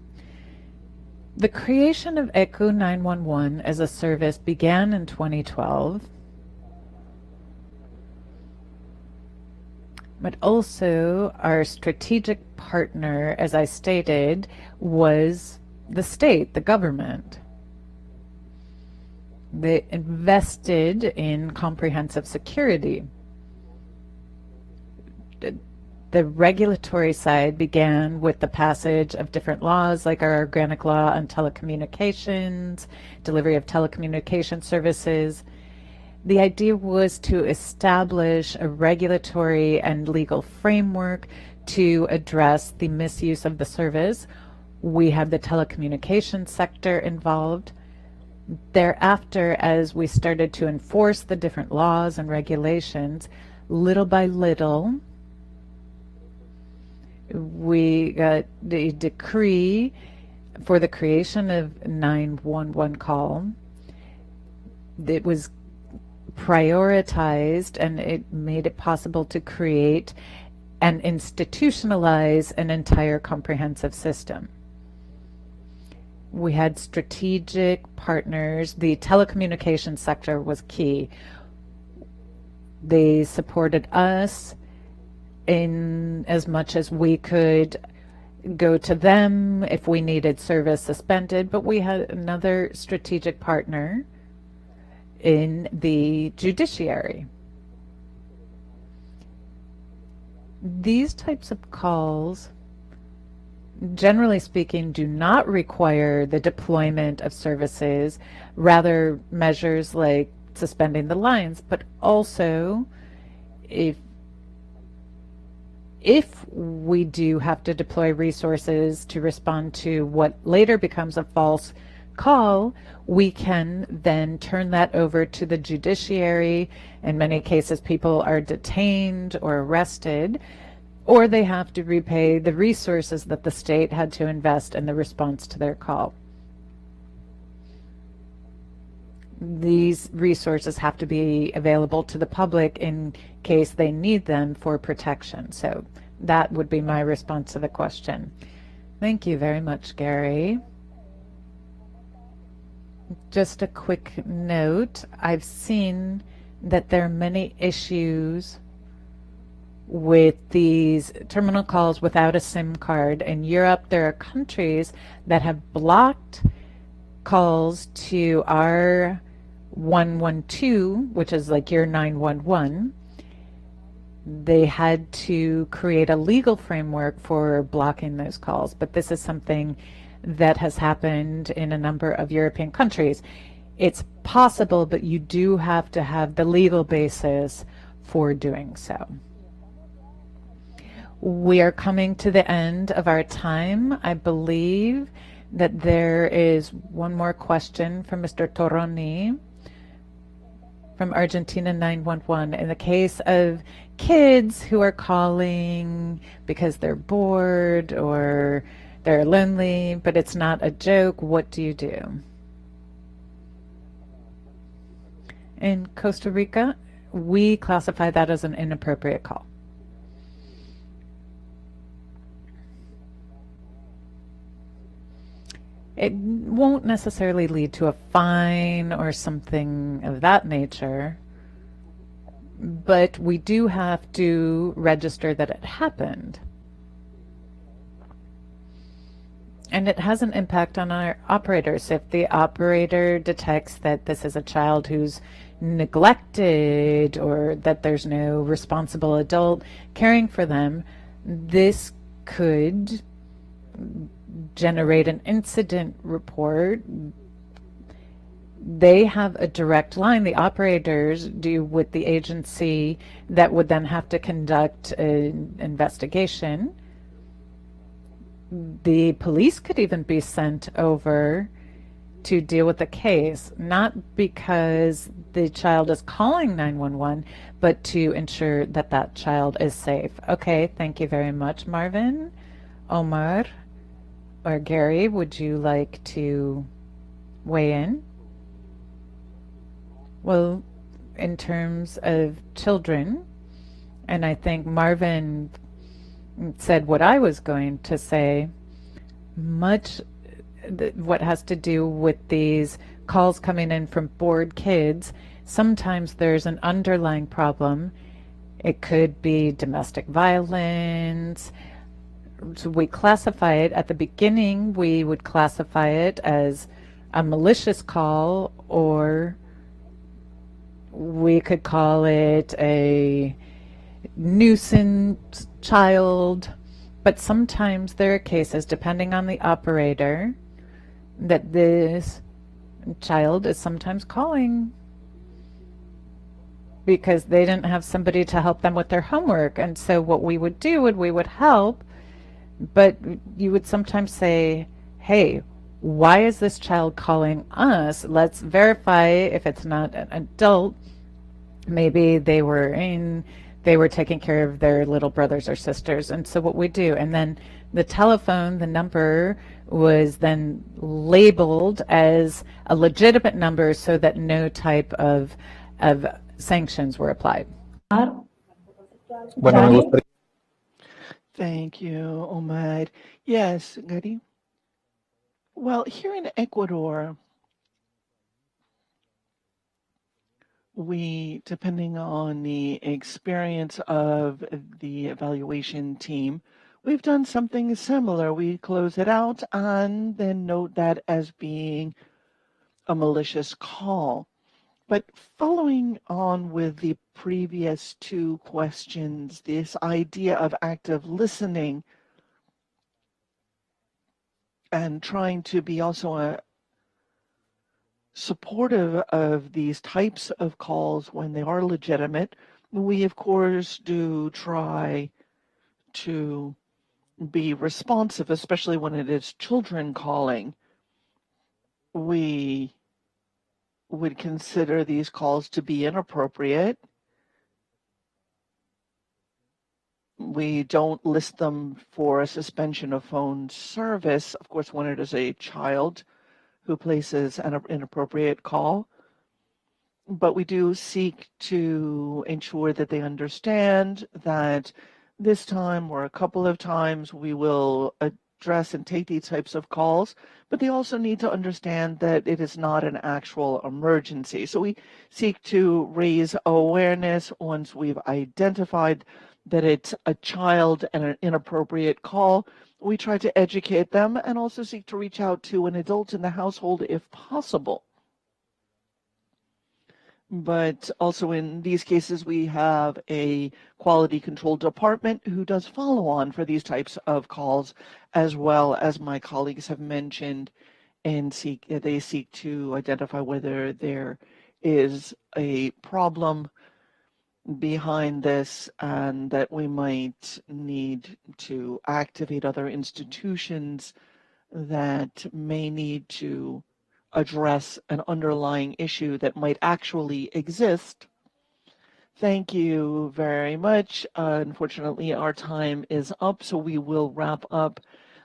The creation of ECU 911 as a service began in 2012, but also our strategic partner, as I stated, was the state, the government. They invested in comprehensive security. The regulatory side began with the passage of different laws like our organic law on telecommunications, delivery of telecommunication services. The idea was to establish a regulatory and legal framework to address the misuse of the service. We have the telecommunications sector involved. Thereafter, as we started to enforce the different laws and regulations, little by little, we got the decree for the creation of 911 call. It was prioritized and it made it possible to create and institutionalize an entire comprehensive system. We had strategic partners. The telecommunications sector was key. They supported us in as much as we could go to them if we needed service suspended, but we had another strategic partner in the judiciary. These types of calls, generally speaking, do not require the deployment of services, rather measures like suspending the lines, but also if we do have to deploy resources to respond to what later becomes a false call, we can then turn that over to the judiciary. In many cases, people are detained or arrested, or they have to repay the resources that the state had to invest in the response to their call. These resources have to be available to the public in case they need them for protection. So that would be my response to the question. Thank you very much, Gary. Just a quick note, I've seen that there are many issues with these terminal calls without a SIM card. In Europe, there are countries that have blocked calls to our 112, which is like your 911. They had to create a legal framework for blocking those calls, but this is something that has happened in a number of European countries. It's possible, but you do have to have the legal basis for doing so. We are coming to the end of our time. I believe that there is one more question from Mr. Torroni from Argentina 911. In the case of kids who are calling because they're bored or they're lonely, but it's not a joke, what do you do? In Costa Rica, we classify that as an inappropriate call. It won't necessarily lead to a fine or something of that nature, but we do have to register that it happened. And it has an impact on our operators. If the operator detects that this is a child who's neglected or that there's no responsible adult caring for them, this could generate an incident report. They have a direct line, the operators do, with the agency that would then have to conduct an investigation. The police could even be sent over to deal with the case, not because the child is calling 911, but to ensure that that child is safe. Okay, thank you very much, Marvin. Omar or Gary, would you like to weigh in? Well, in terms of children, and I think Marvin said what I was going to say, much what has to do with these calls coming in from bored kids, sometimes there's an underlying problem. It could be domestic violence. So we classify it at the beginning, we would classify it as a malicious call, or we could call it a nuisance child. But sometimes there are cases, depending on the operator, that this child is sometimes calling because they didn't have somebody to help them with their homework. And so what we would do is we would help, but you would sometimes say, hey, why is this child calling us? Let's verify if it's not an adult. Maybe they were taking care of their little brothers or sisters. And so what we do, and then the telephone, the number was then labeled as a legitimate number so that no type of sanctions were applied. Thank you, Omar. Yes, Gary. Well, here in Ecuador, we, depending on the experience of the evaluation team, we've done something similar. We close it out and then note that as being a malicious call. But following on with the previous two questions, this idea of active listening and trying to be also supportive of these types of calls when they are legitimate, we of course do try to be responsive, especially when it is children calling. We would consider these calls to be inappropriate. We don't list them for a suspension of phone service, of course, when it is a child who places an inappropriate call. But we do seek to ensure that they understand that this time or a couple of times we will address and take these types of calls, but they also need to understand that it is not an actual emergency. So we seek to raise awareness once we've identified that it's a child and an inappropriate call. We try to educate them and also seek to reach out to an adult in the household if possible. But also in these cases, we have a quality control department who does follow on for these types of calls, as well as my colleagues have mentioned, and they seek to identify whether there is a problem behind this and that we might need to activate other institutions that may need to address an underlying issue that might actually exist. Thank you very much. Unfortunately, our time is up, so we will wrap up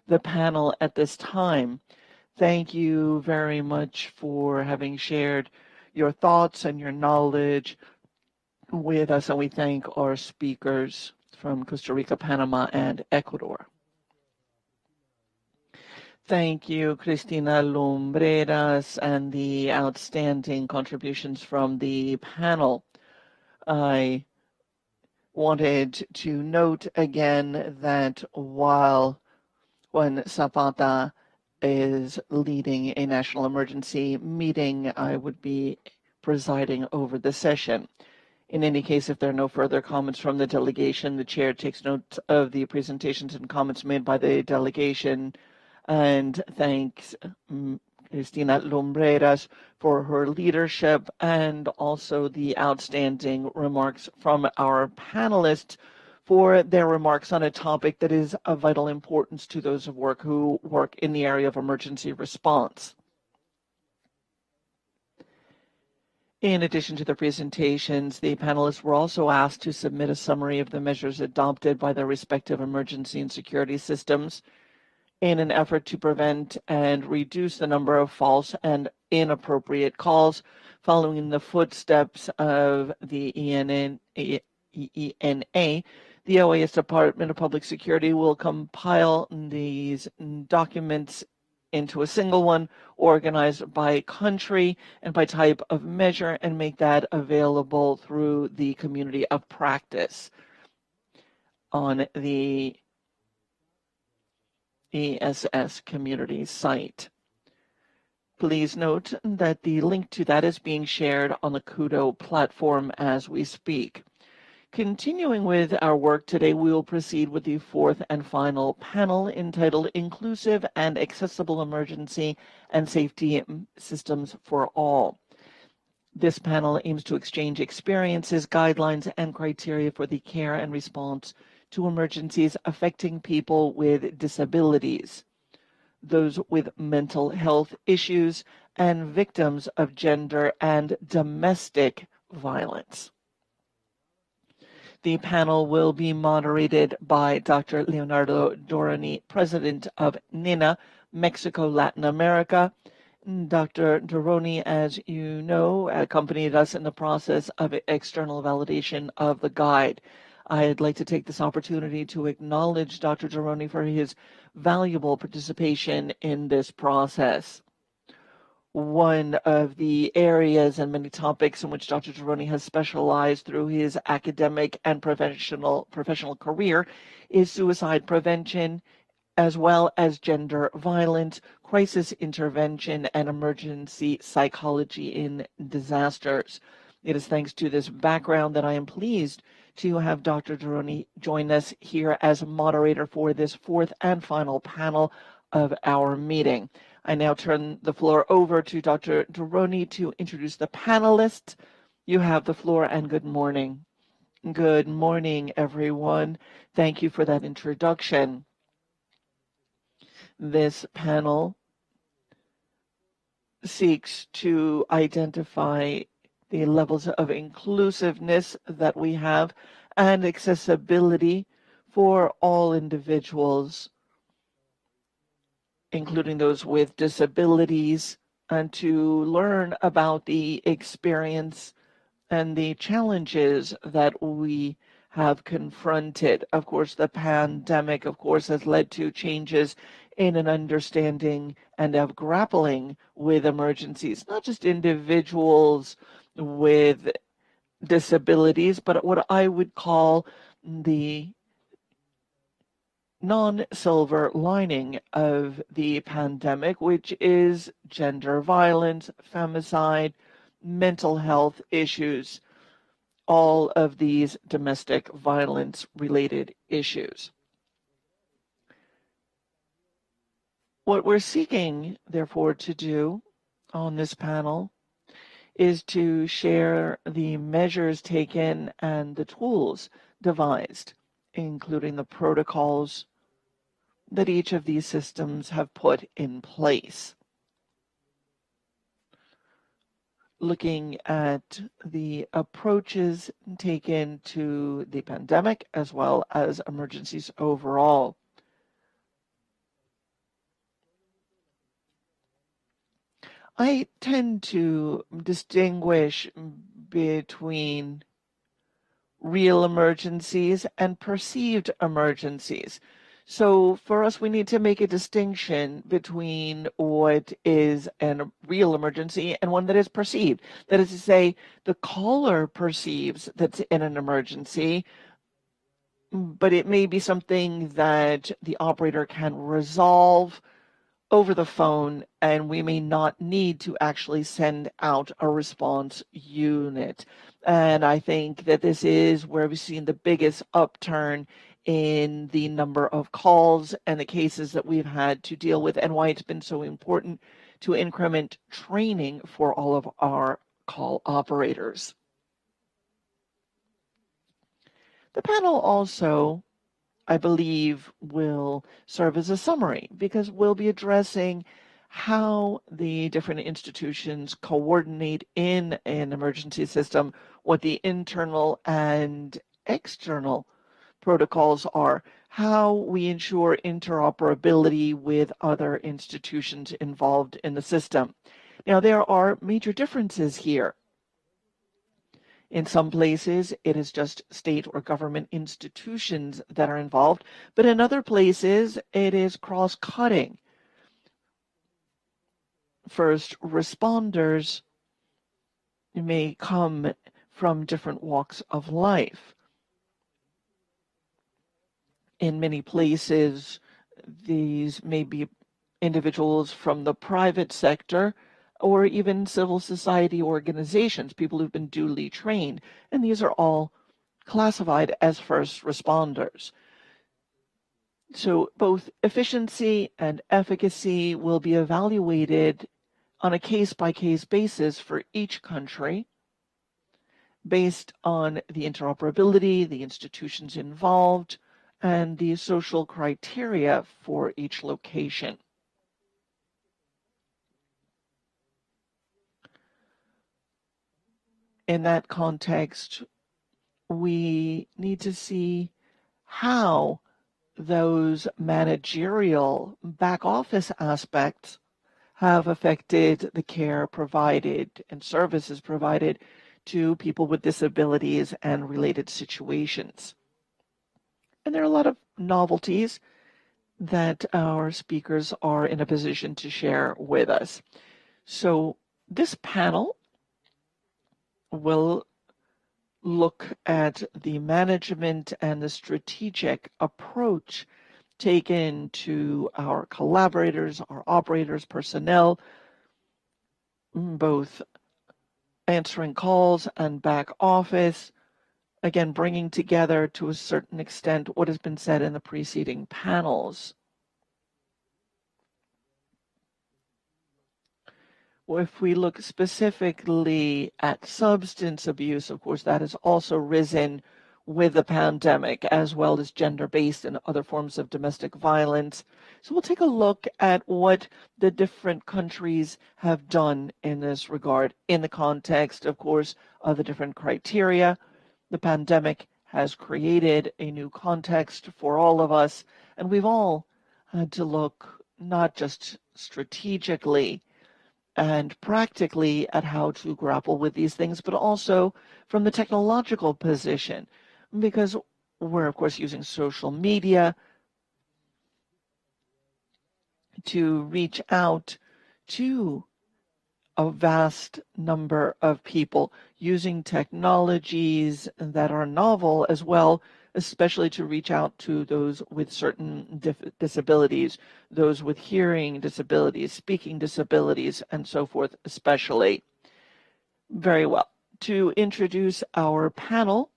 the panel at this time. Thank you very much for having shared your thoughts and your knowledge with us, and we thank our speakers from Costa Rica, Panama, and Ecuador. Thank you, Cristina Lumbreras, and the outstanding contributions from the panel. I wanted to note again that while Juan Zapata is leading a national emergency meeting, I would be presiding over the session. In any case, if there are no further comments from the delegation, the chair takes note of the presentations and comments made by the delegation and thanks Cristina Lumbreras for her leadership and also the outstanding remarks from our panelists for their remarks on a topic that is of vital importance to those who work in the area of emergency response. In addition to the presentations, the panelists were also asked to submit a summary of the measures adopted by their respective emergency and security systems in an effort to prevent and reduce the number of false and inappropriate calls following the footsteps of the ENA. The OAS Department of Public Security will compile these documents into a single one, organized by country and by type of measure, and make that available through the community of practice on the ESS community site. Please note that the link to that is being shared on the Kudo platform as we speak. Continuing with our work today, we will proceed with the fourth and final panel entitled Inclusive and Accessible Emergency and Safety Systems for All. This panel aims to exchange experiences, guidelines, and criteria for the care and response to emergencies affecting people with disabilities, those with mental health issues, and victims of gender and domestic violence. The panel will be moderated by Dr. Leonardo Dorani, President of NINA, Mexico, Latin America. Dr. Dorani, as you know, accompanied us in the process of external validation of the guide. I'd like to take this opportunity to acknowledge Dr. Dorani for his valuable participation in this process. One of the areas and many topics in which Dr. Dorani has specialized through his academic and professional career is suicide prevention, as well as gender violence, crisis intervention, and emergency psychology in disasters. It is thanks to this background that I am pleased to have Dr. Dorani join us here as moderator for this fourth and final panel of our meeting. I now turn the floor over to Dr. Dorani to introduce the panelists. You have the floor, and good morning. Good morning, everyone. Thank you for that introduction. This panel seeks to identify the levels of inclusiveness that we have and accessibility for all individuals, including those with disabilities, and to learn about the experience and the challenges that we have confronted. Of course, the pandemic, has led to changes in an understanding and of grappling with emergencies, not just individuals with disabilities, but what I would call the non-silver lining of the pandemic, which is gender violence, femicide, mental health issues, all of these domestic violence related issues. What we're seeking, therefore, to do on this panel is to share the measures taken and the tools devised, including the protocols that each of these systems have put in place. Looking at the approaches taken to the pandemic as well as emergencies overall. I tend to distinguish between real emergencies and perceived emergencies. So for us, we need to make a distinction between what is a real emergency and one that is perceived. That is to say, the caller perceives that's in an emergency, but it may be something that the operator can resolve over the phone, and we may not need to actually send out a response unit. And I think that this is where we've seen the biggest upturn in the number of calls and the cases that we've had to deal with, and why it's been so important to increment training for all of our call operators. The panel also, I believe, will serve as a summary, because we'll be addressing how the different institutions coordinate in an emergency system, what the internal and external protocols are, how we ensure interoperability with other institutions involved in the system. Now, there are major differences here. In some places, it is just state or government institutions that are involved, but in other places, it is cross-cutting. First responders may come from different walks of life. In many places, these may be individuals from the private sector or even civil society organizations, people who've been duly trained, and these are all classified as first responders. So both efficiency and efficacy will be evaluated on a case-by-case basis for each country based on the interoperability, the institutions involved, and the social criteria for each location. In that context, we need to see how those managerial back office aspects have affected the care provided and services provided to people with disabilities and related situations. And there are a lot of novelties that our speakers are in a position to share with us. So this panel will look at the management and the strategic approach taken to our collaborators, our operators, personnel, both answering calls and back office, again, bringing together to a certain extent what has been said in the preceding panels. If we look specifically at substance abuse, of course, that has also risen with the pandemic, as well as gender-based and other forms of domestic violence. So we'll take a look at what the different countries have done in this regard in the context, of course, of the different criteria. The pandemic has created a new context for all of us, and we've all had to look not just strategically and practically at how to grapple with these things, but also from the technological position, because we're, of course, using social media to reach out to a vast number of people, using technologies that are novel as well, especially to reach out to those with certain disabilities, those with hearing disabilities, speaking disabilities, and so forth, especially. Very well. To introduce our panel,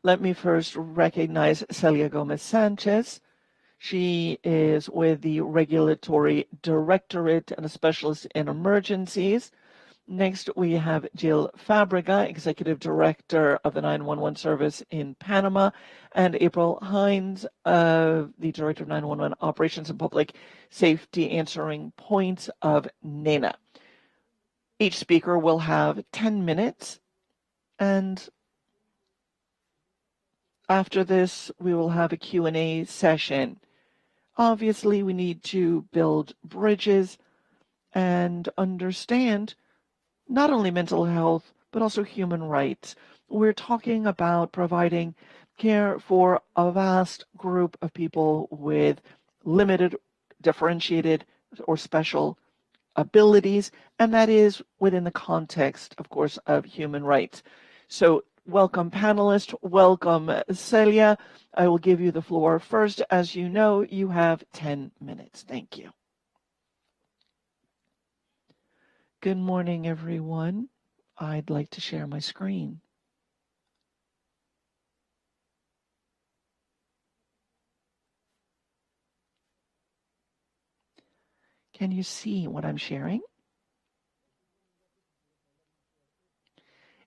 let me first recognize Celia Gomez-Sanchez. She is with the Regulatory Directorate and a specialist in emergencies. Next, we have Jill Fabrega, Executive Director of the 911 Service in Panama, and April Hines, the Director of 911 Operations and Public Safety Answering Points of NENA. Each speaker will have 10 minutes, and after this, we will have a Q&A session. Obviously, we need to build bridges and understand not only mental health, but also human rights. We're talking about providing care for a vast group of people with limited, differentiated, or special abilities, and that is within the context, of course, of human rights. So welcome, panelists. Welcome, Celia. I will give you the floor first. As you know, you have 10 minutes. Thank you. Good morning, everyone. I'd like to share my screen. Can you see what I'm sharing?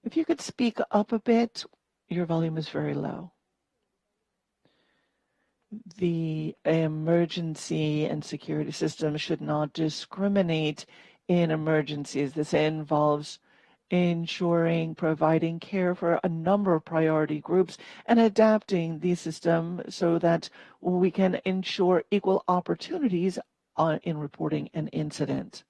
If you could speak up a bit, your volume is very low. the emergency and security system should not discriminate in emergencies. This involves ensuring providing care for a number of priority groups and adapting the system so that we can ensure equal opportunities in reporting an incident.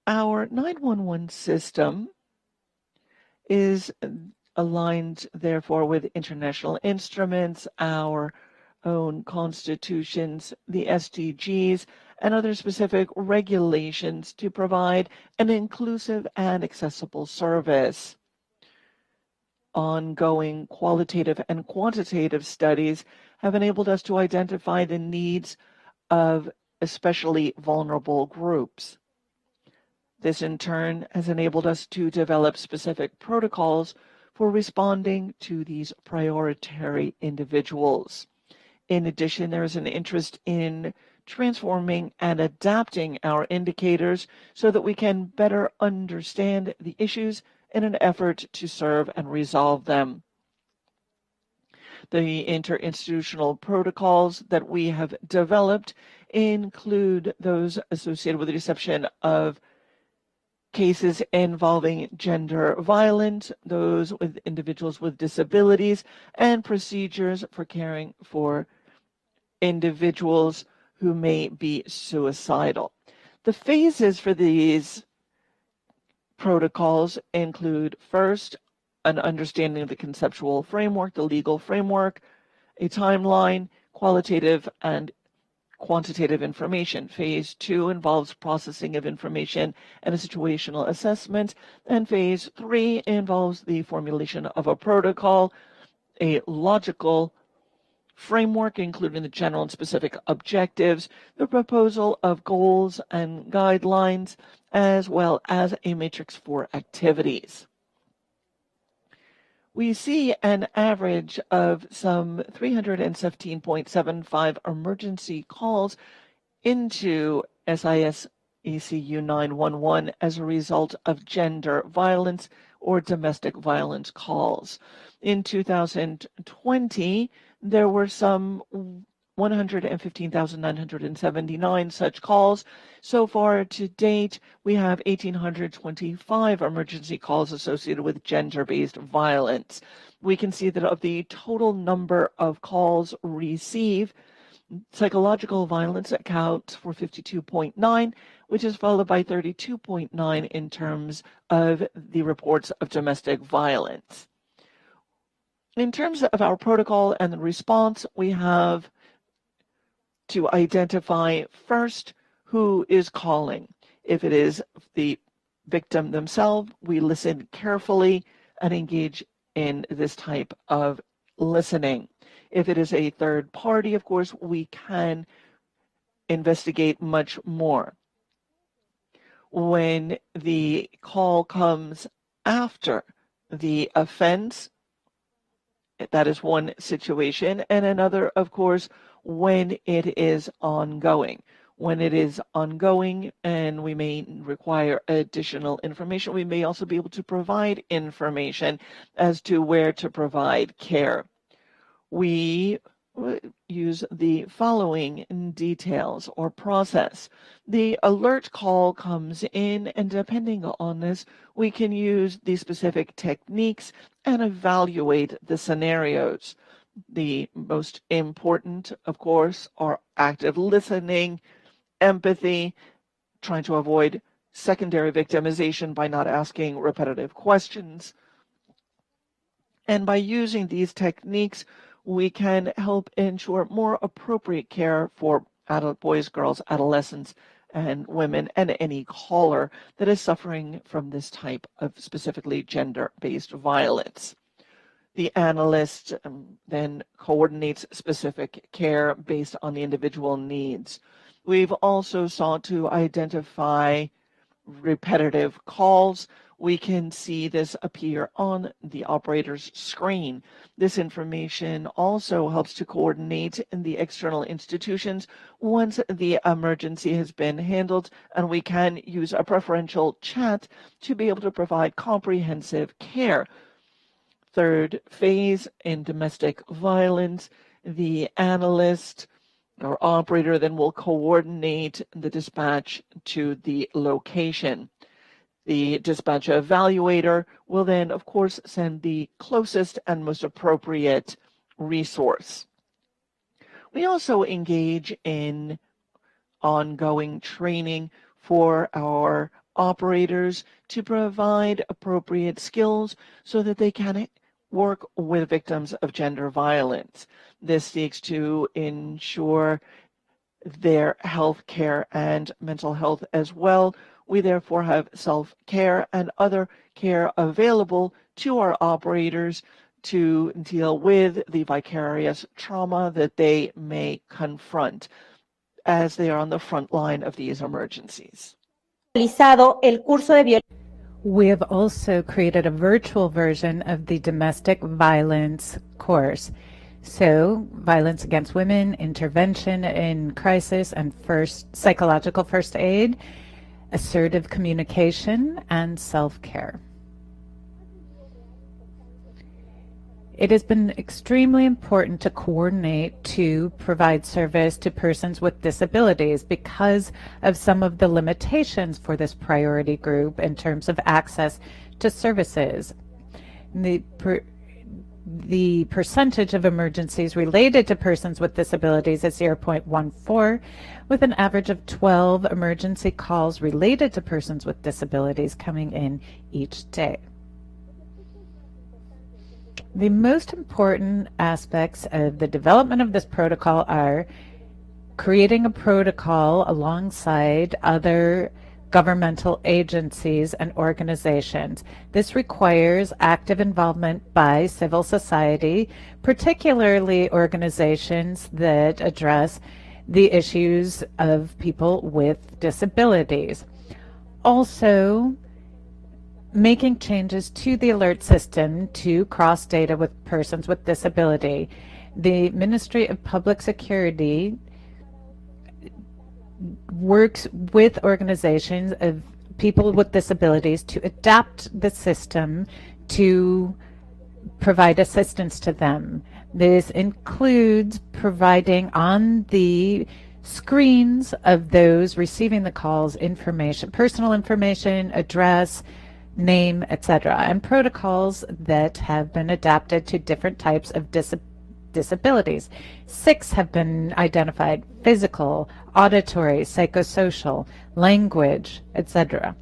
Our 911 system is aligned, therefore, with international instruments, our own constitutions, the SDGs, and other specific regulations to provide an inclusive and accessible service. Ongoing qualitative and quantitative studies have enabled us to identify the needs of especially vulnerable groups. This in turn has enabled us to develop specific protocols for responding to these prioritary individuals. In addition, there is an interest in transforming and adapting our indicators so that we can better understand the issues in an effort to serve and resolve them. The interinstitutional protocols that we have developed include those associated with the reception of cases involving gender violence, those with individuals with disabilities, and procedures for caring for individuals who may be suicidal. The phases for these protocols include, first, an understanding of the conceptual framework, the legal framework, a timeline, qualitative and quantitative information. Phase 2 involves processing of information and a situational assessment. And phase 3 involves the formulation of a protocol, a logical framework, including the general and specific objectives, the proposal of goals and guidelines, as well as a matrix for activities. We see an average of some 317.75 emergency calls into SIS ECU 911 as a result of gender violence or domestic violence calls. In 2020, there were some 115,979 such calls. So far to date, we have 1,825 emergency calls associated with gender-based violence. We can see that of the total number of calls received, psychological violence accounts for 52.9, which is followed by 32.9 in terms of the reports of domestic violence. In terms of our protocol and the response, we have to identify first who is calling. If it is the victim themselves, we listen carefully and engage in this type of listening. If it is a third party, of course, we can investigate much more. When the call comes after the offense, that is one situation, and another, of course, when it is ongoing. When it is ongoing and we may require additional information, we may also be able to provide information as to where to provide care. We use the following details or process. The alert call comes in, and depending on this, we can use the specific techniques and evaluate the scenarios. The most important, of course, are active listening, empathy, trying to avoid secondary victimization by not asking repetitive questions. And by using these techniques, we can help ensure more appropriate care for adult boys, girls, adolescents, and women, and any caller that is suffering from this type of specifically gender-based violence. The analyst then coordinates specific care based on the individual needs. We've also sought to identify repetitive calls. we can see this appear on the operator's screen. This information also helps to coordinate the external institutions once the emergency has been handled, and we can use a preferential chat to be able to provide comprehensive care. Third phase in domestic violence, the analyst or operator then will coordinate the dispatch to the location. The dispatch evaluator will then, of course, send the closest and most appropriate resource. We also engage in ongoing training for our operators to provide appropriate skills so that they can work with victims of gender violence. This seeks to ensure their health care and mental health as well. We therefore have self-care and other care available to our operators to deal with the vicarious trauma that they may confront as they are on the front line of these emergencies. We have also created a virtual version of the domestic violence course. So, violence against women, intervention in crisis, and psychological first aid, assertive communication, and self-care. It has been extremely important to coordinate to provide service to persons with disabilities because of some of the limitations for this priority group in terms of access to services. The percentage of emergencies related to persons with disabilities is 0.14, with an average of 12 emergency calls related to persons with disabilities coming in each day. The most important aspects of the development of this protocol are creating a protocol alongside other governmental agencies and organizations. This requires active involvement by civil society, particularly organizations that address the issues of people with disabilities. Also, making changes to the alert system to cross data with persons with disability. The Ministry of Public Security works with organizations of people with disabilities to adapt the system to provide assistance to them. This includes providing on the screens of those receiving the calls information, personal information, address, name, etc., and protocols that have been adapted to different types of disabilities. 6 have been identified: physical, auditory, psychosocial, language, etc.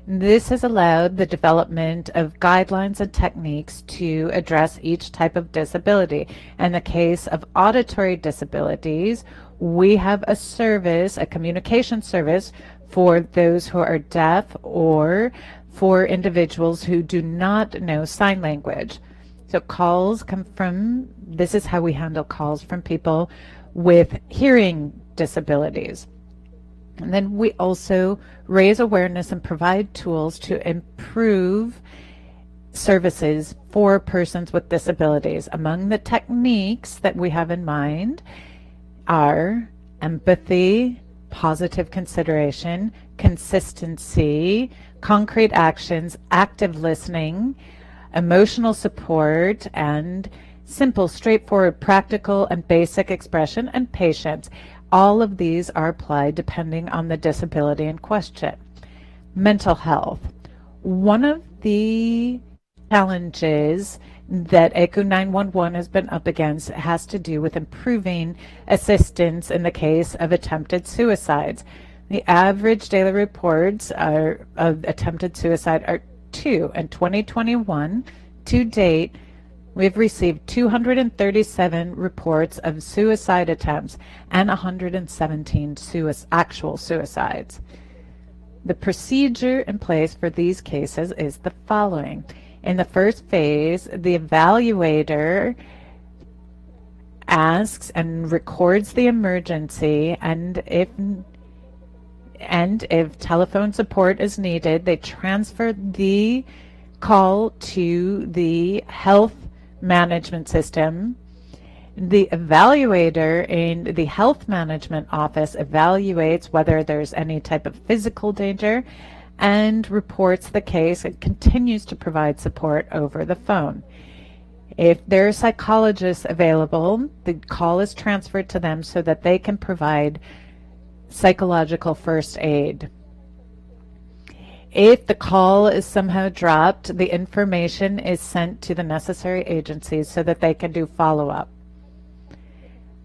This has allowed the development of guidelines and techniques to address each type of disability. In the case of auditory disabilities, we have a service, a communication service for those who are deaf or for individuals who do not know sign language. So calls come from, this is how we handle calls from people with hearing disabilities. And then we also raise awareness and provide tools to improve services for persons with disabilities. Among the techniques that we have in mind are empathy, positive consideration, consistency, concrete actions, active listening, emotional support, and simple, straightforward, practical, and basic expression, and patience. All of these are applied depending on the disability in question. Mental health. One of the challenges that ECU 911 has been up against has to do with improving assistance in the case of attempted suicides. The average daily reports of attempted suicide are 2. In 2021, to date, we've received 237 reports of suicide attempts and 117 actual suicides. The procedure in place for these cases is the following. In the first phase, the evaluator asks and records the emergency, and And if telephone support is needed, they transfer the call to the health management system. The evaluator in the health management office evaluates whether there's any type of physical danger and reports the case and continues to provide support over the phone. If there are psychologists available, the call is transferred to them so that they can provide psychological first aid. If the call is somehow dropped, the information is sent to the necessary agencies so that they can do follow-up.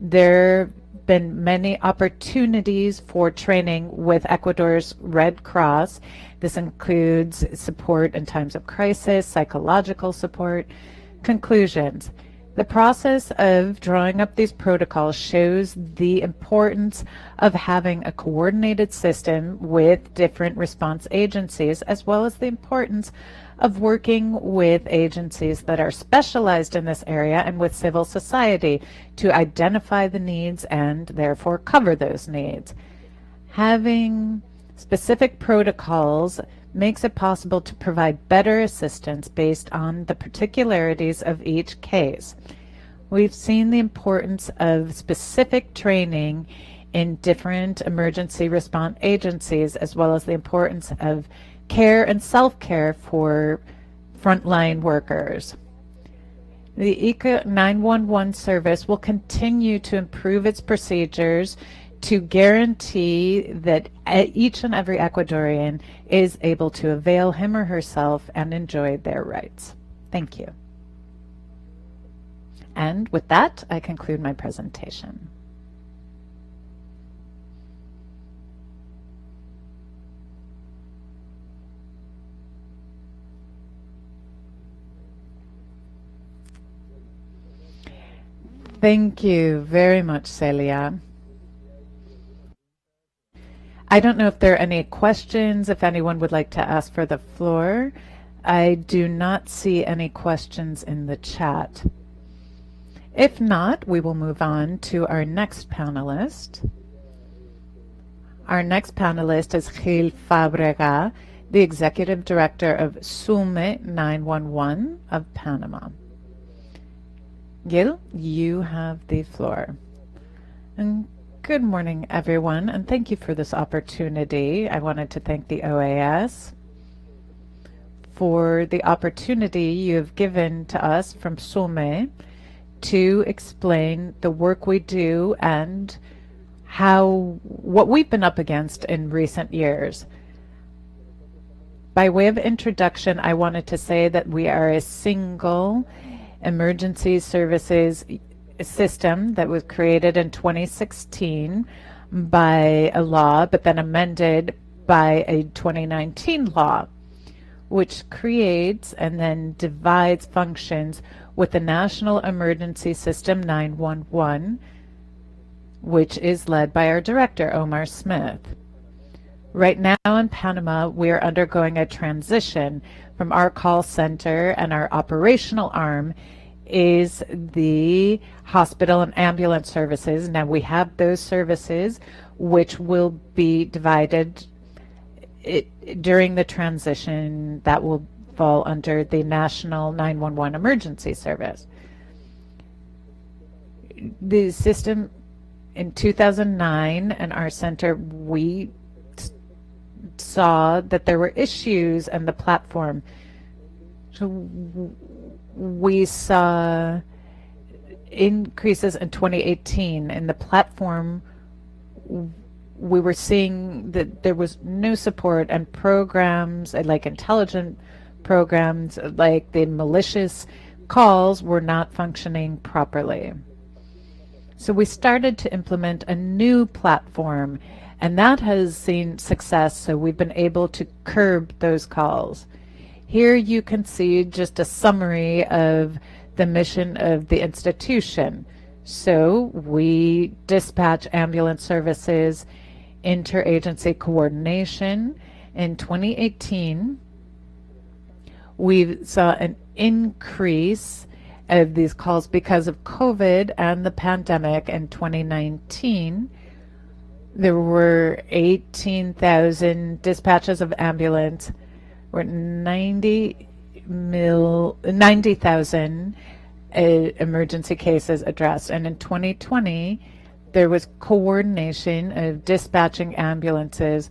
There have been many opportunities for training with Ecuador's Red Cross. This includes support in times of crisis, psychological support. Conclusions. The process of drawing up these protocols shows the importance of having a coordinated system with different response agencies, as well as the importance of working with agencies that are specialized in this area and with civil society to identify the needs and therefore cover those needs. Having specific protocols makes it possible to provide better assistance based on the particularities of each case. We've seen the importance of specific training in different emergency response agencies, as well as the importance of care and self-care for frontline workers. The ICA 911 service will continue to improve its procedures to guarantee that each and every Ecuadorian is able to avail him or herself and enjoy their rights. Thank you. And with that, I conclude my presentation. Thank you very much, Celia. I don't know if there are any questions, if anyone would like to ask for the floor. I do not see any questions in the chat. If not, we will move on to our next panelist. Our next panelist is Gil Fábrega, the Executive Director of SUME 911 of Panama. Gil, you have the floor. And good morning, everyone, and thank you for this opportunity. I wanted to thank the OAS for the opportunity you have given to us from SUME to explain the work we do and what we've been up against in recent years. By way of introduction, I wanted to say that we are a single emergency services system that was created in 2016 by a law, but then amended by a 2019 law, which creates and then divides functions with the National Emergency System 911, which is led by our director, Omar Smith. Right now in Panama, we are undergoing a transition from our call center, and our operational arm is the hospital and ambulance services. Now we have those services which will be divided during the transition that will fall under the National 911 Emergency Service. The system in 2009 and our center, we saw that there were issues in the platform. So we saw increases in 2018 in the platform. We were seeing that there was no support, and programs like intelligent programs like the malicious calls were not functioning properly. So we started to implement a new platform, and that has seen success, so we've been able to curb those calls. Here you can see just a summary of the mission of the institution. So we dispatch ambulance services, interagency coordination. In 2018, we saw an increase of these calls because of COVID and the pandemic. In 2019, There were 18,000 dispatches of ambulance, were 90,000 emergency cases addressed. And in 2020, there was coordination of dispatching ambulances,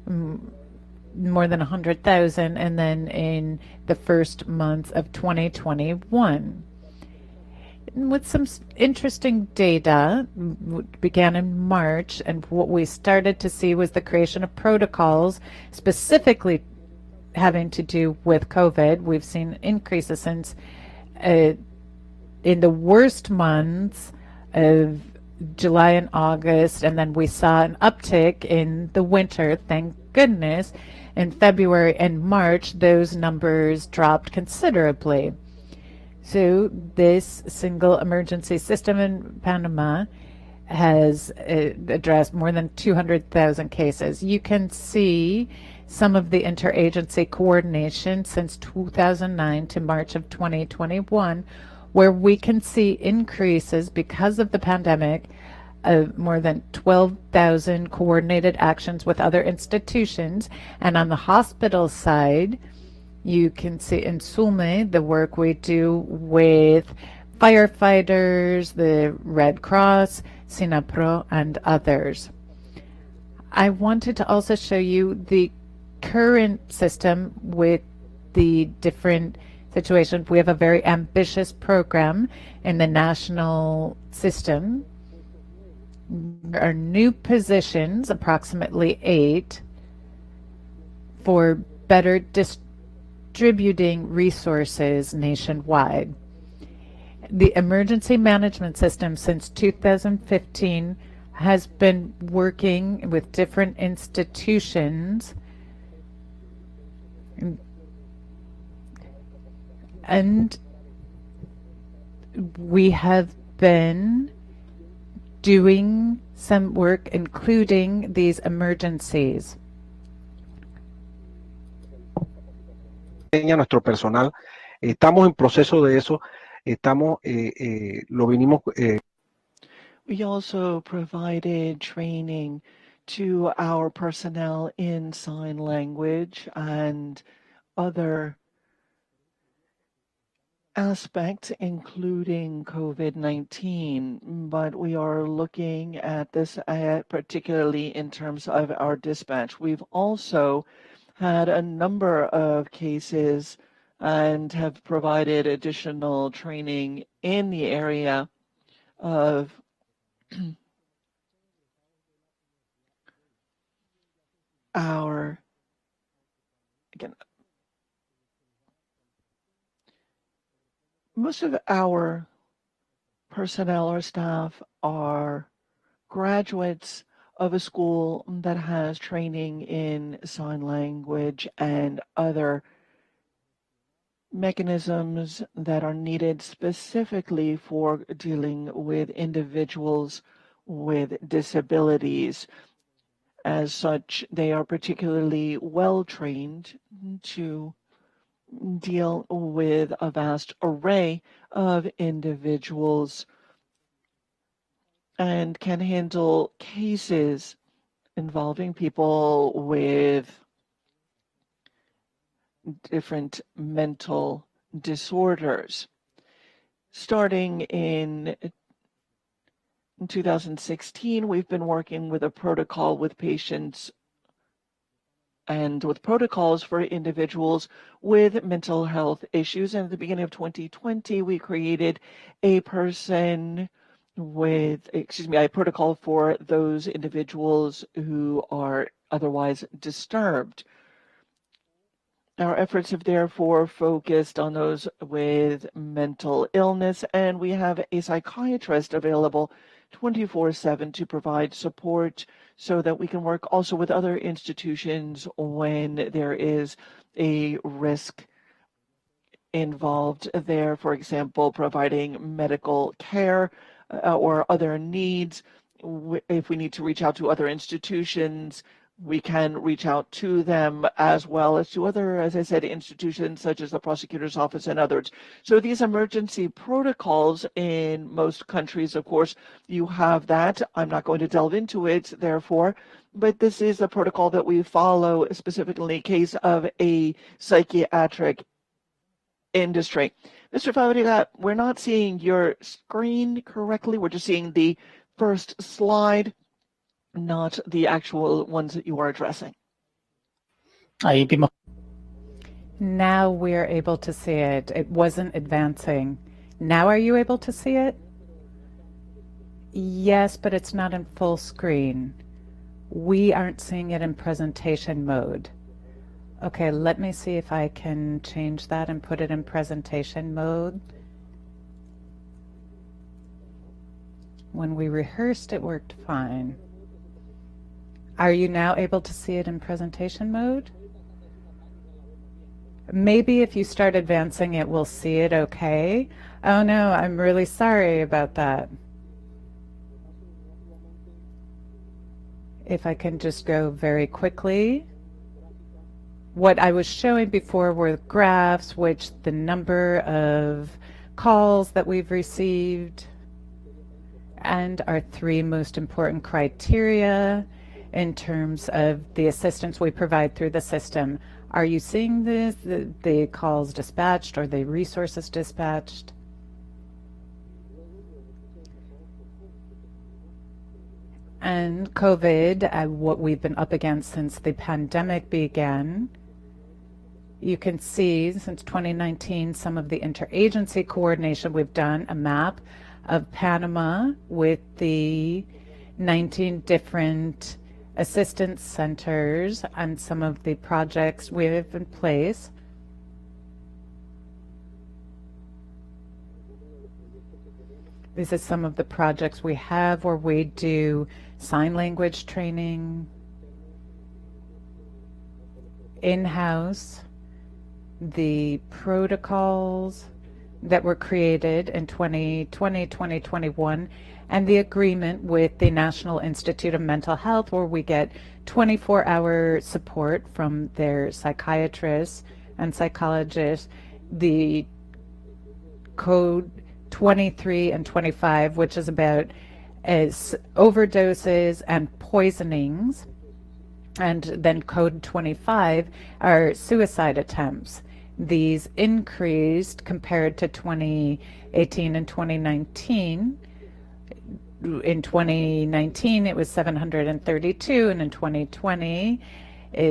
more than 100,000, and then in the first month of 2021. With some interesting data, began in March, and what we started to see was the creation of protocols specifically having to do with COVID. We've seen increases since in the worst months of July and August, and then we saw an uptick in the winter, thank goodness. In February and March, those numbers dropped considerably. So this single emergency system in Panama has addressed more than 200,000 cases. You can see some of the interagency coordination since 2009 to March of 2021, where we can see increases because of the pandemic of more than 12,000 coordinated actions with other institutions. And on the hospital side, you can see in Sume the work we do with firefighters, the Red Cross, SINAPRO, and others. I wanted to also show you the current system with the different situations. We have a very ambitious program in the national system. There are new positions, approximately 8, for better distributing resources nationwide. The emergency management system since 2015 has been working with different institutions and we have been doing some work including these emergencies. Nuestro personal, estamos en proceso de eso, lo vinimos. We also provided training to our personnel in sign language and other aspects, including COVID-19, but we are looking at this particularly in terms of our dispatch. We've also had a number of cases and have provided additional training in the area of our, again, most of our personnel or staff are graduates of a school that has training in sign language and other mechanisms that are needed specifically for dealing with individuals with disabilities. As such, they are particularly well trained to deal with a vast array of individuals and can handle cases involving people with different mental disorders. Starting in 2016, we've been working with a protocol with patients and with protocols for individuals with mental health issues. And at the beginning of 2020, we created a protocol for those individuals who are otherwise disturbed. Our efforts have therefore focused on those with mental illness, and we have a psychiatrist available 24/7 to provide support so that we can work also with other institutions when there is a risk involved there, for example, providing medical care or other needs. If we need to reach out to other institutions, we can reach out to them as well as to other, as I said, institutions such as the prosecutor's office and others. So these emergency protocols in most countries, of course, you have that. I'm not going to delve into it, therefore, but this is a protocol that we follow specifically in case of a psychiatric industry. Mr. Fabriga, we're not seeing your screen correctly. We're just seeing the first slide, not the actual ones that you are addressing. Now we're able to see it. It wasn't advancing. Now are you able to see it? Yes, but it's not in full screen. We aren't seeing it in presentation mode. Okay, let me see if I can change that and put it in presentation mode. When we rehearsed, it worked fine. Are you now able to see it in presentation mode? Maybe if you start advancing it, we'll see it okay. Oh no, I'm really sorry about that. If I can just go very quickly. What I was showing before were graphs, which the number of calls that we've received and our 3 most important criteria in terms of the assistance we provide through the system. Are you seeing this, the calls dispatched or the resources dispatched? And COVID, what we've been up against since the pandemic began, you can see since 2019 some of the interagency coordination we've done, a map of Panama with the 19 different assistance centers and some of the projects we have in place. These are some of the projects we have where we do sign language training in-house, the protocols that were created in 2020, 2021, and the agreement with the National Institute of Mental Health where we get 24-hour support from their psychiatrists and psychologists, the code 23 and 25, which is about overdoses and poisonings, and then code 25 are suicide attempts. These increased compared to 2018 and 2019. In 2019 it was 732, and in 2020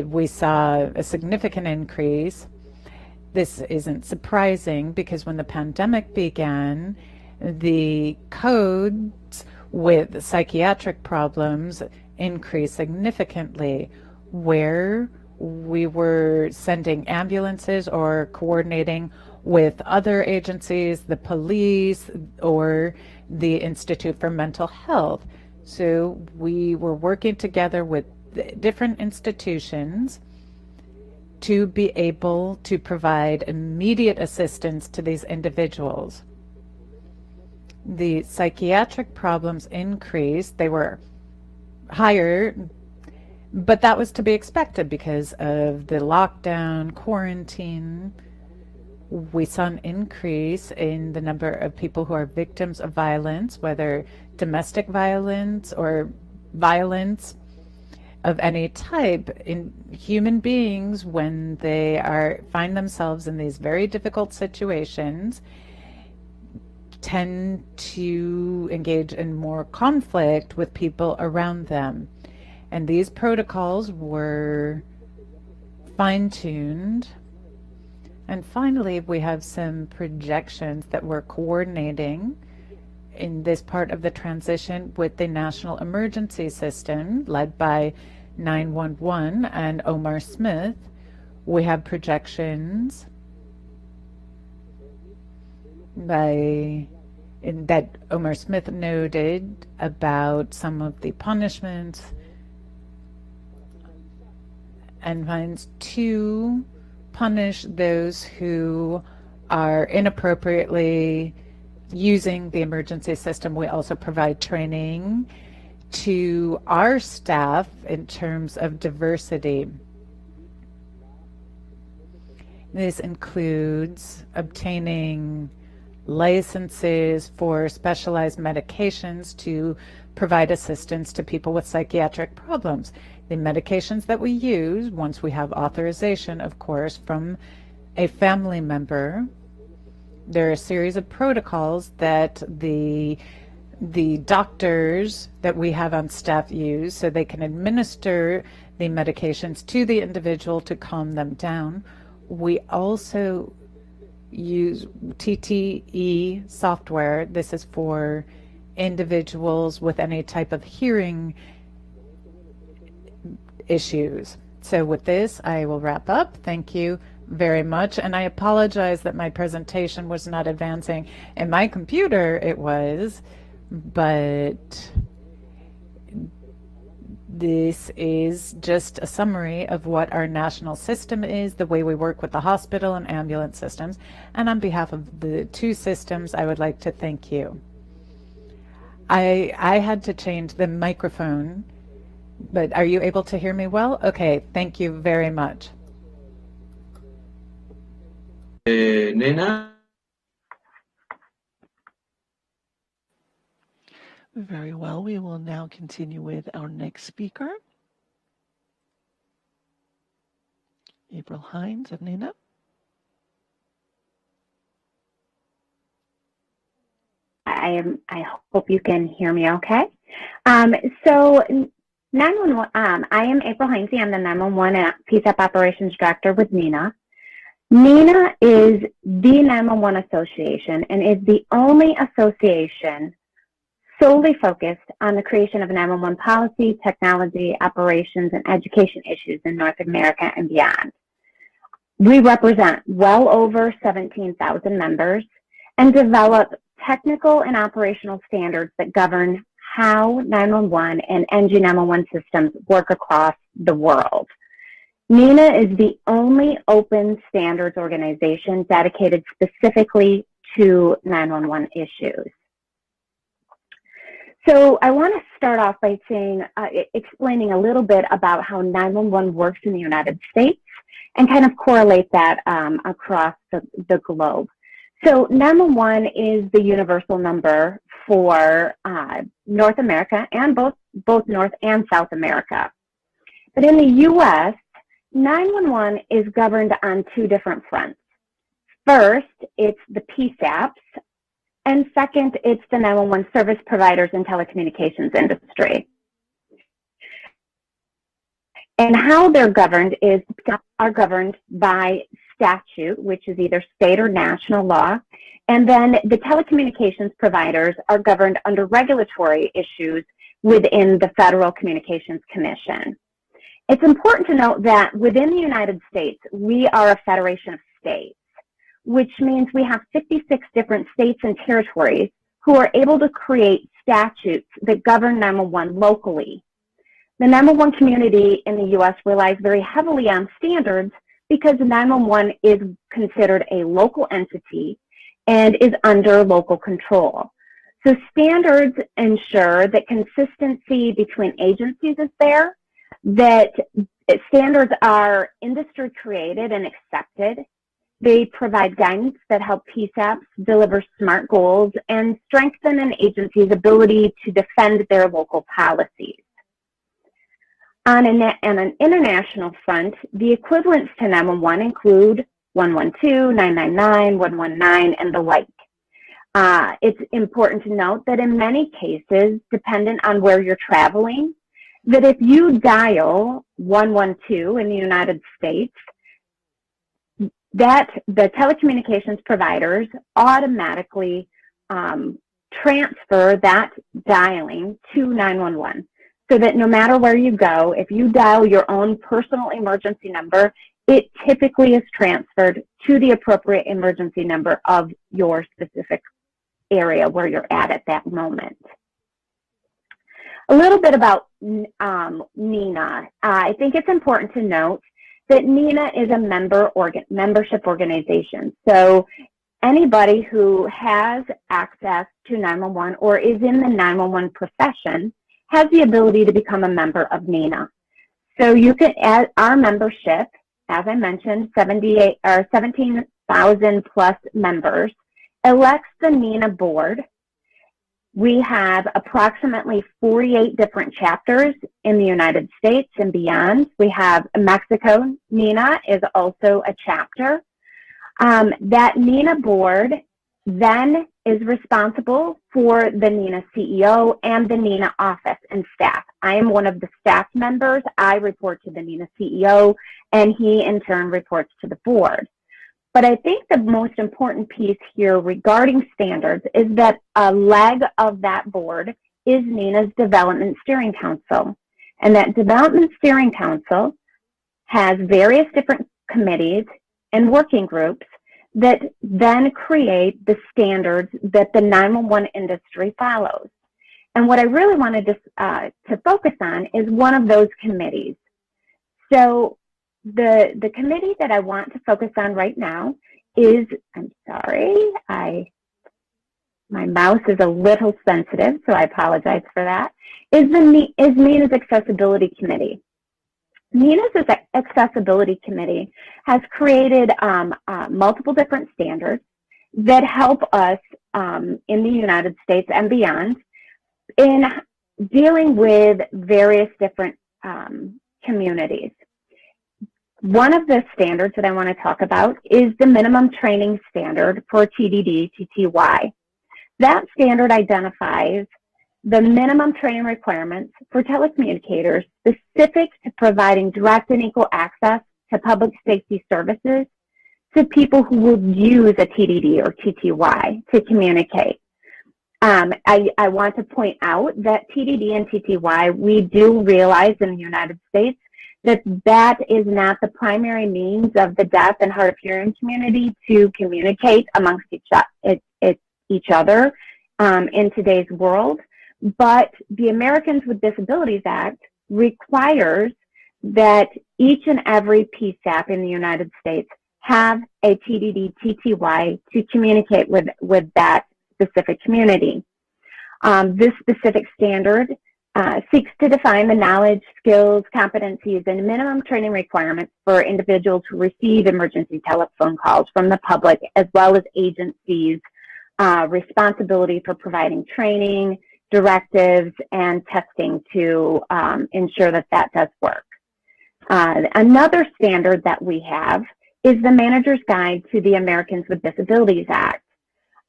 we saw a significant increase. This isn't surprising because when the pandemic began, the codes with psychiatric problems increased significantly, where we were sending ambulances or coordinating with other agencies, the police or the Institute for Mental Health. So we were working together with different institutions to be able to provide immediate assistance to these individuals. The psychiatric problems increased. They were higher, but that was to be expected because of the lockdown, quarantine. We saw an increase in the number of people who are victims of violence, whether domestic violence or violence of any type. In human beings, when they find themselves in these very difficult situations, tend to engage in more conflict with people around them. And these protocols were fine-tuned. And finally, we have some projections that we're coordinating in this part of the transition with the National Emergency System led by 911 and Omar Smith. We have projections that Omar Smith noted about some of the punishments and finds to punish those who are inappropriately using the emergency system. We also provide training to our staff in terms of diversity. This includes obtaining licenses for specialized medications to provide assistance to people with psychiatric problems. The medications that we use, once we have authorization, of course, from a family member, there are a series of protocols that the doctors that we have on staff use so they can administer the medications to the individual to calm them down. We also use TTE software. This is for individuals with any type of hearing issues. So with this, I will wrap up. Thank you very much. And I apologize that my presentation was not advancing. In my computer, it was, but this is just a summary of what our national system is, the way we work with the hospital and ambulance systems. And on behalf of the two systems, I would like to thank you. I had to change the microphone, but are you able to hear me well? Okay, thank you very much. Nena. Very well. We will now continue with our next speaker, April Hines of NENA. I hope you can hear me okay. So 911, I am April Hines. I'm the 911 PSAP Operations Director with NENA. NENA is the 911 association and is the only association solely focused on the creation of 911 policy, technology, operations, and education issues in North America and beyond. We represent well over 17,000 members and develop technical and operational standards that govern how 911 and NG 911 systems work across the world. NENA is the only open standards organization dedicated specifically to 911 issues. So I want to start off by saying, explaining a little bit about how 911 works in the United States and kind of correlate that across the globe. So 911 is the universal number for North America and both North and South America. But in the U.S., 911 is governed on two different fronts. First, it's the PSAPs, and second, it's the 911 service providers and telecommunications industry. And how they're governed is are governed by statute, which is either state or national law, and then the telecommunications providers are governed under regulatory issues within the Federal Communications Commission. It's important to note that within the United States, we are a federation of states, which means we have 56 different states and territories who are able to create statutes that govern 911 locally. The 911 community in the U.S. relies very heavily on standards because 911 is considered a local entity and is under local control. So standards ensure that consistency between agencies is there, that standards are industry created and accepted. They provide guidance that help PSAPs deliver SMART goals and strengthen an agency's ability to defend their local policies. On an international front, the equivalents to 911 include 112, 999, 119, and the like. It's important to note that in many cases, dependent on where you're traveling, that if you dial 112 in the United States, that the telecommunications providers automatically transfer that dialing to 911. So that no matter where you go, if you dial your own personal emergency number, it typically is transferred to the appropriate emergency number of your specific area where you're at that moment. A little bit about NENA. I think it's important to note that NENA is a membership organization. So anybody who has access to 911 or is in the 911 profession has the ability to become a member of NENA. So you can add our membership, as I mentioned, 17,000 plus members, elects the NENA board. We have approximately 48 different chapters in the United States and beyond. We have Mexico. NENA is also a chapter. That NENA board then is responsible for the NENA CEO and the NENA office and staff. I am one of the staff members. I report to the NENA CEO, and he in turn reports to the board. But I think the most important piece here regarding standards is that a leg of that board is NENA's Development Steering Council. And that Development Steering Council has various different committees and working groups that then create the standards that the 911 industry follows. And what I really wanted to focus on is one of those committees. So the committee that I want to focus on right now is, I'm sorry, my mouse is a little sensitive, so I apologize for that, is NENA's Accessibility Committee. NENA's Accessibility Committee has created multiple different standards that help us in the United States and beyond in dealing with various different communities. One of the standards that I want to talk about is the minimum training standard for TDD-TTY. That standard identifies the minimum training requirements for telecommunicators specific to providing direct and equal access to public safety services to people who will use a TDD or TTY to communicate. I want to point out that TDD and TTY, we do realize in the United States that is not the primary means of the deaf and hard of hearing community to communicate amongst each other in today's world. But the Americans with Disabilities Act requires that each and every PSAP in the United States have a TDD TTY to communicate with that specific community. This specific standard seeks to define the knowledge, skills, competencies, and minimum training requirements for individuals who receive emergency telephone calls from the public, as well as agencies' responsibility for providing training, directives, and testing to ensure that that does work. Another standard that we have is the Manager's Guide to the Americans with Disabilities Act.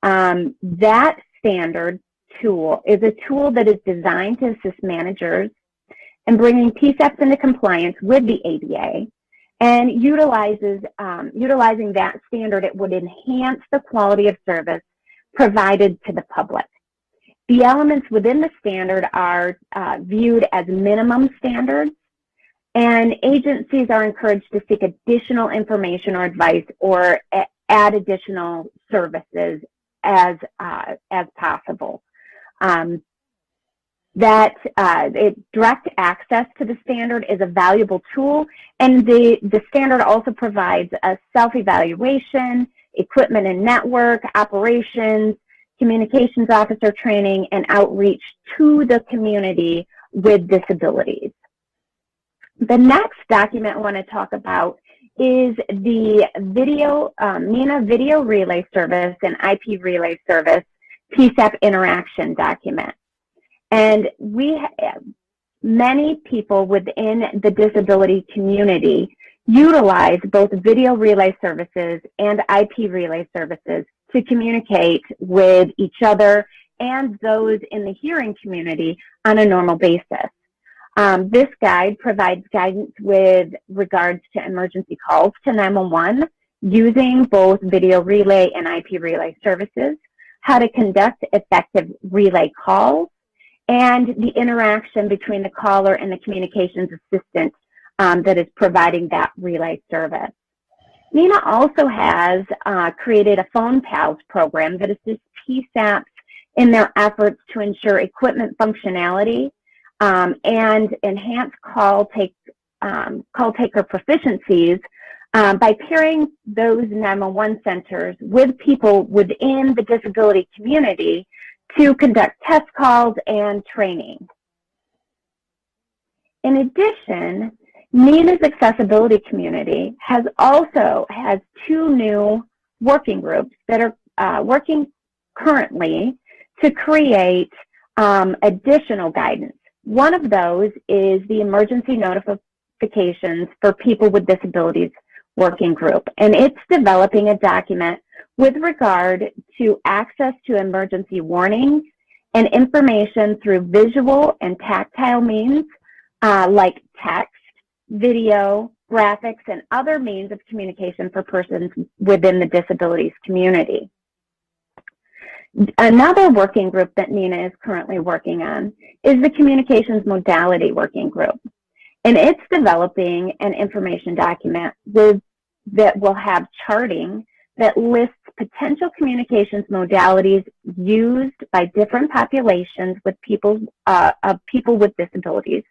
That standard tool is a tool that is designed to assist managers in bringing PSAPs into compliance with the ADA, and utilizing that standard, it would enhance the quality of service provided to the public. The elements within the standard are viewed as minimum standards, and agencies are encouraged to seek additional information or advice or add additional services as possible. Direct access to the standard is a valuable tool, and the standard also provides a self-evaluation, equipment and network, operations, communications officer training, and outreach to the community with disabilities. The next document I want to talk about is the NENA Video Relay Service and IP Relay Service PSAP interaction document. And many people within the disability community utilize both video relay services and IP relay services to communicate with each other and those in the hearing community on a normal basis. This guide provides guidance with regards to emergency calls to 911 using both video relay and IP relay services, how to conduct effective relay calls, and the interaction between the caller and the communications assistant that is providing that relay service. NENA also has created a Phone Pals program that assists PSAPs in their efforts to ensure equipment functionality and enhance call taker proficiencies by pairing those 911 centers with people within the disability community to conduct test calls and training. In addition, NINA's accessibility community has 2 new working groups that are working currently to create additional guidance. One of those is the emergency notifications for people with disabilities working group, and it's developing a document with regard to access to emergency warnings and information through visual and tactile means like text, video, graphics, and other means of communication for persons within the disabilities community. Another working group that NINA is currently working on is the Communications Modality Working Group. And it's developing an information document that will have charting that lists potential communications modalities used by different populations with people with disabilities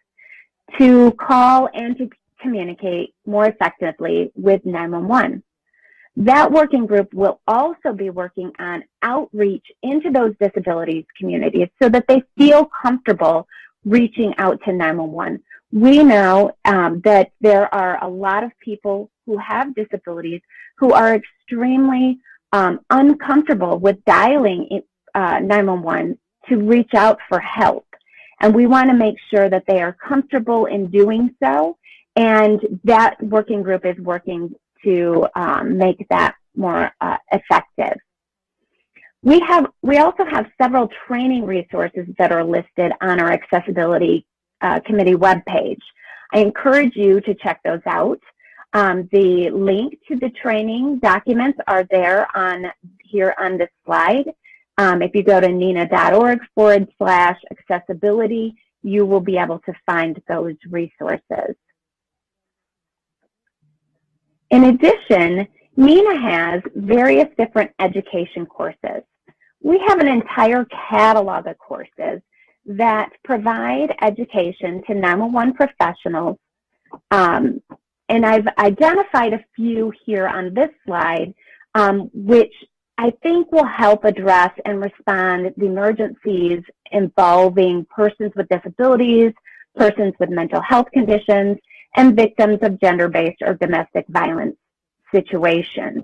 to call and to communicate more effectively with 911. That working group will also be working on outreach into those disabilities communities so that they feel comfortable reaching out to 911. We know that there are a lot of people who have disabilities who are extremely uncomfortable with dialing 911 to reach out for help. And we want to make sure that they are comfortable in doing so. And that working group is working to make that more effective. We also have several training resources that are listed on our accessibility committee webpage. I encourage you to check those out. The link to the training documents are there here on this slide. If you go to nina.org/accessibility, you will be able to find those resources. In addition, NINA has various different education courses. We have an entire catalog of courses that provide education to 911 professionals, and I've identified a few here on this slide, which I think will help address and respond to the emergencies involving persons with disabilities, persons with mental health conditions, and victims of gender-based or domestic violence situations.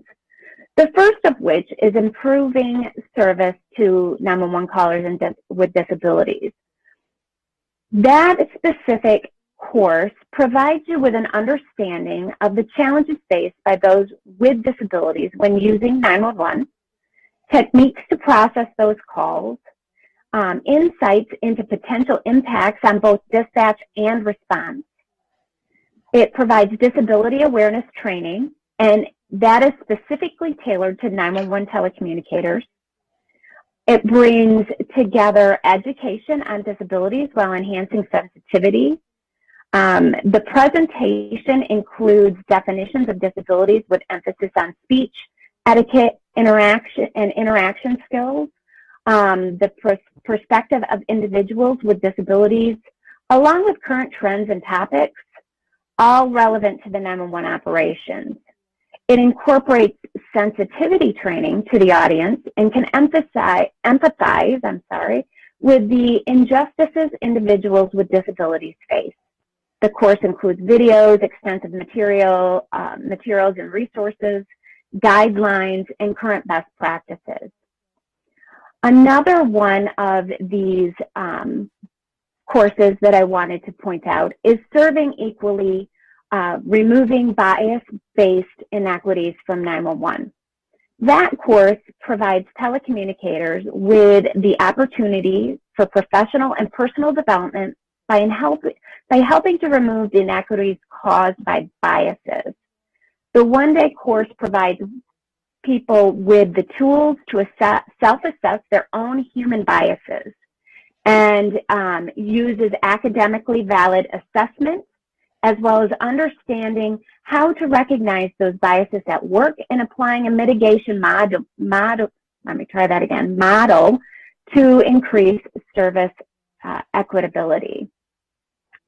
The first of which is improving service to 911 callers with disabilities. That specific course provides you with an understanding of the challenges faced by those with disabilities when using 911, techniques to process those calls, insights into potential impacts on both dispatch and response. It provides disability awareness training, and that is specifically tailored to 911 telecommunicators. It brings together education on disabilities while enhancing sensitivity. The presentation includes definitions of disabilities with emphasis on speech, etiquette, interaction skills, the perspective of individuals with disabilities, along with current trends and topics, all relevant to the 911 operations. It incorporates sensitivity training to the audience and can empathize with the injustices individuals with disabilities face. The course includes videos, extensive materials and resources, guidelines, and current best practices. Another one of these courses that I wanted to point out is Serving Equally, Removing Bias-Based Inequities from 911. That course provides telecommunicators with the opportunity for professional and personal development by helping to remove the inequities caused by biases. The one-day course provides people with the tools to self-assess their own human biases and uses academically valid assessments as well as understanding how to recognize those biases at work and applying a mitigation model to increase service equitability.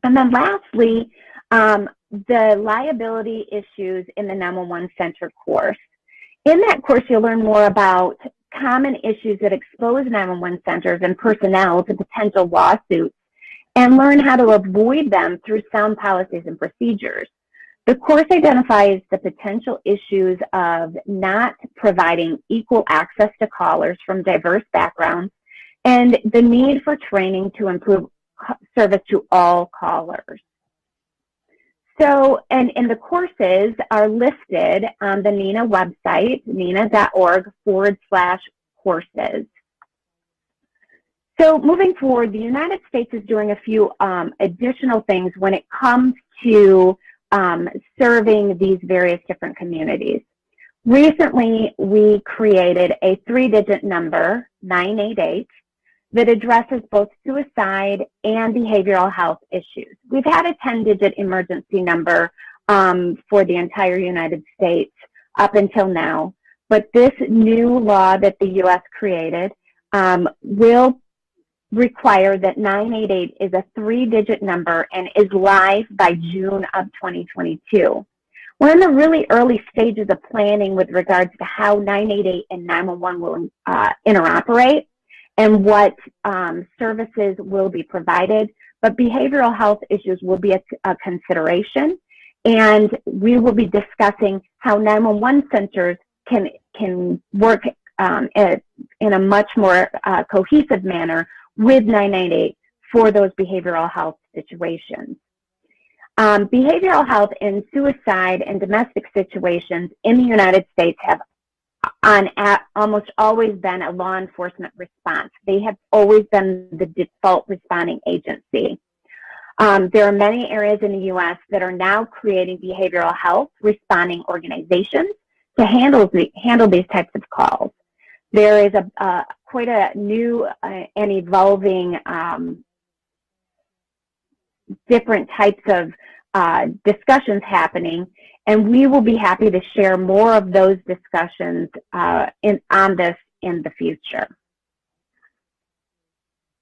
And then lastly, the liability issues in the 911 Center course. In that course, you'll learn more about common issues that expose 911 centers and personnel to potential lawsuits and learn how to avoid them through sound policies and procedures. The course identifies the potential issues of not providing equal access to callers from diverse backgrounds and the need for training to improve service to all callers. So, and the courses are listed on the NENA website, nena.org/courses. So moving forward, the United States is doing a few additional things when it comes to serving these various different communities. Recently, we created a 3-digit number, 988, that addresses both suicide and behavioral health issues. We've had a 10-digit emergency number for the entire United States up until now, but this new law that the U.S. created will require that 988 is a 3-digit number and is live by June of 2022. We're in the really early stages of planning with regards to how 988 and 911 will interoperate and what services will be provided, but behavioral health issues will be a consideration, and we will be discussing how 911 centers can work in a much more cohesive manner with 988 for those behavioral health situations. Behavioral health and suicide and domestic situations in the United States have almost always been a law enforcement response. They have always been the default responding agency. There are many areas in the U.S. that are now creating behavioral health responding organizations to handle these types of calls. There is quite a new and evolving different types of discussions happening, and we will be happy to share more of those discussions on this in the future.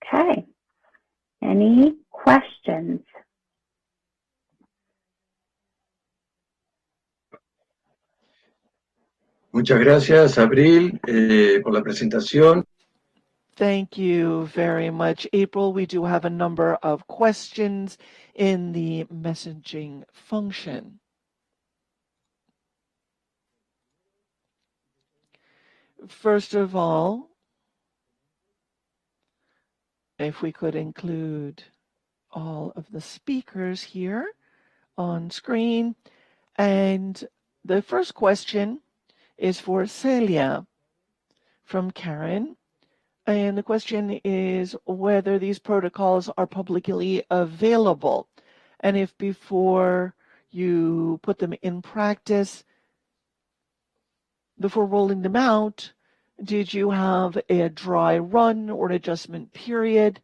Okay, any questions? Muchas gracias, Abril, por la presentación. Thank you very much, April. We do have a number of questions in the messaging function. First of all, if we could include all of the speakers here on screen. And the first question is for Celia from Karen. And the question is whether these protocols are publicly available, and if before you put them in practice, before rolling them out, did you have a dry run or an adjustment period?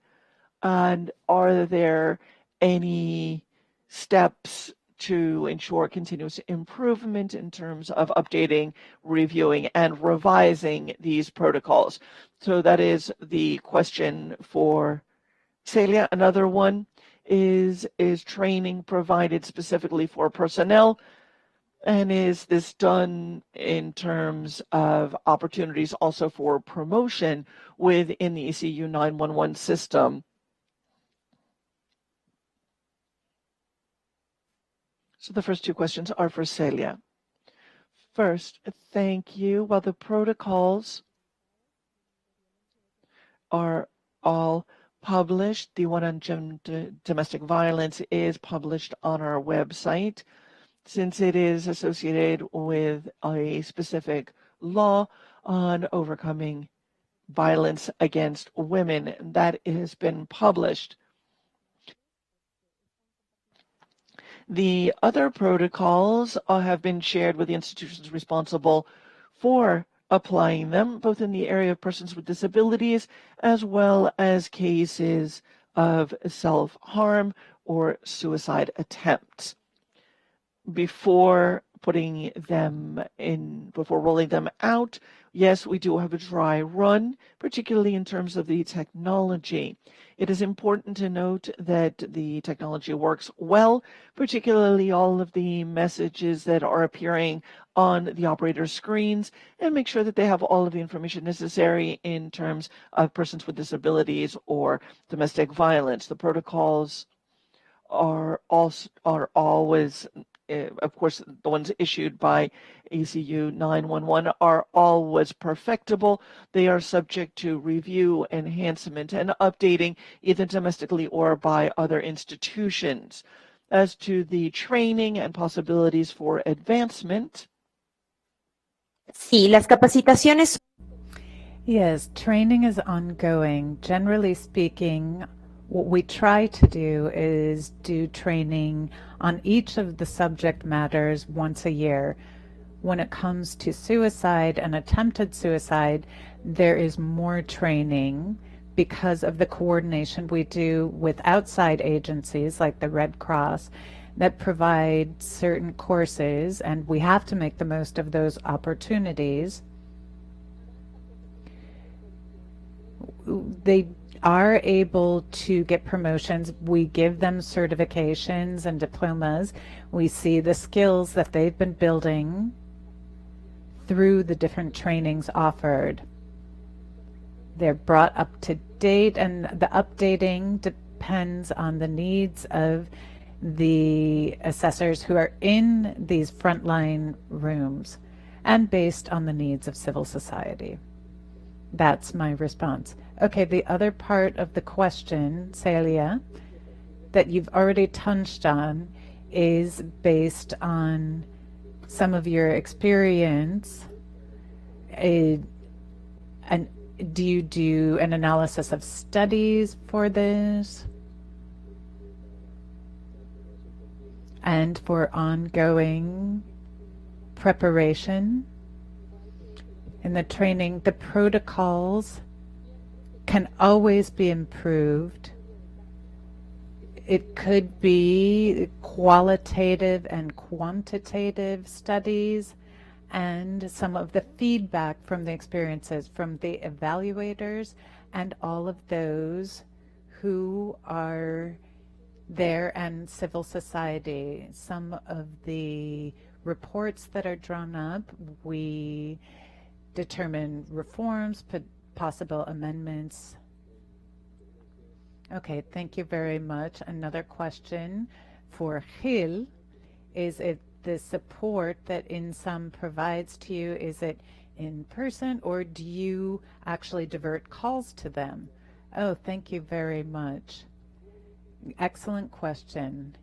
And are there any steps to ensure continuous improvement in terms of updating, reviewing, and revising these protocols? So that is the question for Celia. Another one is training provided specifically for personnel? And is this done in terms of opportunities also for promotion within the ECU 911 system? So the first two questions are for Celia. First, thank you. While the protocols are all published, the one on domestic violence is published on our website. Since it is associated with a specific law on overcoming violence against women, that has been published. The other protocols have been shared with the institutions responsible for applying them, both in the area of persons with disabilities as well as cases of self-harm or suicide attempts. Before putting them in, before rolling them out. Yes, we do have a dry run, particularly in terms of the technology. It is important to note that the technology works well, particularly all of the messages that are appearing on the operator screens, and make sure that they have all of the information necessary in terms of persons with disabilities or domestic violence. The protocols are always, of course, the ones issued by ECU 911 are always perfectible. They are subject to review, enhancement, and updating either domestically or by other institutions. As to the training and possibilities for advancement, Sí, las capacitaciones. Yes, training is ongoing. Generally speaking, what we try to do is do training on each of the subject matters once a year. When it comes to suicide and attempted suicide, there is more training because of the coordination we do with outside agencies like the Red Cross that provide certain courses, and we have to make the most of those opportunities. They are able to get promotions. We give them certifications and diplomas. We see the skills that they've been building through the different trainings offered. They're brought up to date, and the updating depends on the needs of the assessors who are in these frontline rooms and based on the needs of civil society. That's my response. Okay, the other part of the question, Celia, that you've already touched on is based on some of your experience. And do you do an analysis of studies for this? And for ongoing preparation in the training, the protocols can always be improved. It could be qualitative and quantitative studies and some of the feedback from the experiences from the evaluators and all of those who are there and civil society. Some of the reports that are drawn up, we determine reforms, possible amendments. Okay, thank you very much. Another question for Gil is if the support that INSAM provides to you, is it in person or do you actually divert calls to them? Oh, thank you very much. Excellent question.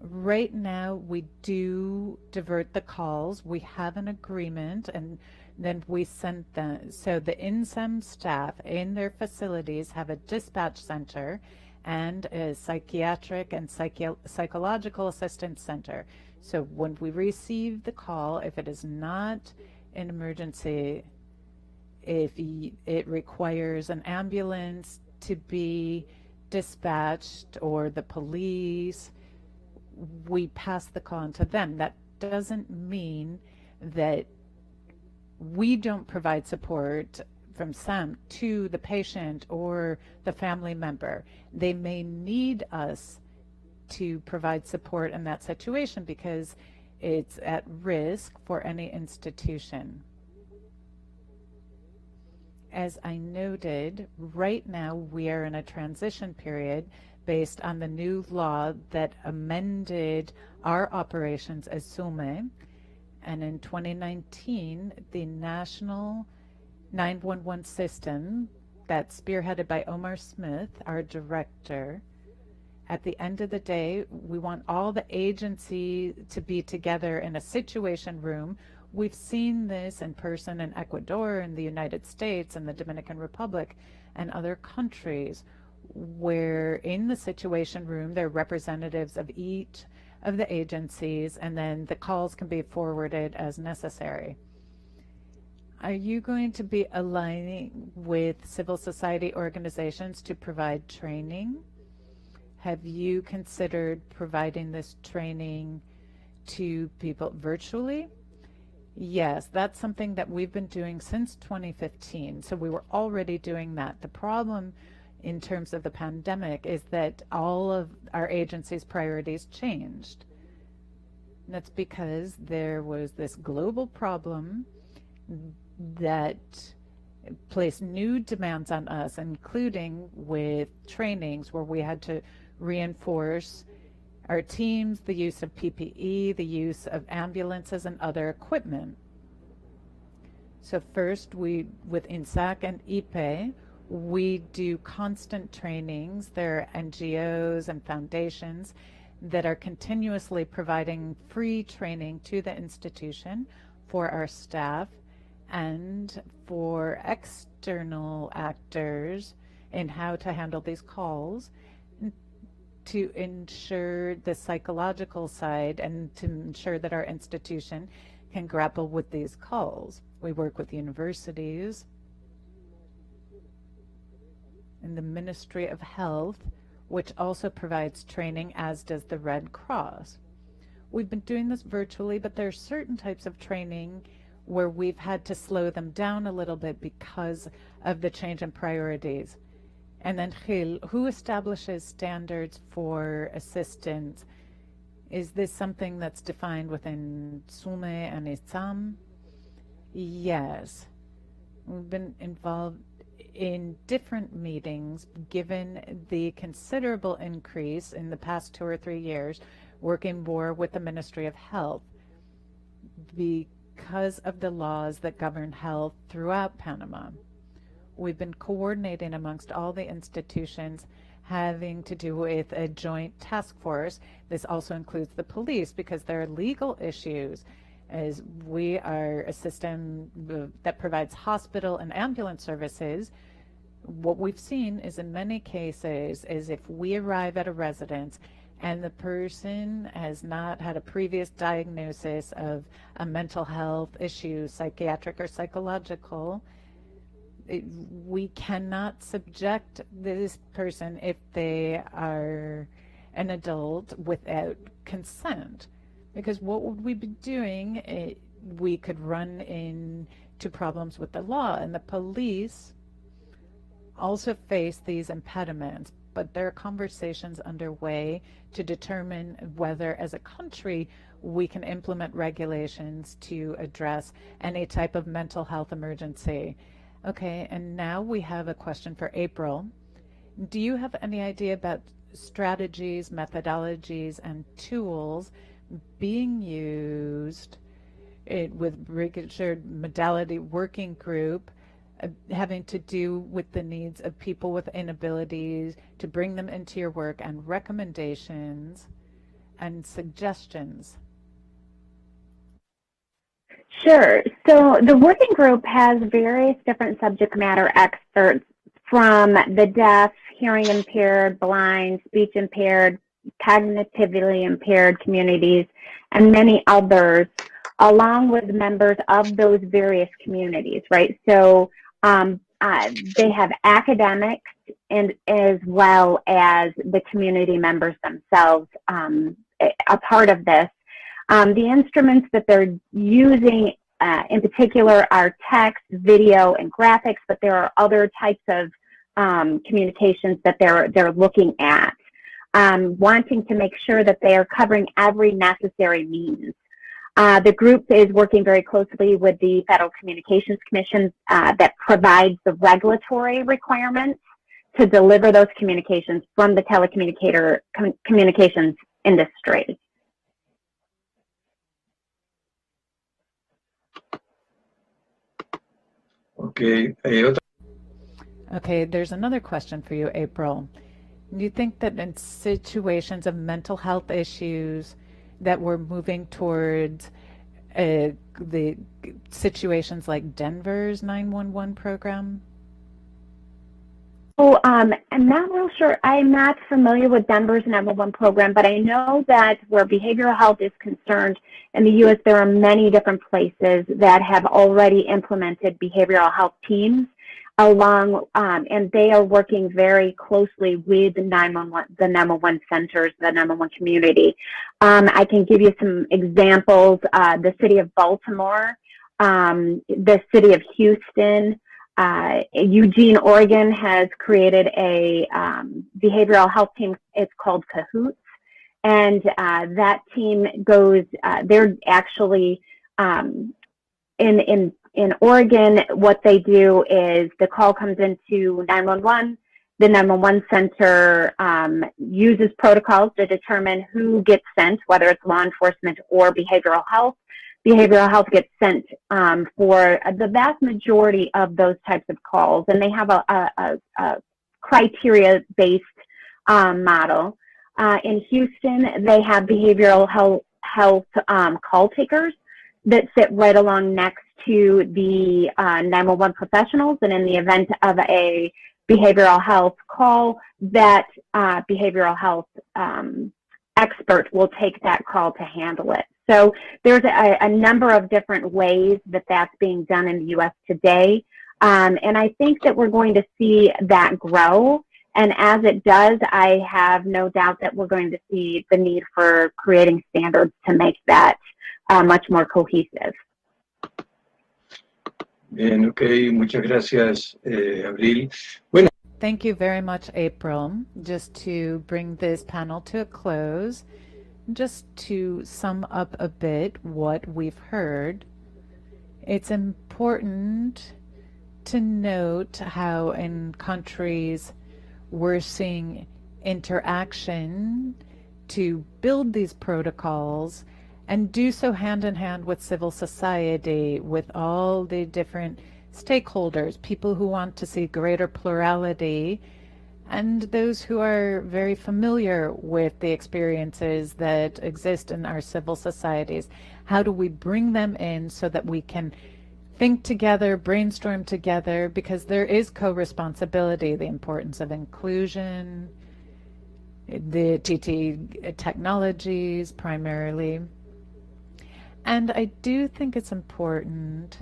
Right now, we do divert the calls. We have an agreement, and then we send them. So the INSAM staff in their facilities have a dispatch center and a psychiatric and psychological assistance center. So when we receive the call, if it is not an emergency, if it requires an ambulance to be dispatched or the police, we pass the call on to them. That doesn't mean that we don't provide support from SAM to the patient or the family member. They may need us to provide support in that situation because it's at risk for any institution. As I noted, right now we are in a transition period based on the new law that amended our operations as SUME. And in 2019, the National 911 system that's spearheaded by Omar Smith, our director, at the end of the day, we want all the agencies to be together in a situation room. We've seen this in person in Ecuador, in the United States, and the Dominican Republic, and other countries, where in the situation room, there are representatives of each of the agencies, and then the calls can be forwarded as necessary. Are you going to be aligning with civil society organizations to provide training? Have you considered providing this training to people virtually. Yes, that's something that we've been doing since 2015. So we were already doing that. The problem in terms of the pandemic is that all of our agency's priorities changed. And that's because there was this global problem that placed new demands on us, including with trainings where we had to reinforce our teams, the use of PPE, the use of ambulances and other equipment. So first, with INSAC and IPE, we do constant trainings. There are NGOs and foundations that are continuously providing free training to the institution for our staff and for external actors in how to handle these calls, to ensure the psychological side and to ensure that our institution can grapple with these calls. We work with universities and the Ministry of Health, which also provides training, as does the Red Cross. We've been doing this virtually, but there are certain types of training where we've had to slow them down a little bit because of the change in priorities. And then Gil, who establishes standards for assistance? Is this something that's defined within SUME and ISAM? Yes. We've been involved in different meetings, given the considerable increase in the past 2 or 3 years, working more with the Ministry of Health because of the laws that govern health throughout Panama. We've been coordinating amongst all the institutions having to do with a joint task force. This also includes the police because there are legal issues, as we are a system that provides hospital and ambulance services. What we've seen is in many cases is if we arrive at a residence and the person has not had a previous diagnosis of a mental health issue, psychiatric or psychological, we cannot subject this person, if they are an adult, without consent. Because what would we be doing? We could run into problems with the law, and the police also face these impediments. But there are conversations underway to determine whether, as a country, we can implement regulations to address any type of mental health emergency. Okay, and now we have a question for April. Do you have any idea about strategies, methodologies, and tools being used with Richard Modality Working Group having to do with the needs of people with inabilities, to bring them into your work, and recommendations and suggestions? Sure. So the working group has various different subject matter experts from the deaf, hearing impaired, blind, speech impaired, cognitively impaired communities, and many others, along with members of those various communities, right? So they have academics and as well as the community members themselves a part of this. The instruments that they're using in particular are text, video, and graphics, but there are other types of communications that they're looking at, wanting to make sure that they are covering every necessary means. The group is working very closely with the Federal Communications Commission that provides the regulatory requirements to deliver those communications from the communications industry. Okay. Okay, there's another question for you, April. Do you think that in situations of mental health issues that we're moving towards the situations like Denver's 911 program? Oh, I'm not real sure. I'm not familiar with Denver's 911 program, but I know that where behavioral health is concerned in the U.S., there are many different places that have already implemented behavioral health teams and they are working very closely with the 911 centers, the 911 community. I can give you some examples. The city of Baltimore, the city of Houston, Eugene, Oregon has created a behavioral health team. It's called Cahoots. And that team goes, they're actually in Oregon, what they do is the call comes into 911. The 911 center uses protocols to determine who gets sent, whether it's law enforcement or behavioral health. Behavioral health gets sent for the vast majority of those types of calls, and they have a criteria-based model. In Houston, they have behavioral health call takers that sit right along next to the 911 professionals, and in the event of a behavioral health call, that behavioral health expert will take that call to handle it. So there's a number of different ways that that's being done in the U.S. today, and I think that we're going to see that grow. And as it does, I have no doubt that we're going to see the need for creating standards to make that much more cohesive. Bien, ok, muchas gracias, Abril. Bueno. Thank you very much, April. Just to bring this panel to a close, just to sum up a bit what we've heard, it's important to note how in countries we're seeing interaction to build these protocols and do so hand in hand with civil society, with all the different stakeholders, people who want to see greater plurality, and those who are very familiar with the experiences that exist in our civil societies. How do we bring them in so that we can think together, brainstorm together, because there is co-responsibility, the importance of inclusion, the TT technologies primarily. And I do think it's important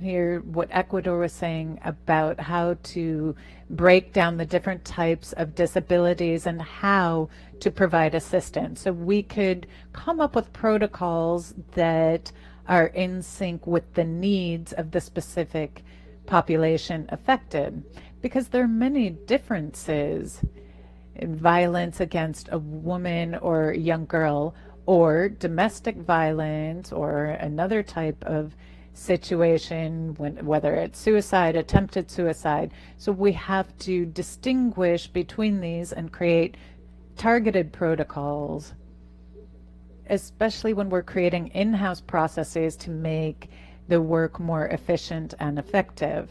here what Ecuador was saying about how to break down the different types of disabilities and how to provide assistance. So we could come up with protocols that are in sync with the needs of the specific population affected, because there are many differences in violence against a woman or a young girl, or domestic violence, or another type of situation, whether it's suicide, attempted suicide. So we have to distinguish between these and create targeted protocols, especially when we're creating in-house processes to make the work more efficient and effective.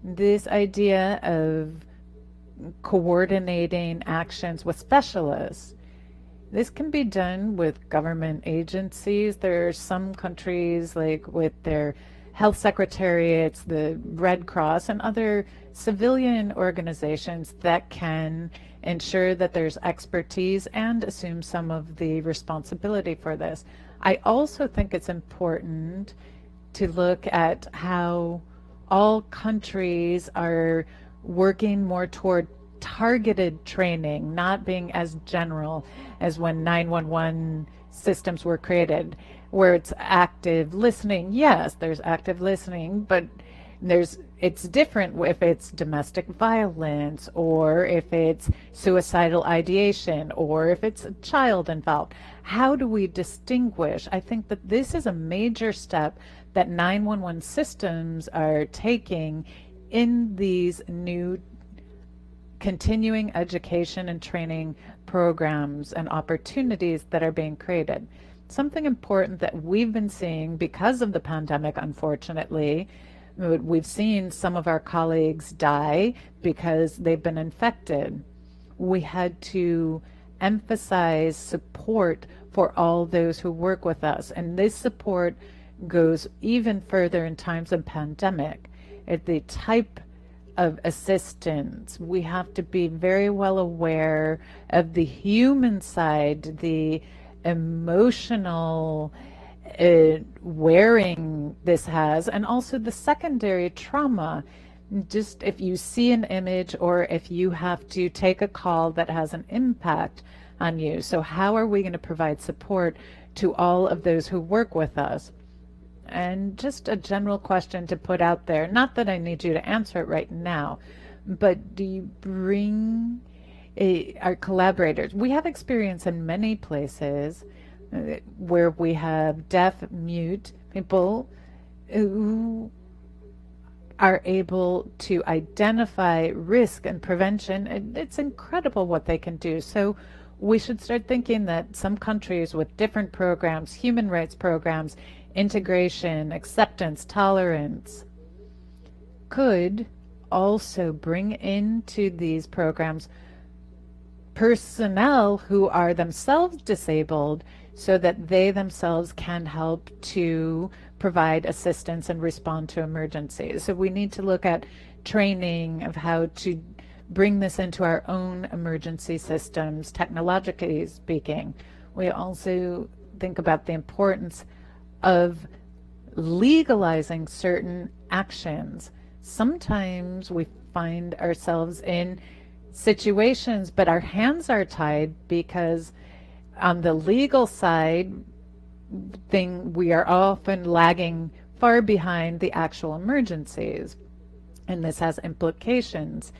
This idea of coordinating actions with specialists, this can be done with government agencies. There are some countries, like with their health secretariats, the Red Cross, and other civilian organizations that can ensure that there's expertise and assume some of the responsibility for this. I also think it's important to look at how all countries are working more toward targeted training, not being as general as when 911 systems were created, where it's active listening. Yes, there's active listening, but it's different if it's domestic violence, or if it's suicidal ideation, or if it's a child involved. How do we distinguish? I think that this is a major step that 911 systems are taking in these new continuing education and training programs and opportunities that are being created. Something important that we've been seeing because of the pandemic, unfortunately, we've seen some of our colleagues die because they've been infected. We had to emphasize support for all those who work with us, and this support goes even further in times of pandemic. At the type of assistance, we have to be very well aware of the human side, the emotional wearing this has, and also the secondary trauma. Just if you see an image or if you have to take a call that has an impact on you. So how are we going to provide support to all of those who work with us? And just a general question to put out there, not that I need you to answer it right now, but do you bring our collaborators? We have experience in many places where we have deaf, mute people who are able to identify risk and prevention. It's incredible what they can do. So we should start thinking that some countries with different programs, human rights programs, integration, acceptance, tolerance, could also bring into these programs personnel who are themselves disabled so that they themselves can help to provide assistance and respond to emergencies. So we need to look at training of how to bring this into our own emergency systems, technologically speaking. We also think about the importance of legalizing certain actions. Sometimes we find ourselves in situations, but our hands are tied because on the legal side, we are often lagging far behind the actual emergencies. And this has implications,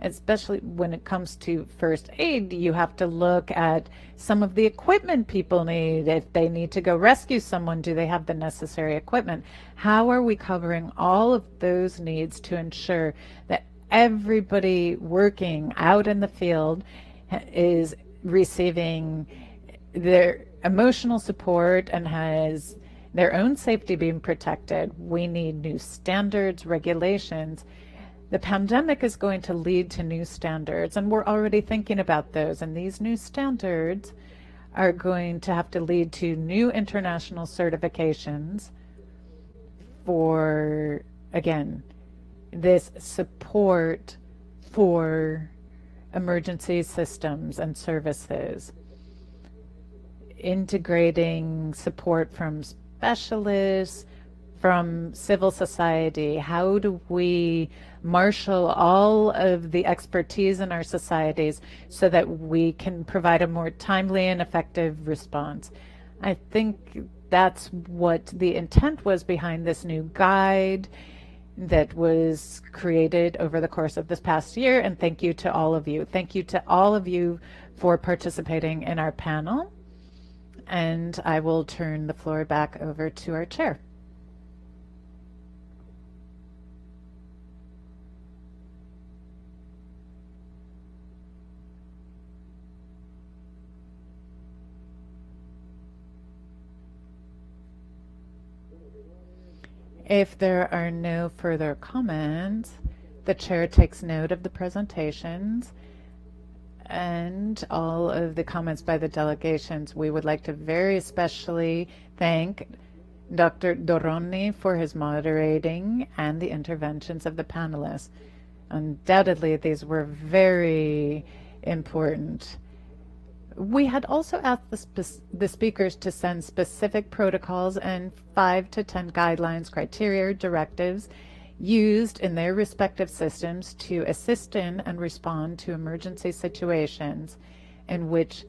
especially when it comes to first aid. You have to look at some of the equipment people need. If they need to go rescue someone, do they have the necessary equipment? How are we covering all of those needs to ensure that everybody working out in the field is receiving their emotional support and has their own safety being protected? We need new standards, regulations. The pandemic is going to lead to new standards, and we're already thinking about those. And these new standards are going to have to lead to new international certifications for, again, this support for emergency systems and services, integrating support from specialists, from civil society. How do we marshal all of the expertise in our societies so that we can provide a more timely and effective response? I think that's what the intent was behind this new guide that was created over the course of this past year. And thank you to all of you. Thank you to all of you for participating in our panel. And I will turn the floor back over to our chair. If there are no further comments, the chair takes note of the presentations and all of the comments by the delegations. We would like to very especially thank Dr. Doroni for his moderating and the interventions of the panelists. Undoubtedly, these were very important. We had also asked the speakers to send specific protocols and 5 to 10 guidelines, criteria, directives used in their respective systems to assist in and respond to emergency situations in which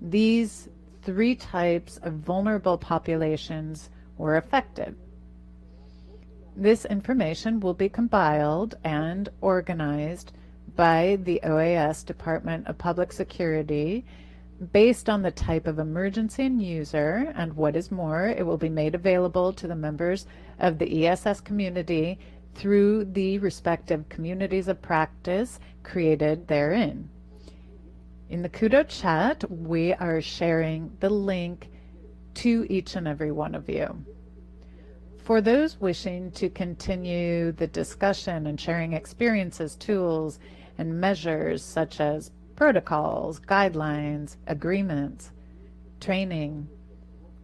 these 3 types of vulnerable populations were affected. This information will be compiled and organized by the OAS Department of Public Security based on the type of emergency and user, and what is more, it will be made available to the members of the ESS community through the respective communities of practice created therein. In the Kudo chat, we are sharing the link to each and every one of you. For those wishing to continue the discussion and sharing experiences, tools, and measures such as protocols, guidelines, agreements, training,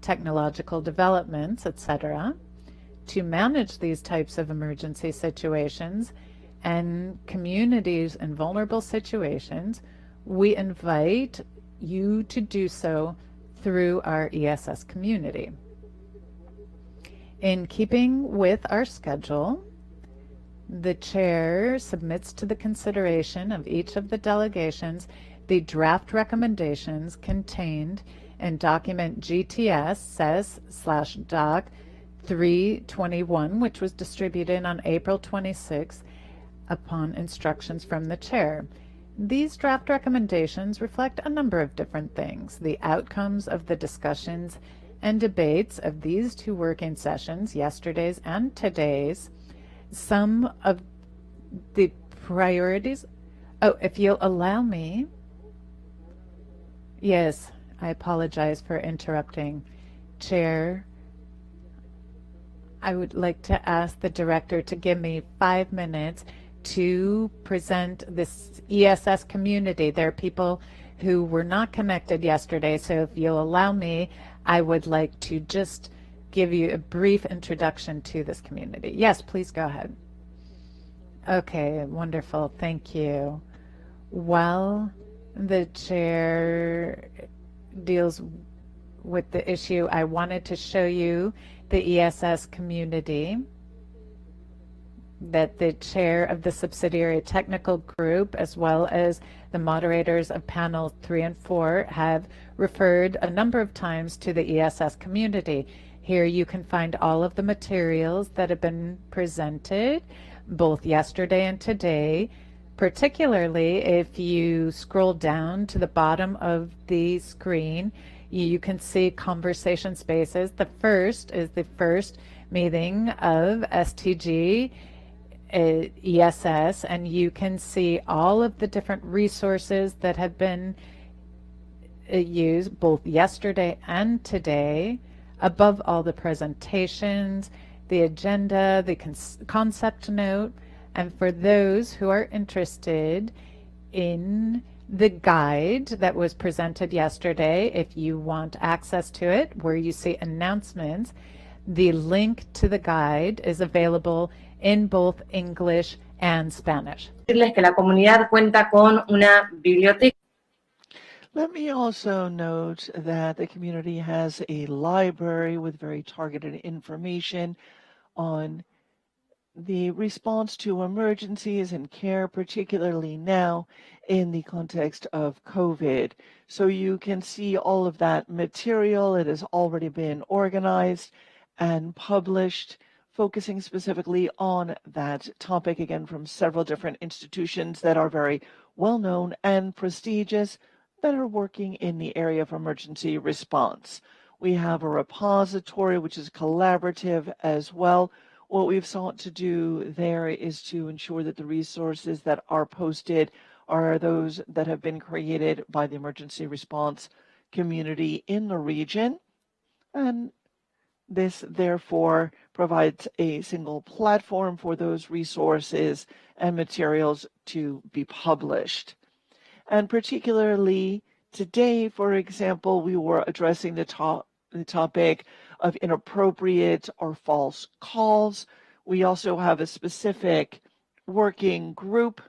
technological developments, etc., to manage these types of emergency situations and communities in vulnerable situations, we invite you to do so through our ESS community. In keeping with our schedule, the chair submits to the consideration of each of the delegations the draft recommendations contained in document GTS says/doc 321, which was distributed on April 26th upon instructions from the chair. These draft recommendations reflect a number of different things: the outcomes of the discussions and debates of these two working sessions, yesterday's and today's, some of the priorities. Oh, if you'll allow me. Yes, I apologize for interrupting. Chair, I would like to ask the director to give me 5 minutes to present this ESS community. There are people who were not connected yesterday, so if you'll allow me, I would like to just give you a brief introduction to this community. Yes, please go ahead. Okay, wonderful. Thank you. While the chair deals with the issue, I wanted to show you the ESS community that the chair of the subsidiary technical group, as well as the moderators of panel 3 and 4, have referred a number of times to the ESS community. Here you can find all of the materials that have been presented both yesterday and today. Particularly if you scroll down to the bottom of the screen, you can see conversation spaces. The first is the first meeting of STG ESS, and you can see all of the different resources that have been used both yesterday and today. Above all, the presentations, the agenda, the concept note, and for those who are interested in the guide that was presented yesterday, if you want access to it, where you see announcements, the link to the guide is available in both English and Spanish. Decirles que la comunidad cuenta con una biblioteca. Let me also note that the community has a library with very targeted information on the response to emergencies and care, particularly now in the context of COVID. So you can see all of that material. It has already been organized and published, focusing specifically on that topic, again, from several different institutions that are very well known and prestigious that are working in the area of emergency response. We have a repository which is collaborative as well. What we've sought to do there is to ensure that the resources that are posted are those that have been created by the emergency response community in the region. And this therefore provides a single platform for those resources and materials to be published. And particularly today, for example, we were addressing the topic of inappropriate or false calls. We also have a specific working group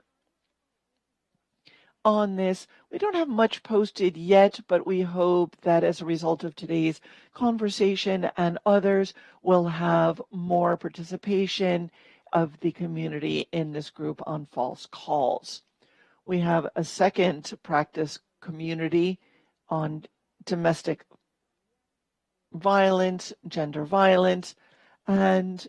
on this. We don't have much posted yet, but we hope that as a result of today's conversation and others, we'll have more participation of the community in this group on false calls. We have a second practice community on domestic violence, gender violence, and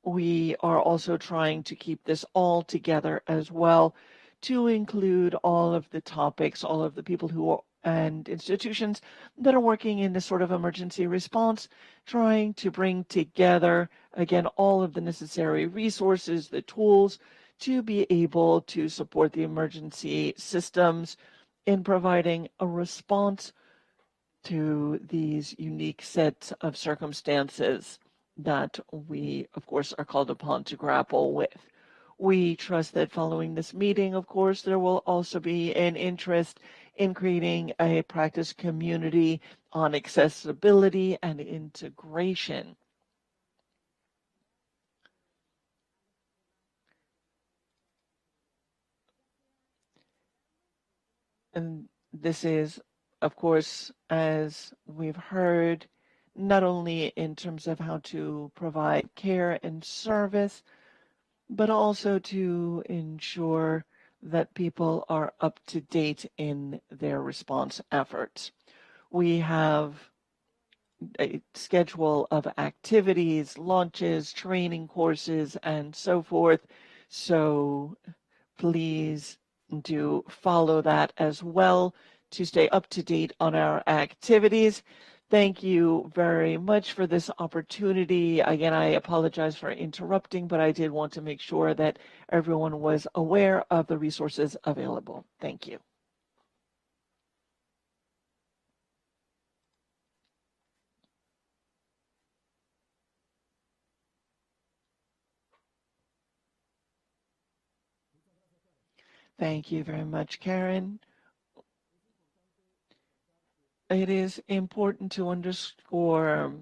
we are also trying to keep this all together as well to include all of the topics, all of the people who are, and institutions that are working in this sort of emergency response, trying to bring together, again, all of the necessary resources, the tools to be able to support the emergency systems in providing a response to these unique sets of circumstances that we, of course, are called upon to grapple with. We trust that following this meeting, of course, there will also be an interest in creating a practice community on accessibility and integration. And this is, of course, as we've heard, not only in terms of how to provide care and service, but also to ensure that people are up to date in their response efforts. We have a schedule of activities, launches, training courses, and so forth. So please do follow that as well to stay up to date on our activities. Thank you very much for this opportunity. Again, I apologize for interrupting, but I did want to make sure that everyone was aware of the resources available. Thank you. Thank you very much, Karen. It is important to underscore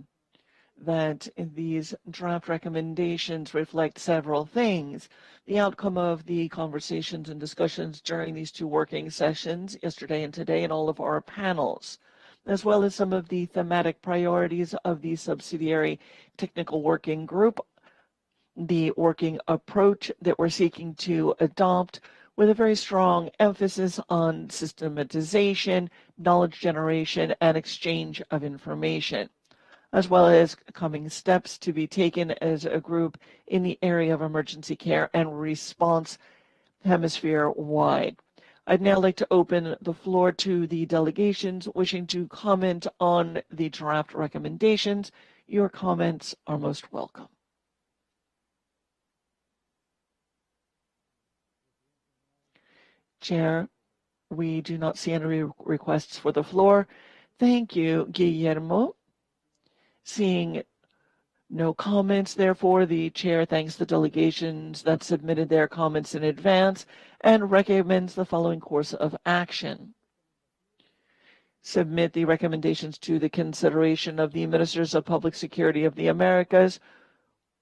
that these draft recommendations reflect several things. The outcome of the conversations and discussions during these two working sessions, yesterday and today, and all of our panels, as well as some of the thematic priorities of the subsidiary technical working group, the working approach that we're seeking to adopt with a very strong emphasis on systematization, knowledge generation, and exchange of information, as well as coming steps to be taken as a group in the area of emergency care and response hemisphere-wide. I'd now like to open the floor to the delegations wishing to comment on the draft recommendations. Your comments are most welcome. Chair, we do not see any requests for the floor. Thank you, Guillermo. Seeing no comments, therefore, the chair thanks the delegations that submitted their comments in advance and recommends the following course of action. Submit the recommendations to the consideration of the Ministers of Public Security of the Americas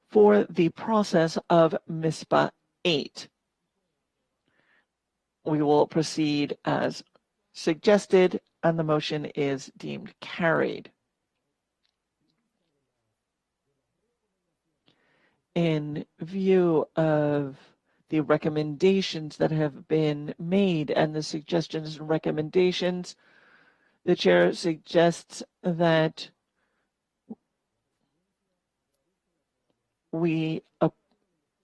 for the process of MISPA 8. We will proceed as suggested, and the motion is deemed carried. In view of the recommendations that have been made and the suggestions and recommendations, the chair suggests that we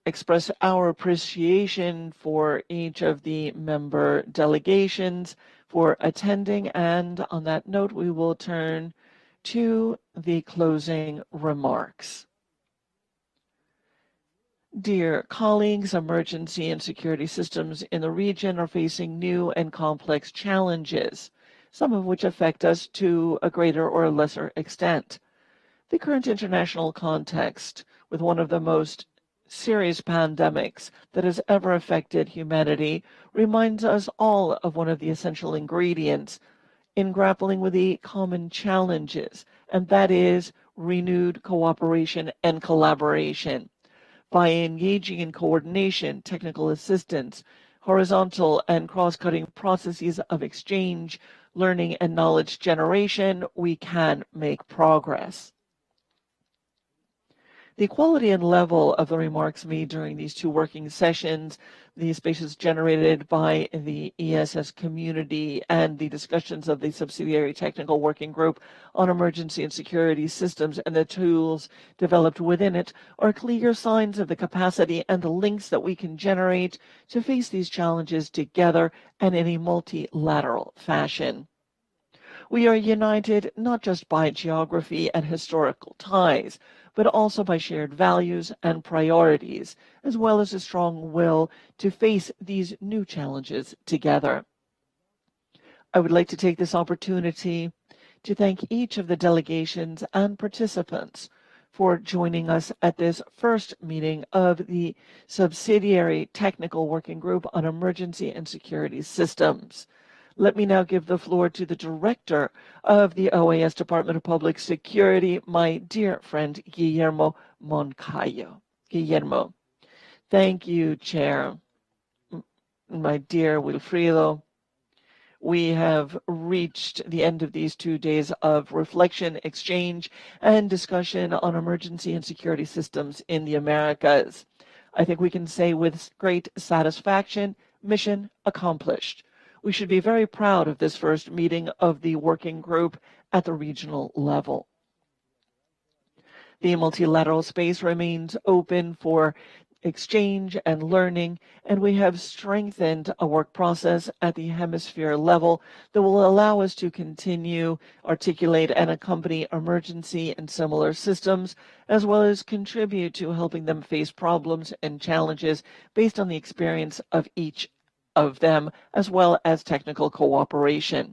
express our appreciation for each of the member delegations for attending, and on that note, we will turn to the closing remarks. Dear colleagues, emergency and security systems in the region are facing new and complex challenges, some of which affect us to a greater or lesser extent. The current international context, with one of the most serious pandemics that has ever affected humanity, reminds us all of one of the essential ingredients in grappling with the common challenges, and that is renewed cooperation and collaboration. By engaging in coordination, technical assistance, horizontal and cross-cutting processes of exchange, learning, and knowledge generation, we can make progress. The quality and level of the remarks made during these two working sessions, the spaces generated by the ESS community, and the discussions of the subsidiary technical working group on emergency and security systems and the tools developed within it are clear signs of the capacity and the links that we can generate to face these challenges together and in a multilateral fashion. We are united not just by geography and historical ties, but also by shared values and priorities, as well as a strong will to face these new challenges together. I would like to take this opportunity to thank each of the delegations and participants for joining us at this first meeting of the Subsidiary Technical Working Group on Emergency and Security Systems. Let me now give the floor to the Director of the OAS Department of Public Security, my dear friend Guillermo Moncayo. Guillermo. Thank you, Chair. My dear Wilfredo. we have reached the end of these 2 days of reflection, exchange, and discussion on emergency and security systems in the Americas. I think we can say with great satisfaction, mission accomplished. We should be very proud of this first meeting of the working group at the regional level. The multilateral space remains open for exchange and learning, and we have strengthened a work process at the hemisphere level that will allow us to continue, articulate, and accompany emergency and similar systems, as well as contribute to helping them face problems and challenges based on the experience of each of them, as well as technical cooperation.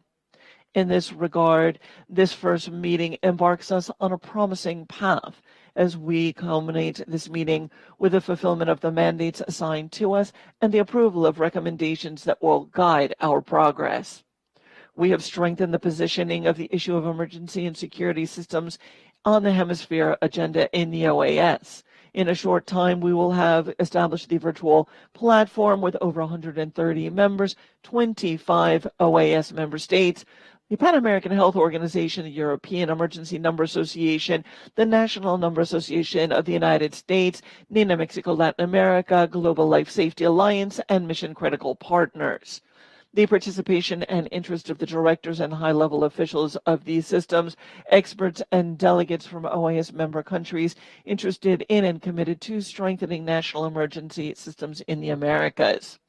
In this regard, this first meeting embarks us on a promising path as we culminate this meeting with the fulfillment of the mandates assigned to us and the approval of recommendations that will guide our progress. We have strengthened the positioning of the issue of emergency and security systems on the hemisphere agenda in the OAS. In a short time, we will have established the virtual platform with over 130 members, 25 OAS member states, the Pan American Health Organization, the European Emergency Number Association, the National Number Association of the United States, NINA Mexico Latin America, Global Life Safety Alliance, and Mission Critical Partners. The participation and interest of the directors and high-level officials of these systems, experts and delegates from OAS member countries interested in and committed to strengthening national emergency systems in the Americas.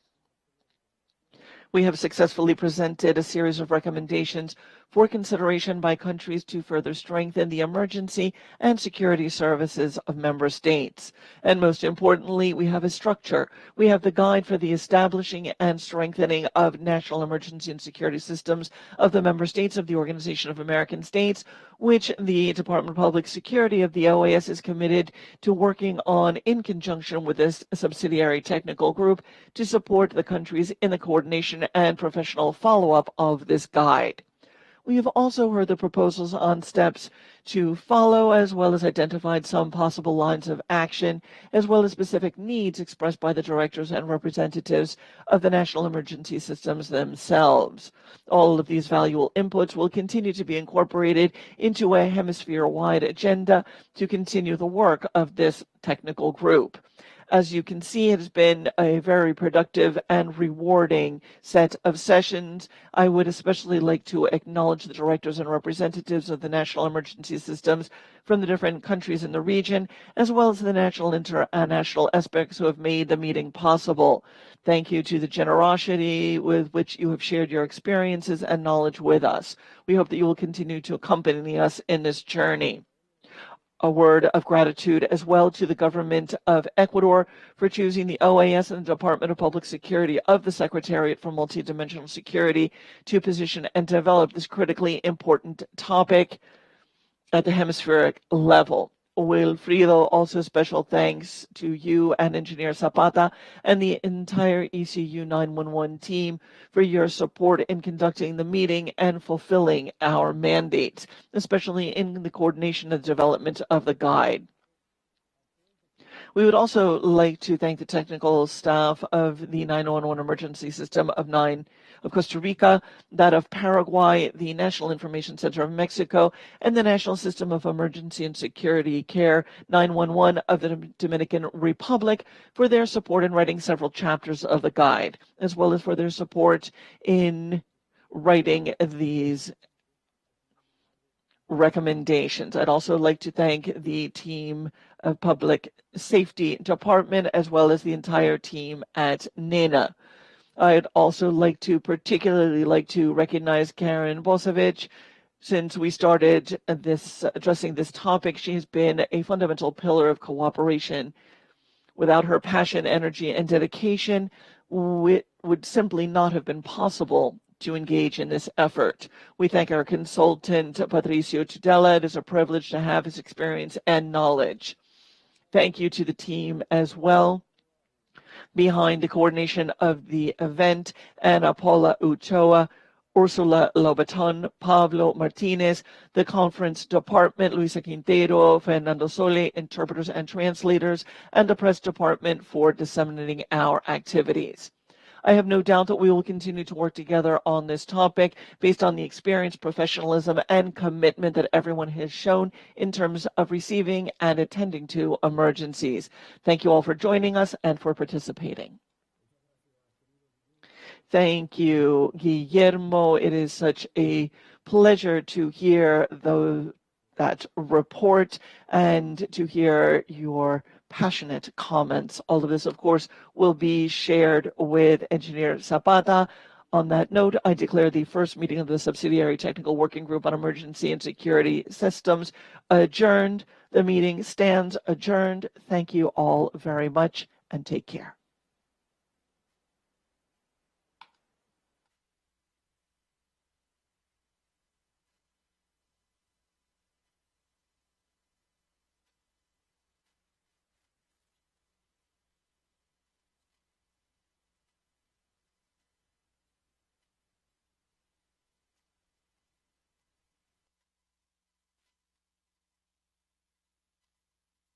We have successfully presented a series of recommendations for consideration by countries to further strengthen the emergency and security services of member states. And most importantly, we have a structure. We have the guide for the establishing and strengthening of national emergency and security systems of the member states of the Organization of American States, which the Department of Public Security of the OAS is committed to working on in conjunction with this subsidiary technical group to support the countries in the coordination and professional follow-up of this guide. We have also heard the proposals on steps to follow, as well as identified some possible lines of action, as well as specific needs expressed by the directors and representatives of the national emergency systems themselves. All of these valuable inputs will continue to be incorporated into a hemisphere-wide agenda to continue the work of this technical group. As you can see, it has been a very productive and rewarding set of sessions. I would especially like to acknowledge the directors and representatives of the national emergency systems from the different countries in the region, as well as the national and international aspects who have made the meeting possible. Thank you to the generosity with which you have shared your experiences and knowledge with us. We hope that you will continue to accompany us in this journey. A word of gratitude as well to the government of Ecuador for choosing the OAS and the Department of Public Security of the Secretariat for Multidimensional Security to position and develop this critically important topic at the hemispheric level. Wilfrido, also special thanks to you and Engineer Zapata and the entire ECU 911 team for your support in conducting the meeting and fulfilling our mandates, especially in the coordination and development of the guide. We would also like to thank the technical staff of the 911 emergency system of Costa Rica, that of Paraguay, the National Information Center of Mexico, and the National System of Emergency and Security Care 911 of the Dominican Republic for their support in writing several chapters of the guide, as well as for their support in writing these recommendations. I'd also like to thank the team of Public Safety Department as well as the entire team at NINA. I'd also particularly like to recognize Karen Bosevich. Since we started addressing this topic, she has been a fundamental pillar of cooperation. Without her passion, energy, and dedication, it would simply not have been possible to engage in this effort. We thank our consultant, Patricio Tudela. It is a privilege to have his experience and knowledge. Thank you to the team as well behind the coordination of the event, Ana Paula Uchoa, Ursula Lobaton, Pablo Martinez, the conference department, Luisa Quintero, Fernando Sole, interpreters and translators, and the press department for disseminating our activities. I have no doubt that we will continue to work together on this topic based on the experience, professionalism, and commitment that everyone has shown in terms of receiving and attending to emergencies. Thank you all for joining us and for participating. Thank you, Guillermo. It is such a pleasure to hear that report and to hear your passionate comments. All of this, of course, will be shared with Engineer Zapata. On that note, I declare the first meeting of the Subsidiary Technical Working Group on Emergency and Security Systems adjourned. The meeting stands adjourned. Thank you all very much and take care.